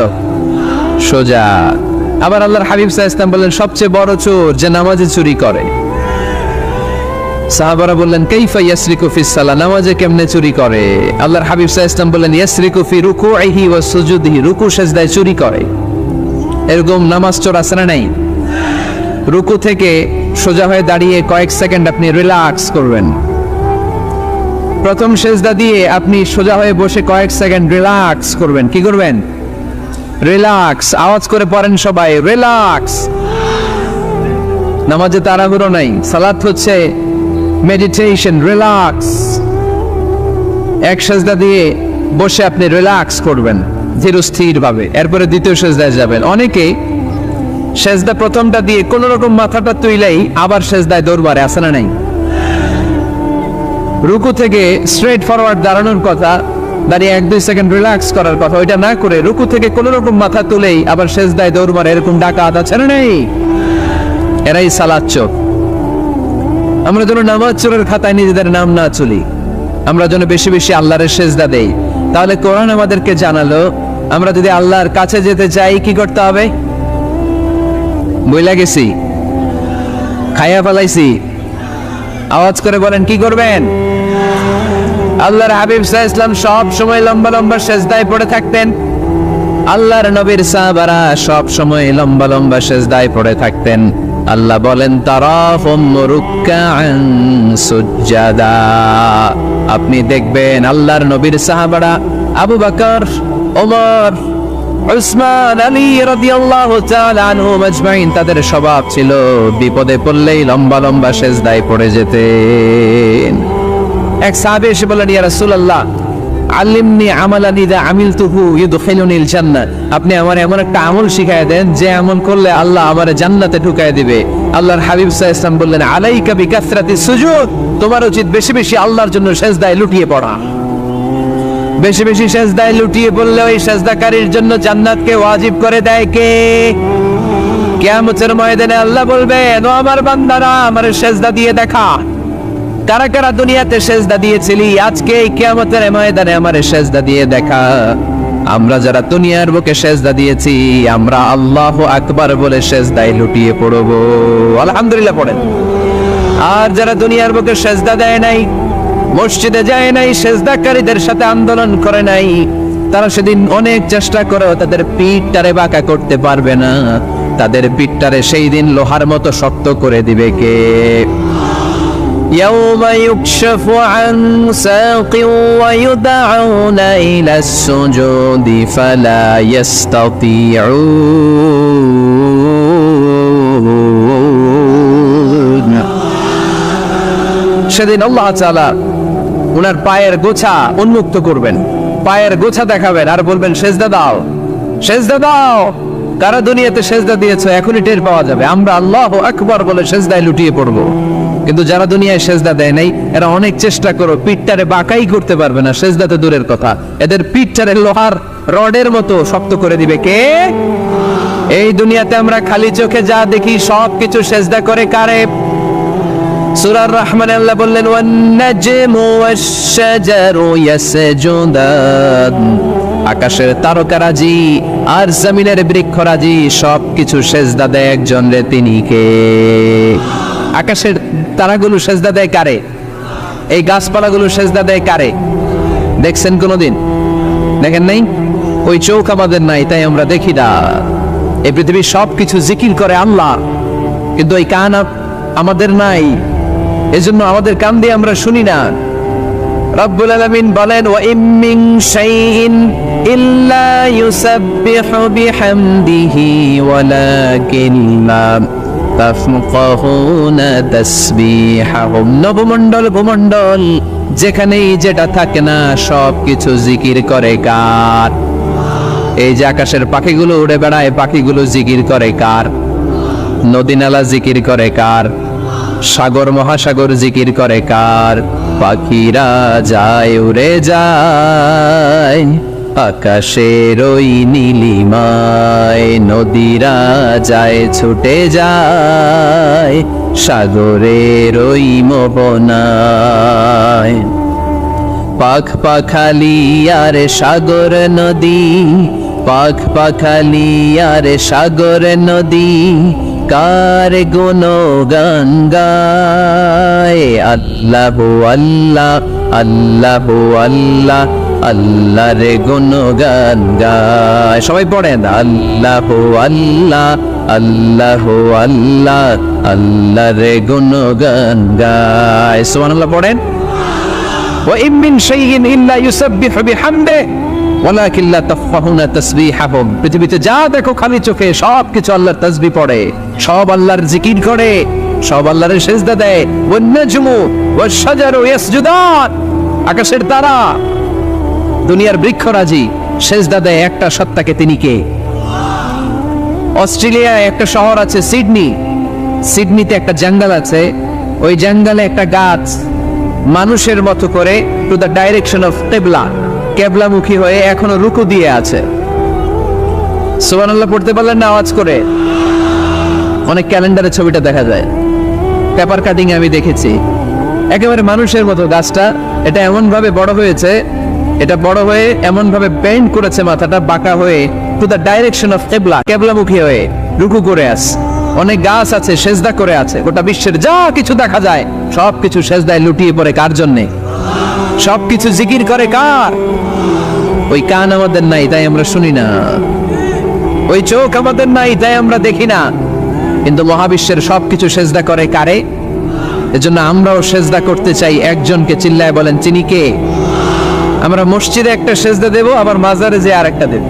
সোজা। আবার আল্লাহর হাবিব সাল্লাল্লাহু আলাইহি ওয়াসাল্লাম বললেন সবচেয়ে বড় চোর যে নামাজে চুরি করে। সাহাবারা বললেন কাইফা ইয়াসরিকু ফিস সালাহ, নামাজে কেমনে চুরি করে? আল্লাহর হাবিব সাল্লাল্লাহু আলাইহি ওয়াসাল্লাম বললেন ইয়াসরিকু ফি রুকুইহি ওয়া সুজুদিহি, রুকু সেজদায় চুরি করে। এরকম নামাজ চোর আছে না নাই? রুকু থেকে সোজা হয়ে দাঁড়িয়ে কয়েক সেকেন্ড আপনি রিল্যাক্স করবেন। প্রথম সেজদা দিয়ে আপনি সোজা হয়ে বসে কয়েক সেকেন্ড রিল্যাক্স করবেন। কি করবেন? রিল্যাক্স। আওয়াজ করে পড়েন সবাই, রিল্যাক্স। নামাজে তাড়াহুড়ো নাই, সালাত হচ্ছে মেডিটেশন, রিল্যাক্স। এক সেজদা দিয়ে বসে আপনি রিল্যাক্স করবেন ধীর স্থির ভাবে, এরপরে দ্বিতীয় সেজদায় যাবেন। অনেকে সেজদা প্রথমটা দিয়ে কোন রকম মাথাটা তুইলেই আবার সেজদায় দৌড়বারে, আছে না নাই? রুকু থেকে স্ট্রেট ফরওয়ার্ড দাঁড়ানোর কথা, দাঁড়িয়ে 1-2 সেকেন্ড রিল্যাক্স করার কথা, ওইটা না করে রুকু থেকে কোন রকম মাথা তুলেই আবার সেজদায় দৌড়বারে, এরকম ডাকাত আছে না নাই? এরাই সালাত চোর। আমরা যেন নামাজ চোরের খাতায় নিজেদের নাম না চলি, আমরা যেন বেশি বেশি আল্লাহর সেজদা দেই। তাহলে কোরআন আমাদেরকে জানালো আমরা যদি আল্লাহর কাছে যেতে চাই কি করতে হবে? বইলা গেছি, খাইয়া ফেলাইছি, আওয়াজ করে বলেন কি করবেন? আল্লাহর হাবিব সাল্লাল্লাহু আলাইহি ওয়াসাল্লাম সব সময় লম্বা লম্বা সেজদায় পড়ে থাকতেন। আল্লাহর নবীর সাহাবারা সব সময় লম্বা লম্বা সেজদায় পড়ে থাকতেন। আল্লাহ বলেন তারাহুম রুকআন সুজদা। আপনি দেখবেন আল্লাহর নবীর সাহাবারা আবু বকর, ওমর, উসমান, আলী রাদিয়াল্লাহু তাআলা আনহুম আজমাইন, তাদের স্বভাব ছিল বিপদে পড়লেই লম্বা লম্বা সেজদায় পড়ে যেতেন। এক সাহাবী এসে বললেন ইয়া রাসূলুল্লাহ আল্লিমনি আমালান ইযা আমিলতুহু ইউদখিলুনিল জান্নাহ, আপনি আমার এমন একটা আমল শিখায় দেন যে আমল করলে আল্লাহ আমারে জান্নাতে ঢুকায় দিবে। আল্লাহর হাবিব সাল্লাল্লাহু আলাইহি ওয়াসাল্লাম বললেন আলাইকা বিকাসরাতিস সুজুদ, তোমার উচিত বেশি বেশি আল্লাহর জন্য সেজদায় লুটিয়ে পড়া। বেশি বেশি সেজদায় লুটিয়ে পড়লে ওই সেজদাকারীর জন্য জান্নাতকে ওয়াজিব করে দেয় কে? কিয়ামতের ময়দানে আল্লাহ বলবেন ও আমার বান্দারা আমারে সেজদা দিয়ে দেখা, কারা কারা দুনিয়াতে সেজদা দিয়েছিলি, আজকে এই কিয়ামতের ময়দানে আমারে সেজদা দিয়ে দেখা। আমরা যারা দুনিয়ার বুকে সেজদা দিয়েছি আমরা আল্লাহু আকবার বলে সেজদায় লুটিয়ে পড়ব, আলহামদুলিল্লাহ পড়েন। আর যারা দুনিয়ার বুকে সেজদা দেয় নাই, মসজিদে যায় নাই, সেজদাকারীদের সাথে আন্দোলন করে নাই, তারা সেদিন অনেক চেষ্টা করেও তাদের পিঠটারে বাঁকা করতে পারবে না। তাদের পিঠটারে সেই দিন লোহার মতো শক্ত করে দিবে কে? يوم يكشف عن ساق ويدعون إلى السجود فلا يستطيعون। সেদিন আল্লাহ তাআলা ওনার পায়ের গোছা উন্মুক্ত করবেন, পায়ের গোছা দেখাবেন আর বলবেন সেজদা দাও, সেজদা দাও। কারা দুনিয়াতে সেজদা দিয়েছো এখনই টের পাওয়া যাবে। আমরা আল্লাহু আকবার বলে সেজদায় লুটিয়ে পড়বো, কিন্তু যারা দুনিয়ায় সেজদা দেয় নাই এরা অনেক চেষ্টা করো পিঠটারে বাঁকাই করতে পারবে না, সেজদা তো দূরের কথা, এদের পিঠটারে লোহার রডের মতো শক্ত করে দিবে কে? এই দুনিয়াতে আমরা খালি চোখে যা দেখি সব কিছু সেজদা করে কারে? সূরা রহমান আল্লাহ বললেন ওয়ান নাজমু ওয়াশ-শাজারু ইয়াসজুদান, আকাশের তারকারাজি আর জমিনের বৃক্ষরাজি সব কিছু সেজদা দেয় একজন রে, তিনি কে? আকাশের তারাগুলো সেজদা দেয় কারে? এই গাছপালাগুলো সেজদা দেয় কারে? দেখছেন কোনোদিন? দেখেন নাই? ওই চোখ আমাদের নাই, তাই আমরা দেখি না। এই পৃথিবীর সবকিছু জিকির করে আল্লাহ, কিন্তু ওই কান আমাদের নাই, এজন্য আমাদের কান দিয়ে আমরা শুনি না। রব্বুল আলামিন বলেন ওয়া ইম মিন শাইইন ইল্লা ইউসাব্বিহু বিহামদিহি ওয়ালাকিন লা তাফকাহুনা তাসবিহাহুম। নবমণ্ডল ভূমণ্ডল যেখানেই যেটা থাকে না সব কিছু জিকির করে কার? এই যে আকাশের পাখিগুলো উড়ে বেড়ায়, পাখিগুলো জিকির করে কার? নদী নালা জিকির করে কার? সাগর মহাসাগর জিকির করে কার? পাখিরা যায় উড়ে যায় আকাশের ওই নীলিমায়, নদীরা যায় ছুটে যায় সাগরের ওই মোহনায়। পাখ পাখালি আর সাগর নদী, পাখ পাখালি আর সাগর নদী কার গুণগান গায়? আল্লাহ আল্লাহ আল্লাহ আল্লাহ আল্লাহর গুণগান গায়। সবাই পড়েন আল্লাহ আল্লাহ আল্লাহ আল্লাহ আল্লাহর গুণগান গায়। সুবহানাল্লাহ পড়েন। ওয়া ইম মিন শাইইন ইল্লা ইউসাব্বিহু বিহামদিহি ওয়ালাকিন লা তাফকাহুনা তাসবিহাহুম। পৃথিবীতে যা দেখো খালি চোখে সব কিছু আল্লাহর তাসবিহ পড়ে, সব আল্লাহর জিকির করে, সব আল্লাহর সিজদা দেয়। ওয়ান নাজমু ওয়াশ-শাজারু ইয়াসজুদান, আকাশের তারা দুনিয়ার বৃক্ষরাজি সিজদা দেয় একটা সত্তাকে, তিনি কে? অস্ট্রেলিয়ায় একটা শহর আছে সিডনি, সিডনিতে একটা জঙ্গল আছে, ওই জঙ্গলে একটা গাছ মানুষের মতো করে টু দ্য ডাইরেকশন অফ কিবলা, কেবলামুখী হয়ে এখনো রুকু দিয়ে আছে। সুবহানাল্লাহ পড়তে পারলেন না আওয়াজ করে? অনেক ক্যালেন্ডারে ছবিটা দেখা যায়, পেপার কাটিং আমি দেখেছি। একেবারে মানুষের মতো গাছটা, এটা এমন ভাবে বড় হয়েছে, এটা বড় হয়ে এমন ভাবে বেন্ড করেছে, মাথাটা বাঁকা হয়ে টু দ্য ডাইরেকশন অফ কিবলা, কেবলামুখী হয়ে রুকু করে আছে। অনেক গাছ আছে সেজদা করে আছে। গোটা বিশ্বের যা কিছু দেখা যায় সবকিছু সেজদায় লুটিয়ে পড়ে কার জন্যে? সবকিছু জিকির করে কার? ওই কান আমাদের নাই, তাই আমরা শুনি না। ওই চোখ আমাদের নাই, তাই আমরা দেখি না। কিন্তু মহাবিশ্বের সবকিছু সেজদা করে কারে? এজন্য আমরাও সেজদা করতে চাই একজনকে। চিল্লায় বলেন তিনি কে? আমরা মসজিদে একটা সেজদা দেব, আবার মাজারে যে আর একটা দেব।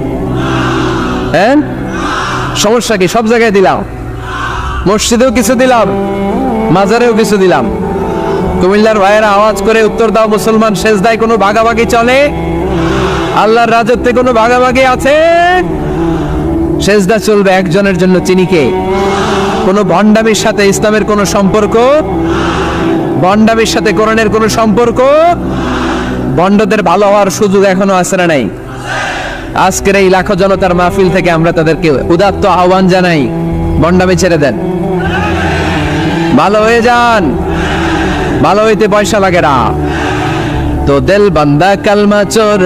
হ্যাঁ, সমস্যা কি? সব জায়গায় দিলাম, মসজিদেও কিছু দিলাম, মাজারেও কিছু দিলাম। কুমিল্লার ভাইয়েরা আওয়াজ করে উত্তর দাও, মুসলমান সেজদায় কোনো ভাগাভাগি চলে? আল্লাহর রাজত্বে কোনো ভাগাভাগি আছে? সেজদা চলবে একজনের জন্য, তিনি কে? কোনো ভণ্ডামির সাথে ইসলামের কোনো সম্পর্ক? ভণ্ডামির সাথে কোরআনের কোনো সম্পর্ক? ভণ্ডদের ভালো হওয়ার সুযোগ এখনো আছে না নাই? আজকের এই লাখো জনতার মাহফিল থেকে আমরা তাদেরকে উদাত্ত আহ্বান জানাই, ভণ্ডামি ছেড়ে দেন, ভালো হয়ে যান। ভালো হইতে পয়সা লাগে না। তো দেল বান্দা কালমা চোর,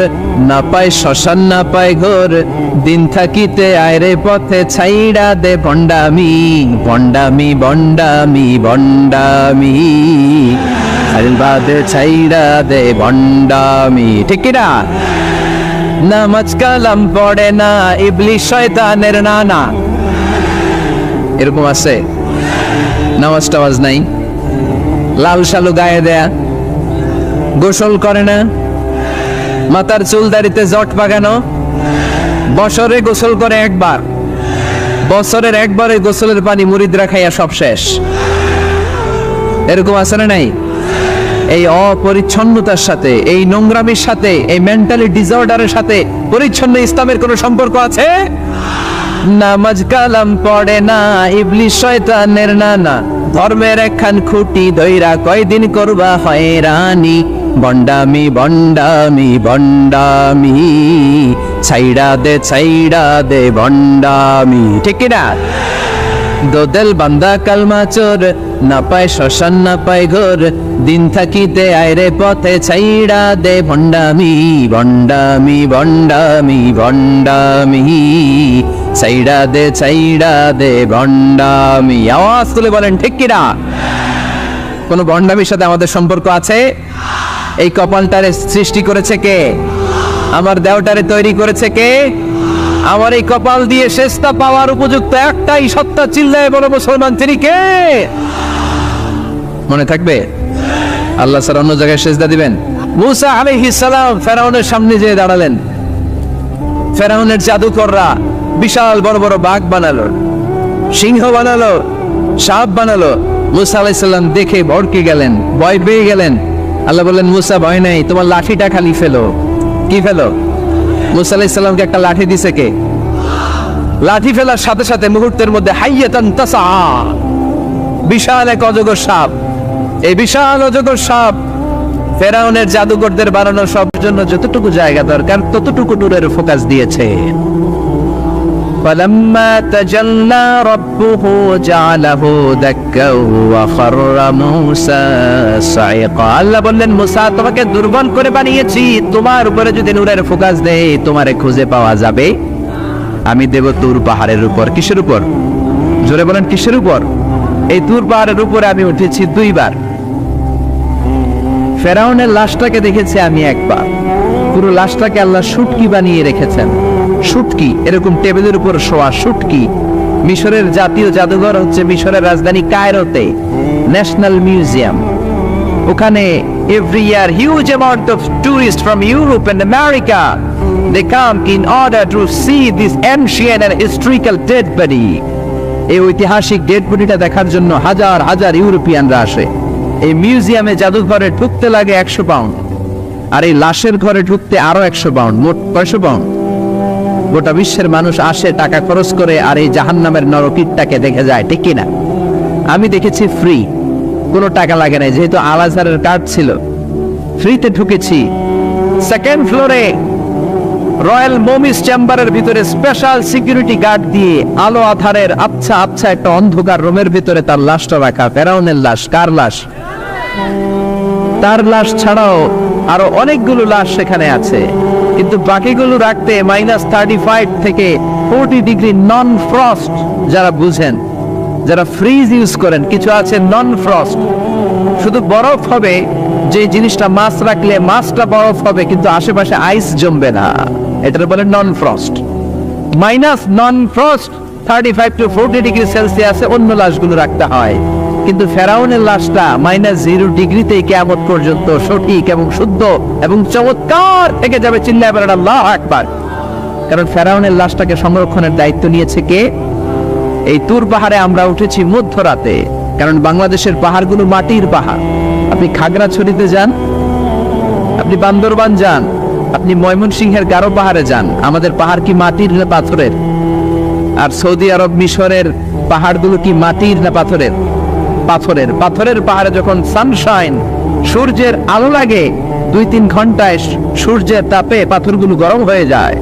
না পায় শ্মশান না পায় ঘোর, দিন থাকিতে আয়রে পথে ছাইড়া দে ভণ্ডামি, ভণ্ডামি ভণ্ডামি ভণ্ডামি, বাদে ছাইড়া দে ভণ্ডামি। ঠিক কিনা? নামাজ কালাম পড়ে না, ইবলিশ শয়তানের নানা। এরকম আছে? নামাজ টাওয়াজ নাই, লাল শালু গায়ে দেয়া, গোসল করে না, মাথার চুল দাড়িতে জট পাকানো, বছরে গোসল করে একবার, বছরের একবারে গোসলের পানি মুরিদরা খাইয়া সব শেষ। এরকম আছে না নাই? এই অপরিচ্ছন্নতার সাথে, এই নোংরামির সাথে, এই মেন্টালি ডিসঅর্ডারের সাথে পরিচ্ছন্ন ইসলামের কোনো সম্পর্ক আছে? নামাজ কালাম পড়ে না, ইবলিশ শয়তানের নানা, ধর্মের একখান খুঁটি ধইরা কয়দিন করবা হয়রানি, বন্ডামি বন্ডামি বন্ডামি, ছাইড়া দে বন্ডামি, ঠিক না? দোদেল বান্দা কালমা চোর, না পায় শ্মশান না পায় ঘোর, দিন থাকিতে আয়রে পথে ছাইড়া দে ভণ্ডামি বন্ডামি বন্ডামি বন্ডামি, ছাইড়া দে ভণ্ডামি। আওয়াজ তুলে বলেন ঠিক কিনা? কোন ভণ্ডামির সাথে আমাদের সম্পর্ক আছে? এই কপালটারে সৃষ্টি করেছে কে? আমার দেহটারে তৈরি করেছে কে? আমার এই কপাল দিয়ে শেষটা পাওয়ার উপযুক্ত একটাই সত্তা, চিল্লায় বলো মুসলমান, তিনি কে? মনে থাকবে? আল্লাহ স্যার অন্য জায়গায় সেজদা দিবেন? মুসা আলাইহিস সালাম ফেরাউনের সামনে যেয়ে দাঁড়ালেন। ফেরাউনের জাদুকররা বিশাল বড় বড় বাঘ বানালো, সিংহ বানালো, সাপ বানালো। মুসা আলাইহিস সালাম দেখে ভড়কে গেলেন, ভয় পেয়ে গেলেন। আল্লাহ বললেন, মুসা ভয় নাই, তোমার লাঠিটা খালি ফেলো। কি ফেলো? মুসা আলাইহিস সালামকে একটা লাঠি দিছে কে? লাঠি ফেলার সাথে সাথে মুহূর্তের মধ্যে হাইয়াতান তাসা, বিশাল এক অজগর সাপ। এই বিশাল অজগর সাপ ফেরাউনের জাদুকরদের বানানো সব জন্য যতটুকু জায়গা দরকার ততটুকু দূরের ফোকাস দিয়েছে। فلما تجلى ربه جعله دكا وخر موسى صعقا। আল্লাহ বললেন, মুসা তোমাকে দুর্বল করে বানিয়েছি, তোমার উপরে যদি নূরের ফোকাস দেই তোমারে খুঁজে পাওয়া যাবে। আমি দেব তুর পাহাড়ের উপর। কিসের উপর? জোরে বলেন, কিসের উপর? এই তুর পাহাড়ের উপরে আমি উঠেছি দুইবার। ফেরাউনের লাশটাকে দেখেছি আমি একবার। পুরো লাশটাকে আল্লাহ শুটকি বানিয়ে রেখেছেন। শুটকি, এরকম টেবিলের উপর শোয়া শুটকি। মিশরের জাতীয় জাদুঘর হচ্ছে মিশরের রাজধানী কায়রোতে, ন্যাশনাল মিউজিয়াম। ওখানে every year huge amount of tourist from Europe and America, they come in order to see this ancient and historical dead body. এই ঐতিহাসিক ডেড বডিটা দেখার জন্য হাজার হাজার ইউরোপিয়ানরা আসে। এই মিউজিয়ামে জাদুঘরে ঢুকতে লাগে 100 পাউন্ড, আর এই লাশের ঘরে ঢুকতে আরো 100 পাউন্ড, মোট 500 পাউন্ড। গোটা বিশ্বের মানুষ আসে টাকা খরচ করে, আর এই জাহান্নামের নরকীটটাকে দেখে যায়, ঠিক কিনা? আমি দেখেছি ফ্রি, কোনো টাকা লাগে না, যেহেতু আল আজহারের কার্ড ছিল, ফ্রিতে ঢুকেছি। সেকেন্ড ফ্লোরে রয়্যাল মমিস চেম্বারের ভিতরে স্পেশাল সিকিউরিটি গার্ড দিয়ে আলো আধারের আবছা আবছা একটা অন্ধকার রুমের ভিতরে তার লাশটা রাখা। ফেরাউনের লাশ। কার লাশ? তার লাশ ছাড়াও আরো অনেকগুলো লাশ সেখানে আছে, কিন্তু বাকিগুলো রাখতে -35 থেকে 40 ডিগ্রি নন ফ্রস্ট। যারা বুঝেন, যারা ফ্রিজ ইউজ করেন, কিছু আছে নন ফ্রস্ট, শুধু বরফ হবে, যে জিনিসটা মাছ রাখলে মাছটা বরফ হবে কিন্তু আশেপাশে আইস জমবে না, এটার বলে non frost. Non frost 35 to 40 degree সেলসিয়াসে অন্য লাশগুলো রাখতে হয়, কিন্তু ফেরাউনের লাশটা -0 ডিগ্রিতে কিয়ামত পর্যন্ত সঠিক এবং শুদ্ধ এবং চমৎকার থেকে যাবে। চিল্লায় বলেন আল্লাহু আকবার। কারণ ফেরাউনের লাশটাকে সংরক্ষণের দায়িত্ব নিয়েছে কে? এই তুর পাহাড়ে আমরা উঠেছি মধ্যরাতে, কারণ বাংলাদেশের পাহাড়গুলো মাটির পাহাড়। আপনি খাগড়াছড়িতে যান, আপনি বান্দরবান যান, আপনি ময়মনসিংহের গারো পাহাড়ে যান, আমাদের পাহাড় কি মাটির না পাথরের? আর সৌদি আরব মিশরের পাহাড়গুলো কি মাটির না পাথরের? পাথরের। পাথরের পাহাড়ে যখন সানশাইন, সূর্যের আলো লাগে, 2-3 ঘন্টায় সূর্যের তাপে পাথরগুলো গরম হয়ে যায়।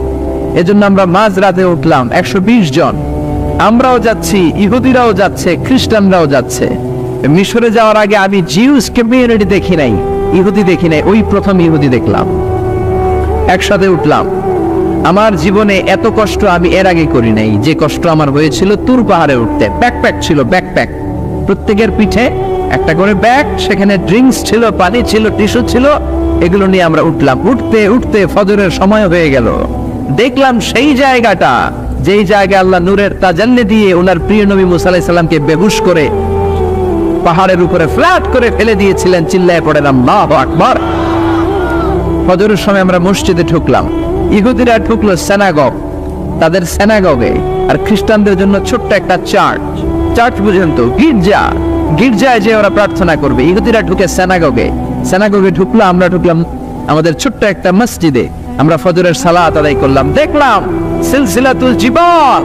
এজন্য আমরা মাঝ রাতে উঠলাম 120 জন। আমরাও যাচ্ছি, ইহুদিরাও যাচ্ছে, খ্রিস্টানরাও যাচ্ছে। মিশরে যাওয়ার আগে আমি জিউস কমিউনিটি দেখি নাই, ইহুদি দেখি নাই, ওই প্রথম ইহুদি দেখলাম। একসাথে উঠলাম। আমার জীবনে এত কষ্ট আমি এর আগে করি নাই, যে কষ্ট আমার হয়েছিল তুর পাহাড়ে উঠতে। ব্যাকপ্যাক ছিল, ব্যাকপ্যাক, প্রত্যেকের পিঠে একটা করে ব্যাগ, সেখানে ড্রিঙ্কস ছিল, পানি ছিল, টিস্যু ছিল, এগুলো নিয়ে আমরা উঠলাম। উঠতে উঠতে ফজরের সময় হয়ে গেল। দেখলাম সেই জায়গাটা, যেই জায়গায় আল্লাহ নূরের তাজাল্লি দিয়ে ওনার প্রিয় নবী মুসা আলাইহিস সালামকে বেহুশ করে পাহাড়ের উপরে ফ্ল্যাট করে ফেলে দিয়েছিলেন। চিল্লায় পড়েন আল্লাহু আকবার। ফজরের সময় আমরা মসজিদে ঢুকলাম। ইহুদিরা ঢুকলো সিনাগগ, তাদের সিনাগগে, আর খ্রিস্টানদের জন্য ছোট্ট একটা চার্চ। চার্চ বুঝেন তো, গির্জা। গির্জায় যে ওরা প্রার্থনা করবে। ইহুদিরা ঢুকে সিনাগগে। সিনাগগে ঢুকলো, আমরা ঢুকলাম আমাদের ছোট্ট একটা মসজিদে। আমরা ফজরের সালাত আদায় করলাম। দেখলাম সিলসিলাতুল জিবাল,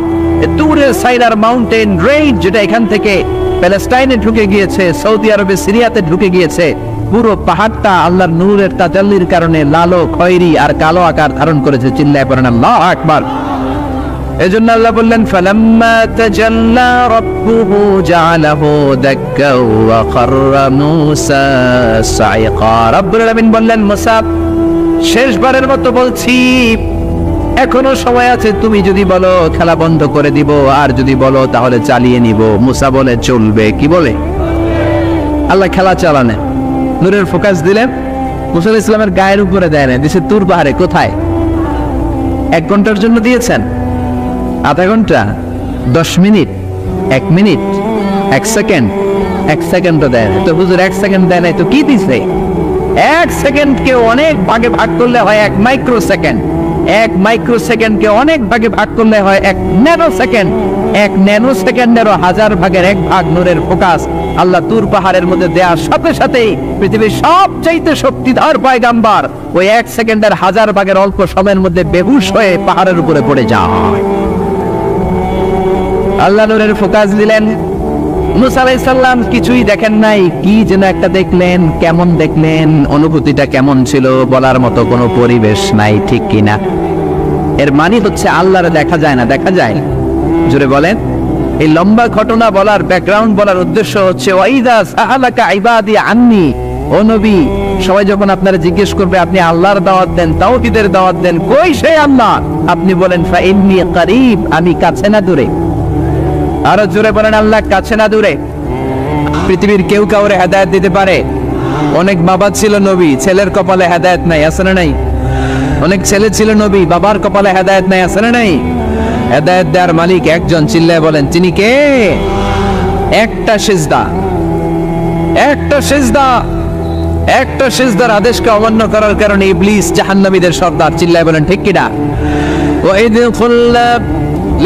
তুরের সাইনার মাউন্টেন রেঞ্জ, যেটা এখান থেকে প্যালেস্টাইনে ঢুকে গিয়েছে, সৌদি আরবে, সিরিয়াতে ঢুকে গিয়েছে, পুরো পাহাড়টা আল্লাহর নূরের তাজাল্লির কারণে লালো খয়েরি আর কালো আকার ধারণ করেছে। চিল্লায় পড়েন আল্লাহু আকবার। এজন্য আল্লাহ বললেন ফালাম্মা তাজাল্লা রাব্বুহু জাআলাহু দাক্কা ওয়া খাররা মূসা সাইকা। রব্বুল আলামিন বললেন, মুসা শেষবারের মতো বলছি, এখনো সময় আছে, তুমি যদি বলো খেলা বন্ধ করে দিব, আর যদি বলো তাহলে চালিয়ে নিব। মুসা বলে চলবে। কি বলে? আল্লাহ খেলা চালানে নূরের ফোকাস দিলেন, মুসা আলাইহিস সালামের গায়ের উপরে দেয় না, দিছে তুর পাহাড়ে। কোথায়? 1 ঘন্টার জন্য দিয়েছেন, আধা ঘন্টা, 10 মিনিট, 1 মিনিট, 1 সেকেন্ড, 1 সেকেন্ডও দেয় না। তো হুজুর 1 সেকেন্ড দেয় নাই তো কি দিছে? 1 সেকেন্ডকে অনেক ভাগে ভাগ করলে হয় 1 মাইক্রো সেকেন্ড। 1 মাইক্রো সেকেন্ডকে অনেক ভাগে ভাগ করলে হয় 1 ন্যানো সেকেন্ড। 1 ন্যানো সেকেন্ডেরও 1000 ভাগের 1 ভাগ নূরের ফোকাস আল্লাহ তুর পাহাড়ের মধ্যে দেওয়ার সাথে সাথেই পৃথিবীর সবচাইতে শক্তিধর পয়গাম্বার ওই 1 সেকেন্ডের 1000 ভাগের অল্প সময়ের মধ্যে বেহুশ হয়ে পাহাড়ের উপরে পড়ে যায়। আল্লাহ নূরের ফোকাস দিলেন। মুসা আলাইহিস সালাম কিছুই দেখেন নাই, কি যেন একটা দেখলেন। কেমন দেখলেন? অনুভূতিটা কেমন ছিল বলার মতো কোনো পরিবেশ নাই, ঠিক কিনা? এর মানে হচ্ছে আল্লাহরে দেখা যায় না, দেখা যায়? জোরে বলেন। এই লম্বা ঘটনা বলার, ব্যাকগ্রাউন্ড বলার উদ্দেশ্য হচ্ছে ওয়াইদা সাআলাকা ইবাদি আন্নি, ও নবী, সবাই যখন আপনারা জিজ্ঞেস করবে আপনি আল্লাহর দাওয়াত দেন, তাওহীদের দাওয়াত দেন, কই সেই আল্লাহ? আপনি বলেন ফা ইন্নী করিব, আমি কাছে না দূরে। আরো জোরে বলেন আল্লাহ কাছে না দূরে। পৃথিবীর কেউ কাউরে হেদায়েত দিতে পারে? অনেক বাবা ছিল নবী, ছেলের কপালে হেদায়েত নাই, আছে না নাই? অনেক ছেলে ছিল নবী, বাবার কপালে হেদায়েত নাই, আছে না নাই? হেদায়েত দেওয়ার মালিক একজন, চিল্লায় বলেন তিনি কে? একটা সিজদা, একটা সিজদা, একটা সিজদার আদেশকে অমান্য করার কারণে ইবলিস জাহান্নামীদের সর্দার। চিল্লায় বলেন ঠিক কিনা? ওয়াইদ কুল্লা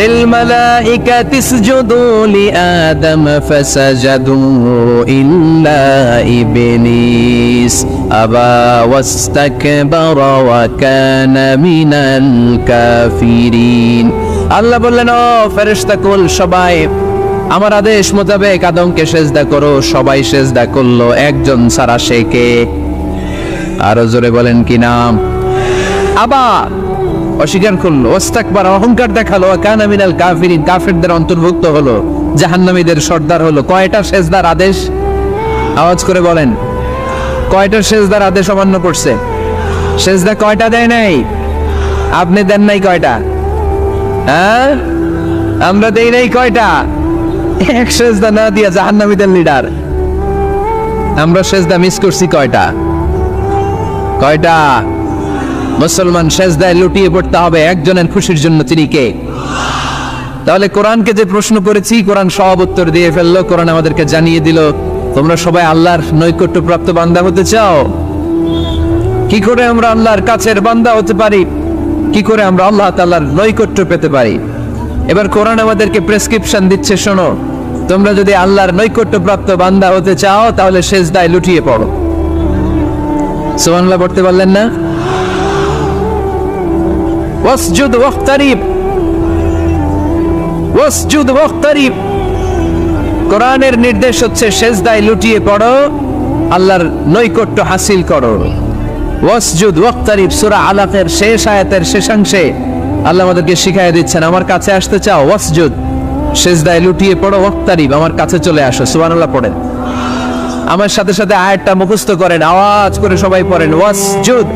للملائكة اسجدوا لآدم فسجدوا إلا إبليس أبى واستكبر وكان من الكافرين। আল্লাহ বললেন, ও ফেরেশতা কুল সবাই আমার আদেশ মোতাবেক আদমকে সেজদা করো। সবাই সেজদা করলো, একজন ছাড়া, সে কে? আরো জোরে বলেন কি নাম? আবার অস্বীকার করলো, ওয়াস্তাকবার, অহংকার দেখালো, কানা মিনাল কাফিরিন, কাফিরদের অন্তর্ভুক্ত হলো, জাহান্নামীদের সর্দার হলো। কয়টা সেজদার আদেশ? আওয়াজ করে বলেন, কয়টা সেজদার আদেশ অমান্য করছে? সেজদা কয়টা দেয় নাই? আপনি দেন নাই কয়টা? হ্যাঁ, আমরা দেই নাই কয়টা? 1 সেজদা না দিয়া জাহান্নামীদের লিডার। আমরা সেজদা মিস করছি কয়টা? কয়টা? মুসলমান সেজদায় লুটিয়ে পড়তে হবে একজনের খুশির জন্য, তিনি কে? তাহলে কোরআনকে যে প্রশ্ন করেছি, কোরআন সব উত্তর দিয়ে ফেললো। কোরআন আমাদেরকে জানিয়ে দিল, তোমরা সবাই আল্লাহর নৈকট্য প্রাপ্ত বান্দা হতে চাও? কি করে আমরা আল্লাহর কাছের বান্দা হতে পারি? কি করে আমরা আল্লাহ তাআলার নৈকট্য পেতে পারি? এবার কোরআন আমাদেরকে প্রেসক্রিপশন দিচ্ছে, শোনো, তোমরা যদি আল্লাহর নৈকট্য প্রাপ্ত বান্দা হতে চাও তাহলে সেজদায় লুটিয়ে পড়ো। সুবহানাল্লাহ পড়তে পারলেন না? ওয়াসজুদ ওয়াক্তারিব, ওয়াসজুদ ওয়াক্তারিব। কোরআনের নির্দেশ হচ্ছে সেজদায় লুটিয়ে পড়ো, আল্লাহর নৈকট্য হাসিল করো। ওয়াসজুদ ওয়াক্তারিব সূরা আলাকের শেষ আয়াতের শেষাংশে আল্লাহ আমাদেরকে শিখাইয়া দিচ্ছেন, আমার কাছে আসতে চাও, ওয়াসজুদ, সেজদায় লুটিয়ে পড়ো, ওয়াক্তারিব, আমার কাছে চলে আসো। সুবহানাল্লাহ পড়েন। আমার সাথে সাথে আয়াতটা মুখস্থ করেন, আওয়াজ করে সবাই পড়েন, ওয়াসজুদ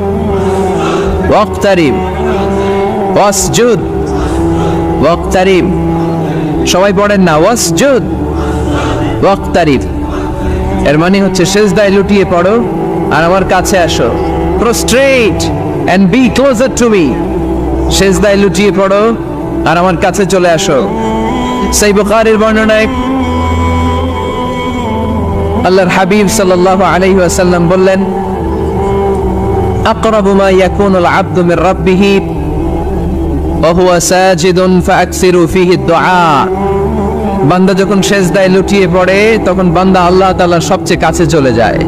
ওয়াক্তারিব, ওয়াসজুদ ওয়াক্তারিব। সবাই পড়েন না, ওয়াসজুদ ওয়াক্তারিব। এর মানে হচ্ছে সেজদায় লুটিয়ে পড়ো আর আমার কাছে আসো। Prostrate and be closer to me. সেজদায় লুটিয়ে পড়ো আর আমার কাছে চলে আসো। সহিহ বুখারীর বর্ণনায় আল্লাহর হাবিব সাল্লাল্লাহু আলাইহি ওয়াসাল্লাম বললেন, আকরাবু মা ইয়াকুনুল আবদু মির রাব্বিহি ওয়া হুয়া সাজিদুন ফাআকসিরু ফীহি দুআ। বান্দা যখন সেজদায় লুটিয়ে পড়ে তখন বান্দা আল্লাহ তাআলার সবচেয়ে কাছে চলে যায়।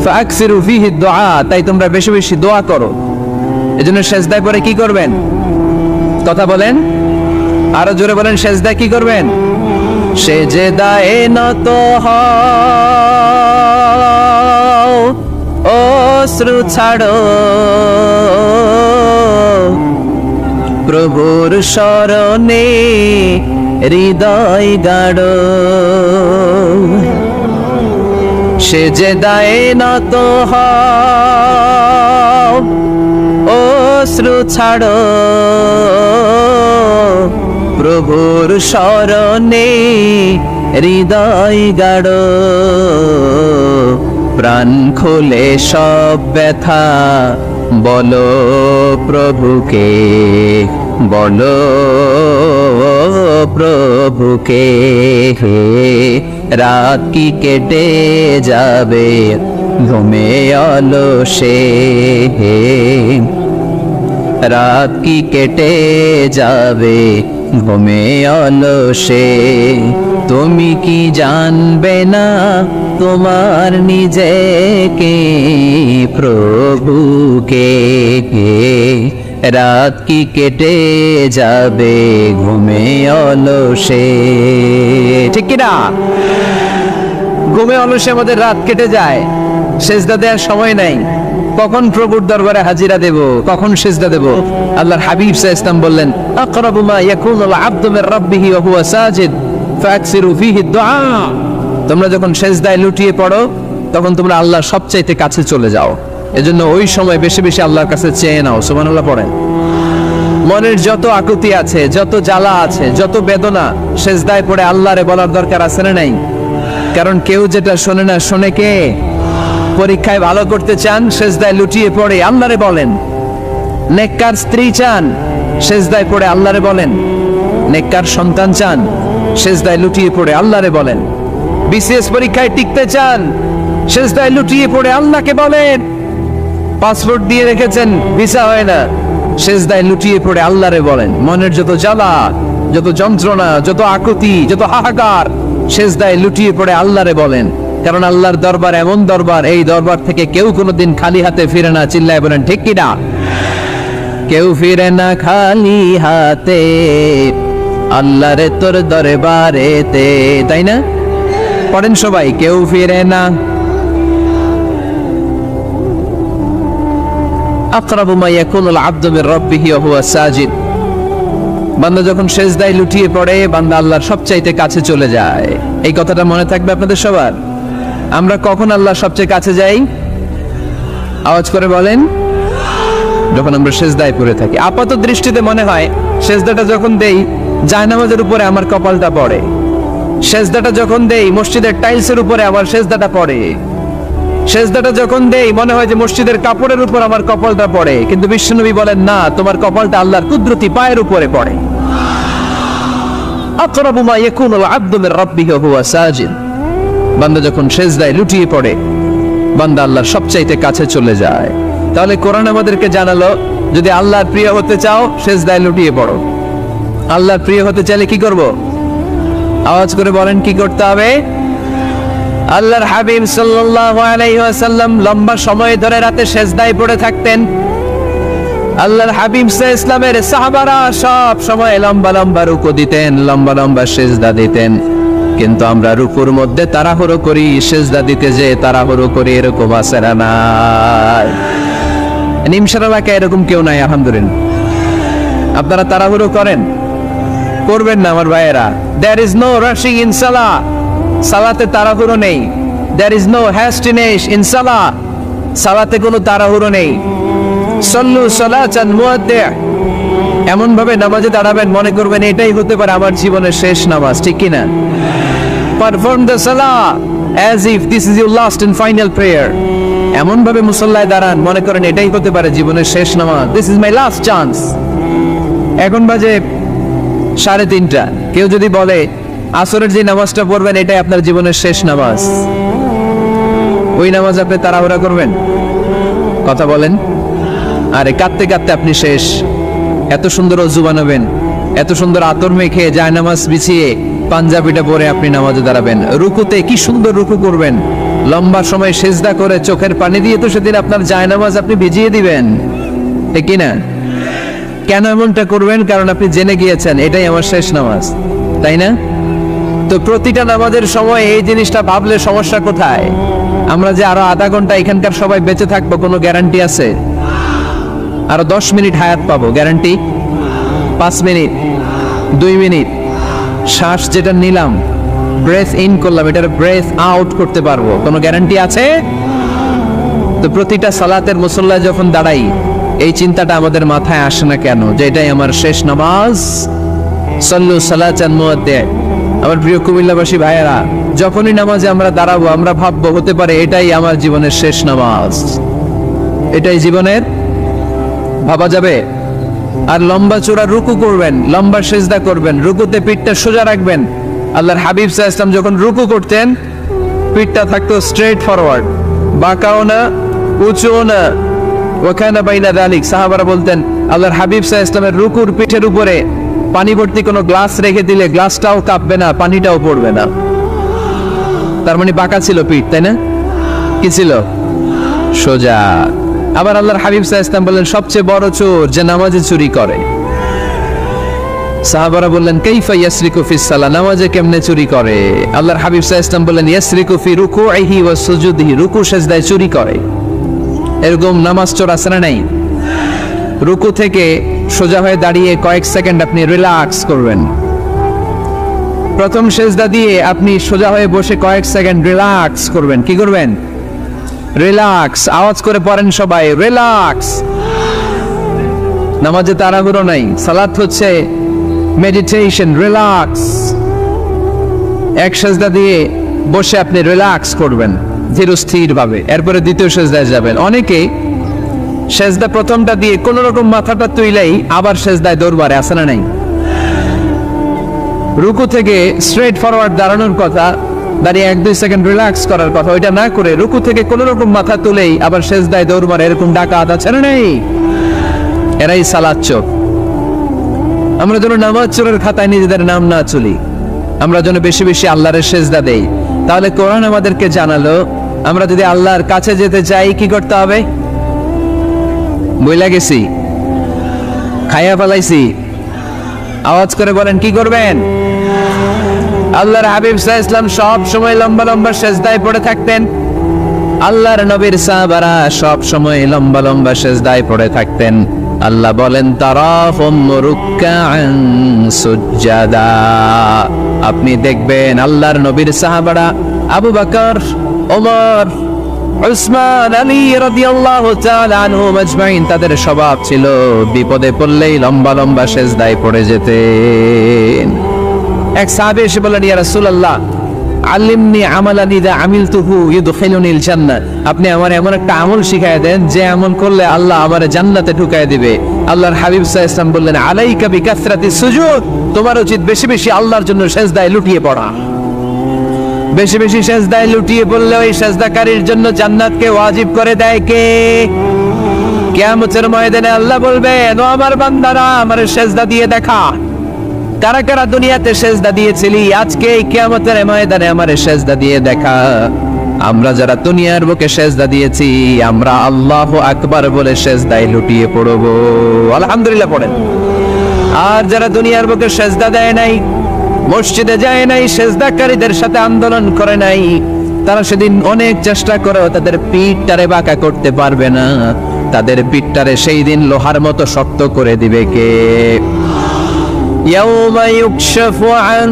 ফাআকসিরু ফীহি দুআ, তাই তোমরা বেশি বেশি দোয়া করো। এজন্য সেজদায় পড়ে কি করবেন? কথা বলেন, আরো জোরে বলেন, সেজদায় কি করবেন? সেজদায়ে নত হও অশ্রু ছাড়ো, প্রভুর শরণে হৃদয় গাড়ো, সে যে দায়ে নত হও, অশ্রু ছাড়ো, প্রভুর শরণে হৃদয় গাড়ো, প্রাণ খুলে সব ব্যথা বলো প্রভুকে, বলো প্রভুকে, রাত কি কেটে যাবে ঘুমে অলসে, রাত কি কেটে যাবে ঘুমে অলসে, তুমি কি জানবে না তোমার নিজেকে প্রভুকে, রাত কি কেটে যাবে ঘুমে অলসে, ঠিক কিনা? ঘুমে অলসে আমাদের রাত কেটে যায়, সেজদা দেওয়ার সময় নাই, কখন প্রভুর দরবারে হাজিরা দেব, কখন সেজদা দেব? আল্লাহর হাবিব সাল্লাল্লাহু আলাইহি ওয়াসাল্লাম বললেন, আকরাবু মা ইয়াকুনুল আবদু মির রাব্বিহি ওয়া হুয়া সাজিদ ফাকসিরু ফীহি দুআ। তোমরা যখন সেজদায় লুটিয়ে পড়ো তখন তোমরা আল্লাহর সবচাইতে কাছে চলে যাও, এজন্য ওই সময় বেশি বেশি আল্লাহর কাছে চেয়ে নাও। সুবহানাল্লাহ পড়েন। মনের যত আকুতি আছে, যত জ্বালা আছে, যত বেদনা, সেজদায় পড়ে আল্লাহরে বলার দরকার আছে না নাই? কারণ কেউ যেটা শোনে না, শোনে কে? পরীক্ষায় ভালো করতে চান, সেজদায় লুটিয়ে পড়ে আল্লাহরে বলেন। নেককার স্ত্রী চান, সেজদায় পড়ে আল্লাহরে বলেন। নেককার সন্তান চান, সেজদায় লুটিয়ে পড়ে আল্লাহরে বলেন। বিসিএস পরীক্ষায় টিকতে চান, সেজদায় লুটিয়ে পড়ে আল্লাহকে বলেন। পাসপোর্ট দিয়ে রেখেছেন, ভিসা হয় না, সেজদায় লুটিয়ে পড়ে আল্লাহরে বলেন। মনের যত জ্বালা, যত যন্ত্রণা, যত আকুতি, যত হাহাকার, সেজদায় লুটিয়ে পড়ে আল্লাহরে বলেন। কারণ আল্লাহর দরবার এমন দরবার, এই দরবার থেকে কেউ কোনোদিন খালি হাতে ফিরে না। চিল্লায় বলেন ঠিক কিনা? কেউ ফিরে না খালি হাতে আল্লাহরে তোর দরবারেতে, তাই না? পড়েন সবাই, কেউ ফিরে না। আকরাবু মা ইয়াকুনুল আবদু মির রাব্বিহি ওয়া হুয়া সাজিদ। বান্দা যখন সেজদায় লুটিয়ে পড়ে, বান্দা আল্লাহর সবচাইতে কাছে চলে যায়। এই কথাটা মনে থাকবে আপনাদের সবার। আমরা কখন আল্লাহর সবচেয়ে কাছে যাই? আওয়াজ করে বলেন। যখন আমরা সেজদায় পড়ে থাকি। আপাত দৃষ্টিতে মনে হয় সেজদাটা যখন দেই জায়নামাজের উপরে আমার কপালটা পড়ে, সেজদাটা যখন দেই মসজিদের টাইলসের উপরে আমার সেজদাটা পড়ে, সেজদাটা যখন দেই মনে হয় যে মসজিদের কাপড়ের উপর আমার কপালটা পড়ে। কিন্তু বিশ্বনবী বলেন না, তোমার কপালটা আল্লাহর কুদরতি পায়ের উপরে পড়ে। আকরাবু মা ইয়াকুনুল আবদু মির রাব্বিহি ওয়া হুয়া সাজিদ। বান্দা যখন সেজদায় লুটিয়ে পড়ে, বান্দা আল্লাহর সবচাইতে কাছে চলে যায়। তাহলে কোরআন আমাদেরকে জানালো, যদি আল্লাহর প্রিয় হতে চাও সেজদায় লুটিয়ে পড়ো। আল্লাহর প্রিয় হতে চাইলে কি করব? আওয়াজ করে বলেন কি করতে হবে? আল্লাহর হাবিব সাল্লাল্লাহু আলাইহি ওয়াসাল্লাম লম্বা সময় ধরে রাতে সেজদায় পড়ে থাকতেন। আল্লাহর হাবিব সাল্লাল্লাহু আলাইহি ওয়াসাল্লামের সাহাবারা সব সময় লম্বা লম্বা রুকু দিতেন, লম্বা লম্বা সেজদা দিতেন। কিন্তু আমরা রুকুর মধ্যে তাড়াহুড়ো করি, সেজদা দিতে যে তাড়াহুড়ো করি, এরকম আছে না? নিমসার এলাকায় এরকম কেউ নাই আলহামদুলিল্লাহ। আপনারা তাড়াহুড়ো করেন? করবেন না আমার ভাইয়েরা। There is no rushing in salah. সালাতে তাড়াহুড়ো নেই। There is no hastiness in salah. সালাতে কোনো তাড়াহুড়ো নেই। সল্লু সালাতান মুআদ্দিয়া। এমন ভাবে নামাজে দাঁড়াবেন মনে করবেন এটাই হতে পারে আমার জীবনের শেষ নামাজ, ঠিক কি না? Perform the salah as if this is your last and final prayer. এমন ভাবে মুসল্লায় দাঁড়ান মনে করেন এটাই হতে পারে জীবনের শেষ নামাজ। This is my last chance. এখন বাজে 3:30। কেউ যদি বলে আসরের যে নামাজটা পড়বেন এটাই আপনার জীবনের শেষ নামাজ, ওই নামাজ আপনি তাড়াহুড়া করবেন? কথা বলেন। আরে কাঁদতে কাঁদতে আপনি শেষ। এত সুন্দর ওযু বানাবেন, এত সুন্দর আতর মেখে জায়নামাজ বিছিয়ে পাঞ্জাবিটা পরে আপনি নামাজে দাঁড়াবেন। রুকুতে কি সুন্দর রুকু করবেন, লম্বা সময় সেজদা করে চোখের পানি দিয়ে তো সেদিন আপনার জায়নামাজ আপনি ভিজিয়ে দিবেন, ঠিক কি না? কেন এমনটা করবেন? কারণ আপনি জেনে গিয়েছেন এটাই আমার শেষ নামাজ, তাই না? তো প্রতিটা নামাজের সময় এই জিনিসটা ভাবলে সমস্যা কোথায়? আমরা যে আরো আধা ঘন্টা এখানকার সবাই বেঁচে থাকবো কোনো গ্যারান্টি আছে? আরো 10 মিনিট হায়াত পাবো, গ্যারান্টি? 5 মিনিট, 2 মিনিট, শ্বাস যেটা নিলাম, ব্রেথ ইন করলাম, এটার ব্রেথ আউট করতে পারবো, কোনো গ্যারান্টি আছে? তো প্রতিটা সালাতের মুসল্লায় যখন দাঁড়াই, এই চিন্তাটা আমাদের মাথায় আসে না কেন যে এটাই আমার শেষ নামাজ? সাল্লু সালাতান মুআদ্দিন। আমার প্রিয় কুমিল্লাবাসী ভাইয়েরা, যখনই নামাজে আমরা দাঁড়াবো, আমরা ভাববো হতে পারে এটাই আমার জীবনের শেষ নামাজ, এটাই জীবনের, ভাবা যাবে? আর লম্বা চূড়া রুকু করবেন, লম্বা সিজদা করবেন, রুকুতে পিঠটা সোজা রাখবেন। আল্লাহর হাবিব সাল্লাল্লাহু আলাইহি ওয়াসাল্লাম যখন রুকু করতেন, পিঠটা থাকতো স্ট্রেট ফরওয়ার্ড, বাঁকাও না, উঁচুও না। ওয়াকানা বাইনা যালিক, সাহাবারা বলতেন আল্লাহর হাবিব সাল্লাল্লাহু আলাইহি ওয়াসাল্লামের রুকুর পিঠের উপরে পানি ভর্তি কোনো গ্লাস রেখে দিলে গ্লাসটাও কাঁপবে না, পানিটাও পড়বে না। তার মানে বাঁকা ছিল পিঠ, তাই না? কি ছিল? সোজা। আবার আল্লাহর হাবিব সাল্লাল্লাহু আলাইহি ওয়াসাল্লাম বললেন সবচেয়ে বড় চোর যে নামাজে চুরি করে। সাহাবারা বললেন কাইফা ইয়াসরিকু ফিস সালাহ, নামাজে কেমনে চুরি করে? আল্লাহর হাবিব সাল্লাল্লাহু আলাইহি ওয়াসাল্লাম বললেন ইয়াসরিকু ফি রুকুইহি ওয়া সুজুদিহি, রুকু সিজদায় চুরি করে। এরকম নামাজ চোর আছে না নাই? রুকু থেকে সোজা হয়ে দাঁড়িয়ে কয়েক সেকেন্ড আপনি রিল্যাক্স করবেন। প্রথম সিজদা দিয়ে আপনি সোজা হয়ে বসে কয়েক সেকেন্ড রিল্যাক্স করবেন। কি করবেন? রিল্যাক্স। আওয়াজ করে পড়েন সবাই, রিল্যাক্স। নামাজে তাড়াহুড়ো নাই, সালাত হচ্ছে মেডিটেশন, রিল্যাক্স। এক সিজদা দিয়ে বসে আপনি রিল্যাক্স করবেন ধীর স্থির ভাবে, এরপরে দ্বিতীয় সিজদায় যাবেন। অনেকে সিজদা প্রথমটা দিয়ে কোন রকম মাথাটা তুইলেই আবার সিজদায় দৌড়বারে, আছে না নাই? রুকু থেকে স্ট্রেট ফরওয়ার্ড দাঁড়ানোর কথা, দাঁড়িয়ে 1-2 সেকেন্ড রিল্যাক্স করার কথা, ওইটা না করে রুকু থেকে কোন রকম মাথা তুলেই আবার সিজদায় দৌড়বারে, এরকম ডাকাত আছে না নাই? এরাই সালাত চোর। আমরা যেন নামাজ চোরের খাতায় নিজেদের নাম না চলি, আমরা যেন বেশি বেশি আল্লাহর সিজদা দেই। তাহলে কোরআন আমাদেরকে জানালো আমরা যদি আল্লাহর কাছে যেতে চাই কি করতে হবে? বইলা গেছি, খাইয়া ফেলাইছি, আওয়াজ করে বলেন কি করবেন? আল্লাহর হাবিব সাল্লাল্লাহু আলাইহি ওয়াসাল্লাম সব সময় লম্বা লম্বা সিজদায় পড়ে থাকতেন। আল্লাহর নবীর সাহাবারা সব সময় লম্বা লম্বা সিজদায় পড়ে থাকতেন। আল্লাহ বলেন তারাহুম রুকআন সুজদা, আপনি দেখবেন আল্লাহর নবীর সাহাবারা আবু বকর, ওমর, উসমান, আলী রাদিয়াল্লাহু তাআলা আনহুম আজমাইন, তাদের স্বভাব ছিল বিপদে পড়লেই লম্বা লম্বা সিজদায় পড়ে যেতেন। এক সাহাবী এসে বললেন ইয়া রাসূলুল্লাহ আল্লিমনি আমালান ইযা আমিলতুহু ইউদখিলুনিল জান্নাহ, আপনি আমার এমন একটা আমল শিখায় দেন যে আমল করলে আল্লাহ আমারে জান্নাতে ঢুকায় দিবে। আল্লাহর হাবিব সাল্লাল্লাহু আলাইহি ওয়াসাল্লাম বললেন আলাইকা বিকাসরাতিস সুজুদ, তোমার উচিত বেশি বেশি আল্লাহর জন্য সিজদায় লুটিয়ে পড়া। বেশি বেশি সিজদায় লুটিয়ে পড়লে ওই সিজদাকারীর জন্য জান্নাতকে ওয়াজিব করে দেয় কে? কিয়ামতের ময়দানে আল্লাহ বলবেন ও আমার বান্দারা আমারে সিজদা দিয়ে দেখা, কারা কারা দুনিয়াতে সিজদা দিয়েছিলি, আজকে এই কিয়ামতের ময়দানে আমারে সিজদা দিয়ে দেখা। আমরা যারা দুনিয়ার বুকে সিজদা দিয়েছি, আমরা আল্লাহু আকবার বলে সিজদায় লুটিয়ে পড়ব, আলহামদুলিল্লাহ পড়েন। আর যারা দুনিয়ার বুকে সিজদা দেয় নাই, মসজিদে যায় নাই, সিজদাকারীদের সাথে আন্দোলন করে নাই, তারা সেদিন অনেক চেষ্টা করেও তাদের পিঠটারে বাঁকা করতে পারবে না। তাদের পিঠটারে সেই দিন লোহার মতো শক্ত করে দিবে কে? يوم يكشف عن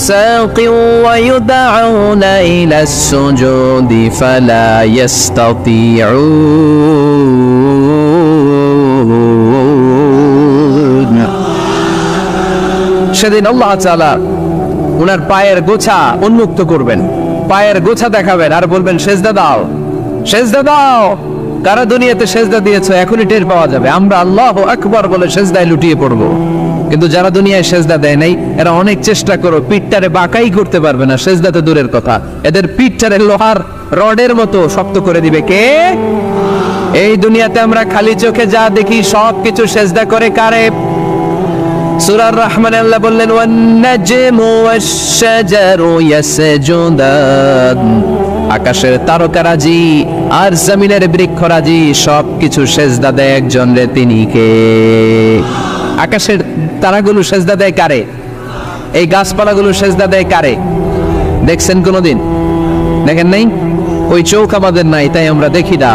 ساق ويدعون إلى السجود فلا يستطيعون। সেদিন আল্লাহ তাআলা উনার পায়ের গোছা উন্মুক্ত করবেন, পায়ের গোছা দেখাবেন আর বলবেন সিজদা দাও, সিজদা দাও। কারা দুনিয়াতে সিজদা দিয়েছো এখনই টের পাওয়া যাবে। আমরা আল্লাহু আকবার বলে সিজদায় লুটিয়ে পড়বো, কিন্তু যারা দুনিয়ায় সিজদা দেয় নাই এরা অনেক চেষ্টা করো, পিঠটারে বাঁকাই করতে পারবে না, সিজদা তো দূরের কথা, এদের পিঠটারে লোহার রডের মতো শক্ত করে দিবে কে? এই দুনিয়াতে আমরা খালি চোখে যা দেখি সব কিছু সিজদা করে কারে? সূরা রহমানে আল্লাহ বললেন ওয়ান নাজমু ওয়াশ-শাজারু ইয়াসজুদান, আকাশের তারকারাজি আর জমিনের বৃক্ষরাজি সব কিছু সিজদা দেয় একজন রে, তিনি কে? আকাশের তারাগুলো সিজদা দেয় কারে? এই গাছপালাগুলো সিজদা দেয় কারে? দেখছেন কোনদিন? দেখেন নাই? ওই চোখ আমাদের নাই, তাই আমরা দেখি না।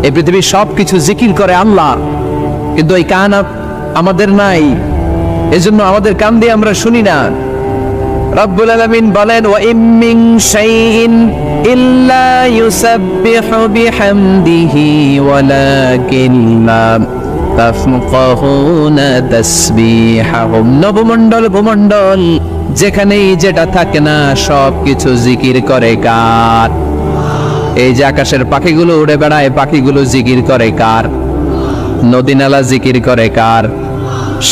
এই পৃথিবীর সবকিছু জিকির করে আল্লাহ, কিন্তু ওই কান আমাদের নাই, এজন্য আমাদের কান দিয়ে আমরা শুনি না। রব্বুল আলামিন বলেন, ওয়া ইম মিন শাইইন ইল্লা ইউসাব্বিহু বিহামদিহি ওয়ালাকিন লা তাফকাহুনা তাসবিহাহুম। নবমণ্ডল ভূমণ্ডল যেখানেই যেটা থাকে না সবকিছু জিকির করে কার? এই যে আকাশের পাখিগুলো উড়ে বেড়ায়, পাখিগুলো জিকির করে কার? নদী নালা জিকির করে কার?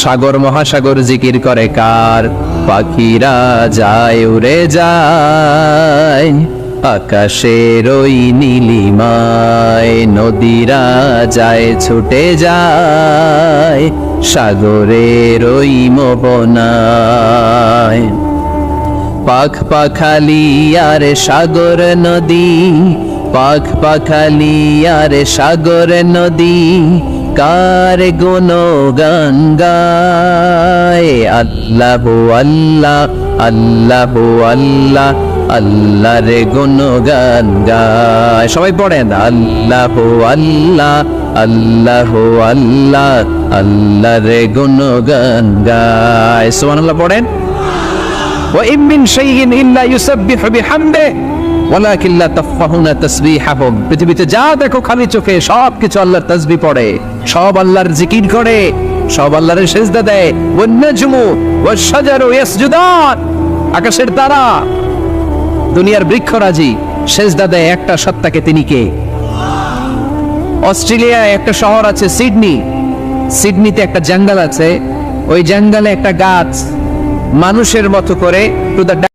সাগর মহাসাগর জিকির করে কার? পাখিরা যায় উড়ে যায় আকাশের ওই নীলিমায়, নদীরা যায় ছুটে যায় সাগরের ওই মোহনায়। পাখ পাখালি আর সাগর নদী, পাখ পাখালি আর সাগর নদী, কার গুণগান গায়? আল্লাহ আল্লাহ আল্লাহ আল্লাহ আল্লাহ রে গুণগান গায়। সবাই পড়েন, আল্লাহ আল্লাহ আল্লাহ আল্লাহ আল্লাহ রে গুণগান গায়। সুবহানাল্লাহ পড়েন। ওয়া ইম মিন শাইইন ইল্লা ইউসাব্বিহু বিহামদিহি ওয়ালাকিন লা তাফকাহুনা তাসবিহাহুম। পৃথিবীতে যা দেখো খালি চোখে সবকিছু আল্লাহর তাসবিহ পড়ে, সব আল্লাহর জিকির করে, সব আল্লাহর সিজদা দেয়। One নাজমু wash শাজারু ইয়াসজুদান। আকাশের তারা, দুনিয়ার বৃক্ষরাজি সিজদা দেয় একটা সত্তাকে। তিনি কে? অস্ট্রেলিয়ায় একটা শহর আছে সিডনি, সিডনিতে একটা জঙ্গল আছে, ওই জঙ্গলে একটা গাছ মানুষের মতো করে